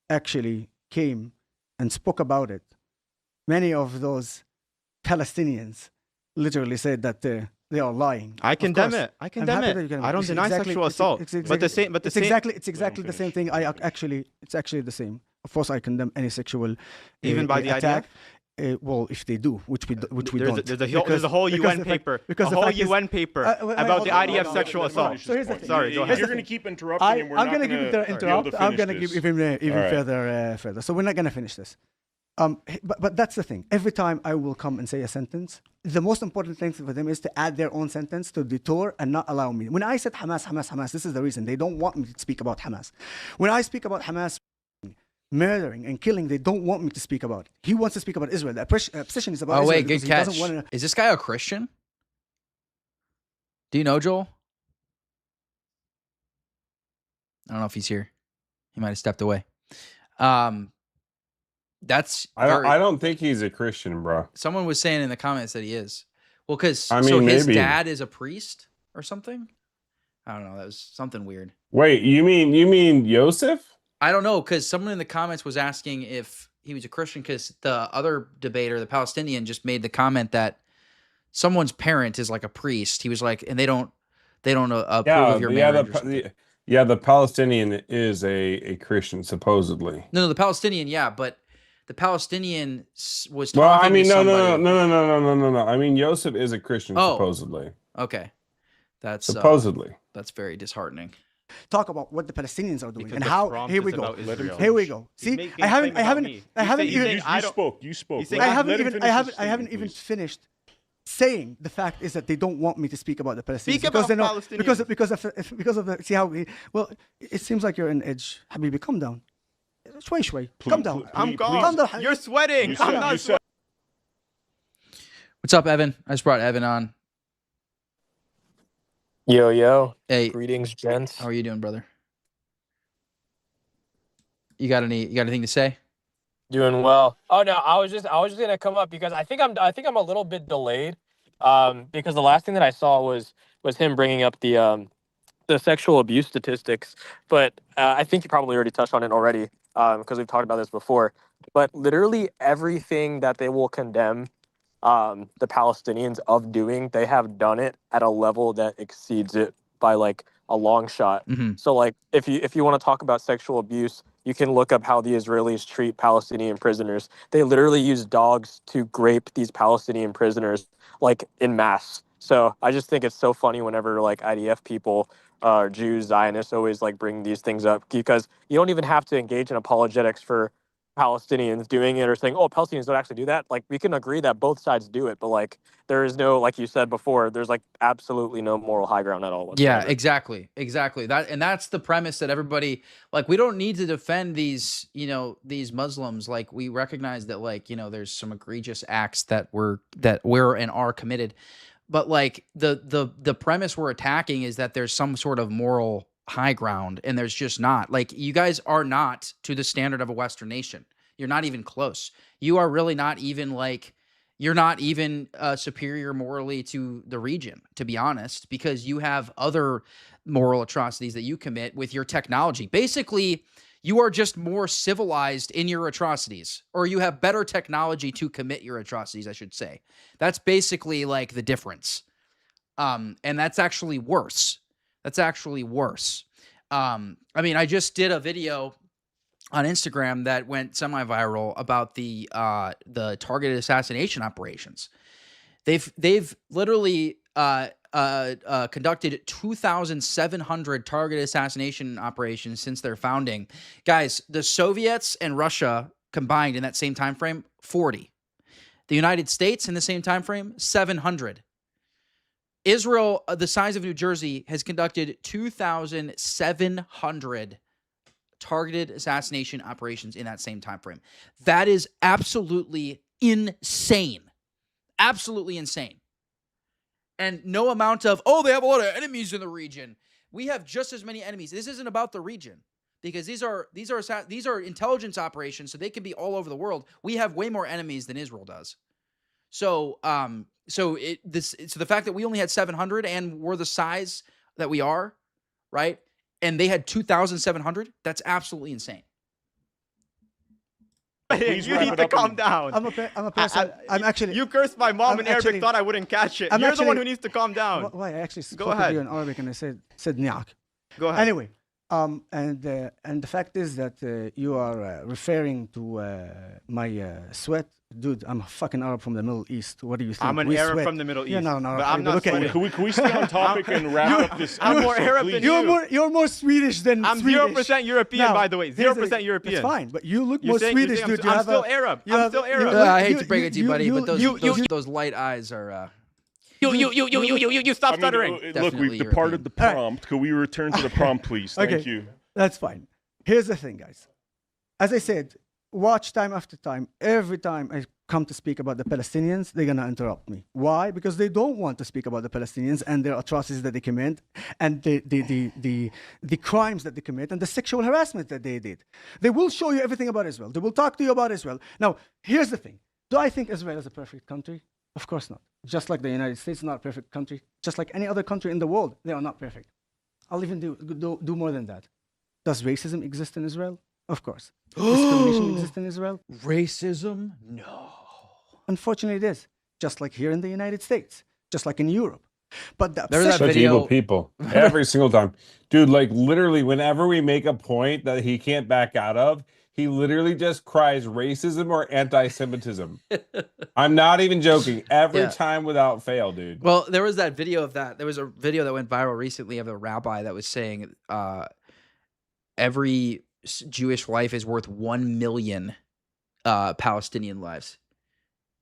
actually came and spoke about it, many of those Palestinians literally said that they are lying. I condemn it. I condemn it. I don't deny sexual assault. It's exactly the same thing. It's actually the same. Of course, I condemn any sexual even by the attack. IDF. Well, if they do, which we don't. There's a whole UN paper. A whole UN paper about the IDF sexual assault. So here's the thing. Sorry, go ahead. You're going to keep interrupting, and we're not going to interrupt. I'm going to give even further. So we're not going to finish this. But that's the thing. Every time I will come and say a sentence, the most important thing for them is to add their own sentence to detour and not allow me. When I said Hamas, this is the reason. They don't want me to speak about Hamas. When I speak about Hamas murdering and killing, they don't want me to speak about it. He wants to speak about Israel. The obsession is about Israel. Oh, wait, good catch. Is this guy a Christian? Do you know Joel? I don't know if he's here. He might have stepped away. That's I don't think he's a Christian, bro. Someone was saying in the comments that he is. Well, because his dad is a priest or something. I don't know. That was something weird. Wait, you mean Yosef? I don't know, because someone in the comments was asking if he was a Christian, because the other debater, the Palestinian, just made the comment that someone's parent is like a priest. He was like, and they don't approve of your marriage. The Palestinian is a Christian, supposedly. No, the Palestinian, yeah, but the Palestinian was talking to somebody. No. I mean, Yosef is a Christian, supposedly. Okay. That's supposedly. That's very disheartening. Talk about what the Palestinians are doing because and how. Here we go. See, I haven't even. You spoke. I haven't even finished saying the fact is that they don't want me to speak about the Palestinians. Speak because about they know, Palestinians. Because of the, see how we, well, it seems like you're on edge. Habibi, calm down. Shway. Calm down. I'm calm. Calm down. You're sweating. I'm not sweating. What's up, Evan? I just brought Evan on. Yo. Hey. Greetings, gents. How are you doing, brother? You got anything to say? Doing well. Oh no, I was just gonna come up because I think I'm a little bit delayed. Because the last thing that I saw was him bringing up the sexual abuse statistics, but I think you probably already touched on it already because we've talked about this before. But literally everything that they will condemn the Palestinians of doing, they have done it at a level that exceeds it by like a long shot. Mm-hmm. So like if you want to talk about sexual abuse, you can look up how the Israelis treat Palestinian prisoners. They literally use dogs to grape these Palestinian prisoners like in mass. So I just think it's so funny whenever like IDF people, Jews, Zionists always like bring these things up, because you don't even have to engage in apologetics for Palestinians doing it or saying, oh, Palestinians don't actually do that. Like, we can agree that both sides do it, but like there is no, like you said before, there's like absolutely no moral high ground at all whatsoever. Yeah, exactly. That's the premise that everybody, like, we don't need to defend these, these Muslims. Like, we recognize that, like, there's some egregious acts that we're and are committed, but like the premise we're attacking is that there's some sort of moral high ground, and there's just not. Like, you guys are not to the standard of a Western nation. You're not even close. You are really not even like, you're not even superior morally to the region, to be honest, because you have other moral atrocities that you commit with your technology. Basically, you are just more civilized in your atrocities, or you have better technology to commit your atrocities, I should say. That's basically like the difference. And that's actually worse. I mean, I just did a video on Instagram that went semi-viral about the targeted assassination operations. They've literally conducted 2,700 targeted assassination operations since their founding. Guys, the Soviets and Russia combined in that same time frame, 40. The United States in the same time frame, 700. Israel, the size of New Jersey, has conducted 2,700 targeted assassination operations in that same time frame. That is absolutely insane. Absolutely insane. And no amount of, oh, they have a lot of enemies in the region. We have just as many enemies. This isn't about the region, because these are intelligence operations, so they can be all over the world. We have way more enemies than Israel does. So the fact that we only had 700 and we're the size that we are, right? And they had 2,700, that's absolutely insane. You need to calm down. I'm a person. I'm actually. You cursed my mom in Arabic, thought I wouldn't catch it. You're the one who needs to calm down. Why? I actually Go spoke ahead. to you in Arabic and I said niak. Go ahead. Anyway, and the fact is that you are referring to my sweat. Dude, I'm a fucking Arab from the Middle East. What do you think? I'm an Arab from the Middle East. You're not an Arab. But I'm not Swedish. Can we stay on topic and wrap up this? I'm more episode, Arab please? than you. You're more Swedish than I'm Swedish. 0% European, Now, by the way. 0% European. It's fine, but you look You're more saying- Swedish, you're saying dude. I'm still Arab. I'm still Arab. I hate to break it to you, buddy, but those light eyes are... You stop stuttering. Look, Definitely we've departed the prompt. Could we return to the prompt, please? Thank you. That's fine. Here's the thing, guys. As I said, watch time after time. Every time I come to speak about the Palestinians, they're going to interrupt me. Why? Because they don't want to speak about the Palestinians and their atrocities that they commit, and the crimes that they commit, and the sexual harassment that they did. They will show you everything about Israel. They will talk to you about Israel. Now, here's the thing. Do I think Israel is a perfect country? Of course not. Just like the United States is not a perfect country. Just like any other country in the world, they are not perfect. I'll even do more than that. Does racism exist in Israel? Of course. Discrimination exists in Israel? Racism? No. Unfortunately, it is. Just like here in the United States. Just like in Europe. But the There was that obsession- Such video- evil people. Every single time. Dude, like literally whenever we make a point that he can't back out of, he literally just cries racism or anti-Semitism. I'm not even joking. Every Yeah. time without fail, dude. Well, there was that video of that. There was a video that went viral recently of a rabbi that was saying every Jewish life is worth 1 million Palestinian lives.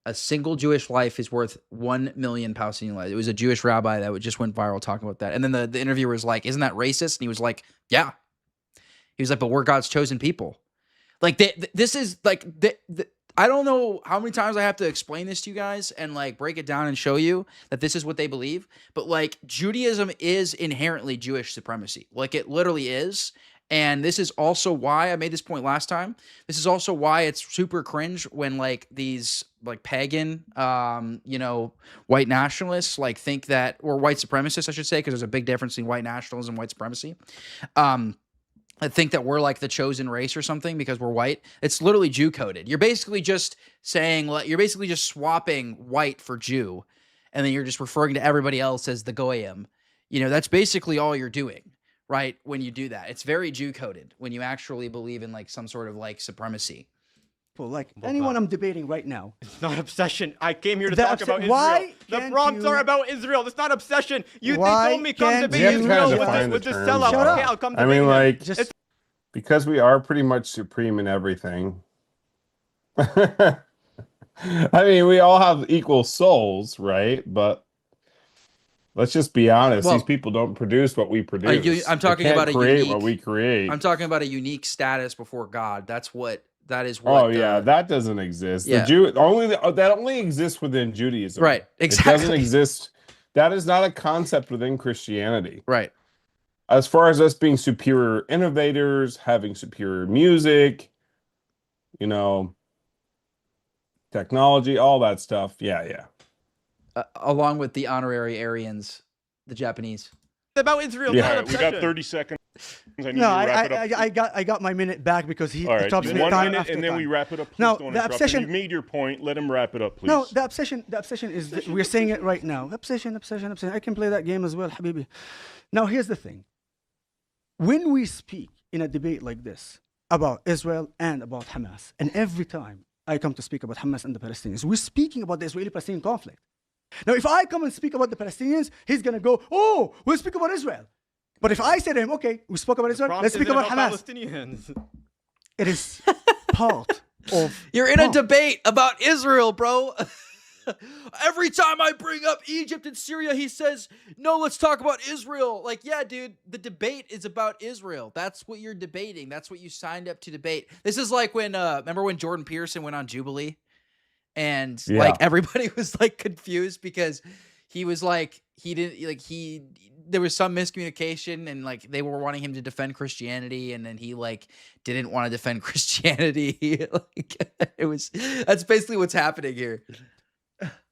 a single Jewish life is worth 1 million Palestinian lives. It was a Jewish rabbi that just went viral talking about that. And then the interviewer was like, isn't that racist? And he was like, yeah. He was like, but we're God's chosen people. Like, this is like, I don't know how many times I have to explain this to you guys and like break it down and show you that this is what they believe. But like, Judaism is inherently Jewish supremacy. Like, it literally is. And this is also why I made this point last time. This is also why it's super cringe when like these like pagan, white nationalists like think that, or white supremacists, I should say, because there's a big difference between white nationalism and white supremacy. I think that we're like the chosen race or something because we're white. It's literally Jew coded. You're basically just saying, you're basically just swapping white for Jew. And then you're just referring to everybody else as the Goyim. That's basically all you're doing. Right, when you do that. It's very Jew-coded when you actually believe in like some sort of like supremacy. Well, like anyone I'm debating right now. It's not obsession. I came here to talk about Israel. The prompts are about Israel. That's not obsession. They told me come debate Israel with this sellout. Okay, I'll come debate him. Like, because we are pretty much supreme in everything. I mean, we all have equal souls, right? But let's just be honest. These people don't produce what we produce. I'm talking about what we create. I'm talking about a unique status before God. That is what. Oh yeah, that doesn't exist. Yeah. That only exists within Judaism. Right. Exactly. It doesn't exist. That is not a concept within Christianity. Right. As far as us being superior innovators, having superior music, technology, all that stuff. Yeah. Along with the honorary Aryans, the Japanese. About Israel. Yeah, we got 30 seconds. I got my minute back because he stops me time after and then time. we wrap it up. Please No, don't the interrupt. obsession. You made your point. Let him wrap it up, please. No, the obsession is we're saying it right now. Obsession. I can play that game as well, Habibi. Now here's the thing. When we speak in a debate like this about Israel and about Hamas, and every time I come to speak about Hamas and the Palestinians, we're speaking about the Israeli-Palestinian conflict. Now, if I come and speak about the Palestinians, he's going to go, oh, we'll speak about Israel. But if I say to him, okay, we spoke about Israel, let's speak about Hamas. Palestinians. It is part of... You're in a debate about Israel, bro. Every time I bring up Egypt and Syria, he says, no, let's talk about Israel. Like, yeah, dude, the debate is about Israel. That's what you're debating. That's what you signed up to debate. This is like when, remember when Jordan Peterson went on Jubilee? And like everybody was like confused because he was like, there was some miscommunication and like they were wanting him to defend Christianity and then he like didn't want to defend Christianity. That's basically what's happening here.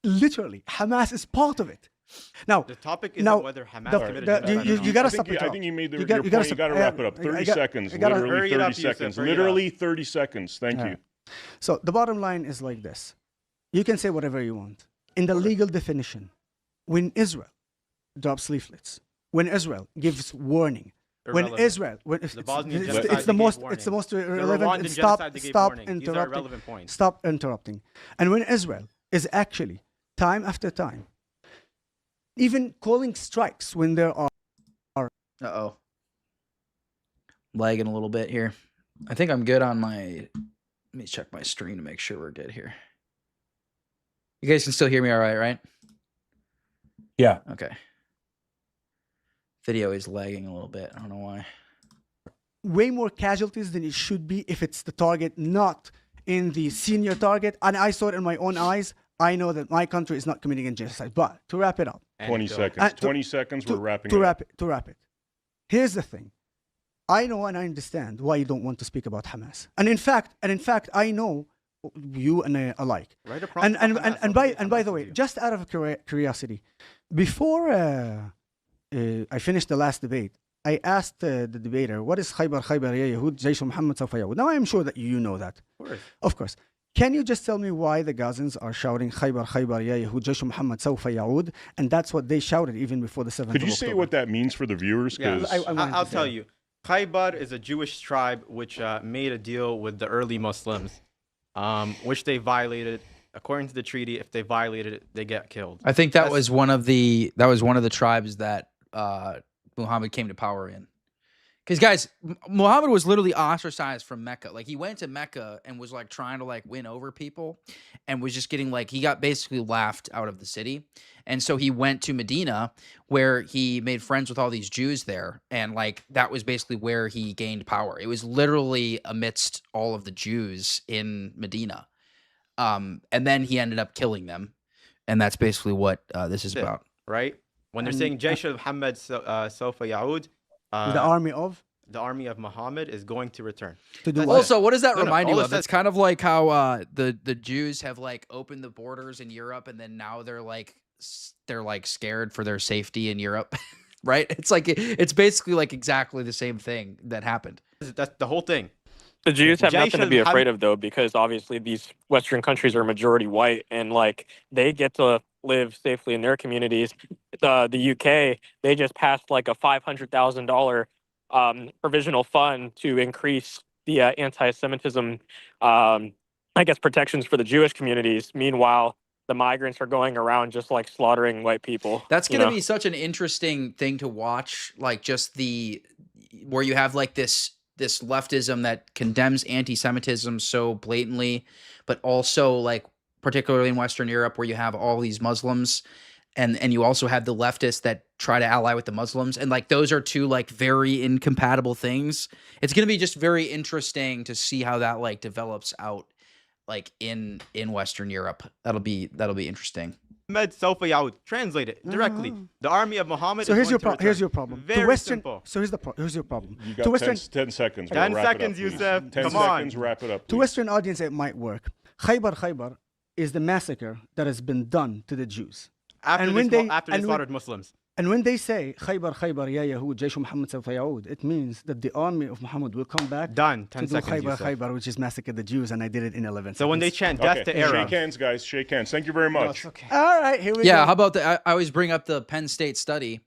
Literally, Hamas is part of it. Now, the topic isn't whether Hamas you gotta stop. I think you made your point. You gotta wrap it up. 30 seconds. Literally 30 seconds. Literally 30 seconds. Thank you. So the bottom line is like this. You can say whatever you want. In the legal definition, when Israel drops leaflets, when Israel gives warning, when Israel, it's the most irrelevant. Stop interrupting. And when Israel is actually time after time, even calling strikes when there are. Lagging a little bit here. I think I'm good on my. Let me check my screen to make sure we're good here. You guys can still hear me all right? Yeah. Okay. Video is lagging a little bit. I don't know why. Way more casualties than it should be if it's the target, not in the senior target. And I saw it in my own eyes. I know that my country is not committing a genocide. But to wrap it up. 20 seconds. 20 seconds, we're wrapping it up. To wrap it. Here's the thing. I know and I understand why you don't want to speak about Hamas. And in fact, I know you and I alike. And by the way, just out of curiosity, before I finished the last debate, I asked the debater, what is Khaybar ya Yahud, Jaysh Muhammad Sawfa Yaud? Now I am sure that you know that. Of course. Can you just tell me why the Gazans are shouting Khaybar ya Yahud, Jaysh Muhammad Sawfa Yaud? And that's what they shouted even before the 7th of October. Could you say what that means for the viewers? Yeah, I'll tell you. Khaybar is a Jewish tribe which made a deal with the early Muslims, which they violated. According to the treaty, if they violated it, they get killed. I think that was one of the tribes that Muhammad came to power in, Because guys, Muhammad was literally ostracized from Mecca. Like he went to Mecca and was like trying to like win over people, and was just getting like he got basically laughed out of the city. And so he went to Medina, where he made friends with all these Jews there, and like that was basically where he gained power. It was literally amidst all of the Jews in Medina, and then he ended up killing them, and that's basically what this is about. Right? When they're saying Jaysh al-Muhammad Sofa Yaud, the army of Muhammad is going to return. Also, what does that remind you of? It's kind of like how the Jews have like opened the borders in Europe, and then now they're like scared for their safety in Europe, right? It's like it's basically like exactly the same thing that happened. That's the whole thing. The Jews have nothing to be afraid of, though, because obviously these Western countries are majority white, and like they get to live safely in their communities. The UK, they just passed like a $500,000 provisional fund to increase the anti-Semitism, I guess, protections for the Jewish communities. Meanwhile, the migrants are going around just like slaughtering white people. That's going to be such an interesting thing to watch. Like just where you have like this leftism that condemns anti-Semitism so blatantly, but also like particularly in Western Europe where you have all these Muslims and you also have the leftists that try to ally with the Muslims. And like those are two like very incompatible things. It's going to be just very interesting to see how that like develops out like in Western Europe. That'll be interesting. Ahmed Sofa Yaud, translate it directly. The army of Muhammad. So here's your problem. Very simple. So here's your problem. You got 10 seconds. 10 seconds, Yusuf. 10 Come on. seconds, wrap it up, please. To Western audience, it might work. Khaybar is the massacre that has been done to the Jews. After they slaughtered Muslims. And when they say Khaybar ya Yahud, Jaysh Muhammad Sawfa Yaud, it means that the army of Muhammad will come back. Done. 10 to do seconds. Khaybar, which is massacre the Jews, and I did it in 11 seconds. So when they chant death to Arabs. Shake hands, guys. Shake hands. Thank you very much. Okay. All right, here we go. Yeah, how about I always bring up the Penn State study,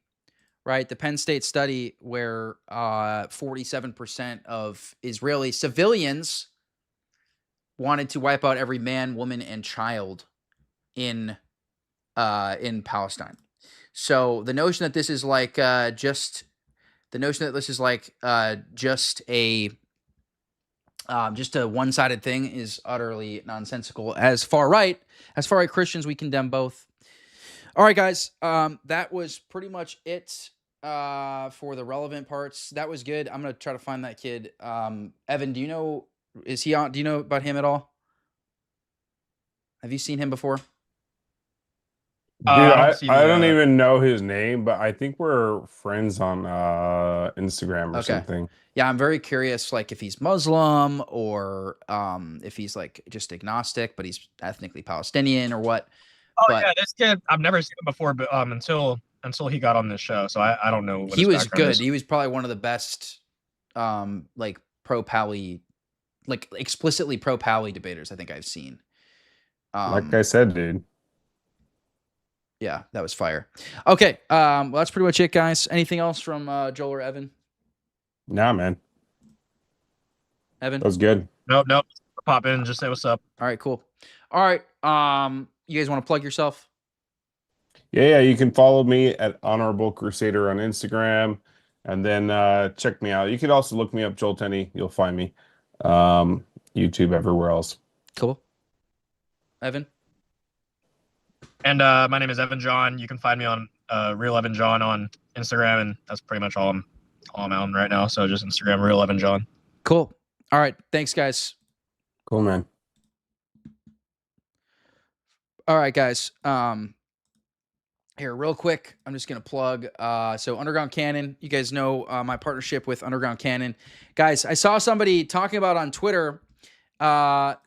right? The Penn State study where 47% of Israeli civilians wanted to wipe out every man, woman, and child in Palestine. So the notion that this is like just a one-sided thing is utterly nonsensical. As far right Christians, we condemn both. All right, guys, that was pretty much it for the relevant parts. That was good. I'm gonna try to find that kid. Evan, do you know about him at all? Have you seen him before? Dude, I don't even know his name, but I think we're friends on Instagram or something. Yeah, I'm very curious, like if he's Muslim or if he's like just agnostic, but he's ethnically Palestinian or what. Yeah, this kid I've never seen him before, but until he got on this show, so I don't know. What he was good. He was probably one of the best, like pro-Pally, like explicitly pro-Pally debaters I think I've seen. Like I said, dude. Yeah, that was fire. Okay, well, that's pretty much it, guys. Anything else from Joel or Evan? Nah, man. Evan? That was good. Nope. Pop in, just say what's up. All right, cool. All right, you guys want to plug yourself? Yeah, you can follow me at Honorable Crusader on Instagram, and then check me out. You can also look me up, Joel Tenney. You'll find me. YouTube, everywhere else. Cool. Evan? And my name is Evan John. You can find me on Real Evan John on Instagram, and that's pretty much all I'm on right now. So just Instagram, Real Evan John. Cool. All right. Thanks, guys. Cool, man. All right, guys. Here, real quick, I'm just gonna plug. So Underground Canon, you guys know my partnership with Underground Canon. Guys, I saw somebody talking about on Twitter that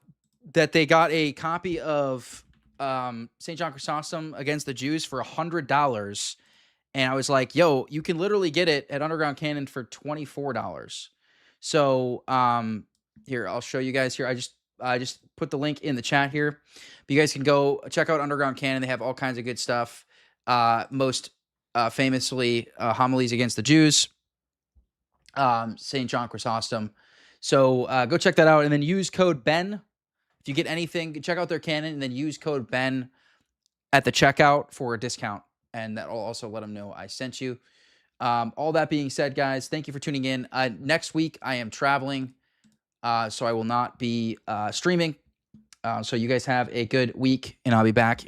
they got a copy of St. John Chrysostom Against the Jews for $100, and I was like, "Yo, you can literally get it at Underground Canon for $24." So here, I'll show you guys here. I just put the link in the chat here, but you guys can go check out Underground Canon. They have all kinds of good stuff. Most famously, homilies against the Jews, St. John Chrysostom. So go check that out, and then use code BEN. If you get anything, check out their canon, and then use code BEN at the checkout for a discount, and that will also let them know I sent you. All that being said, guys, thank you for tuning in. Next week, I am traveling, so I will not be streaming. So you guys have a good week, and I'll be back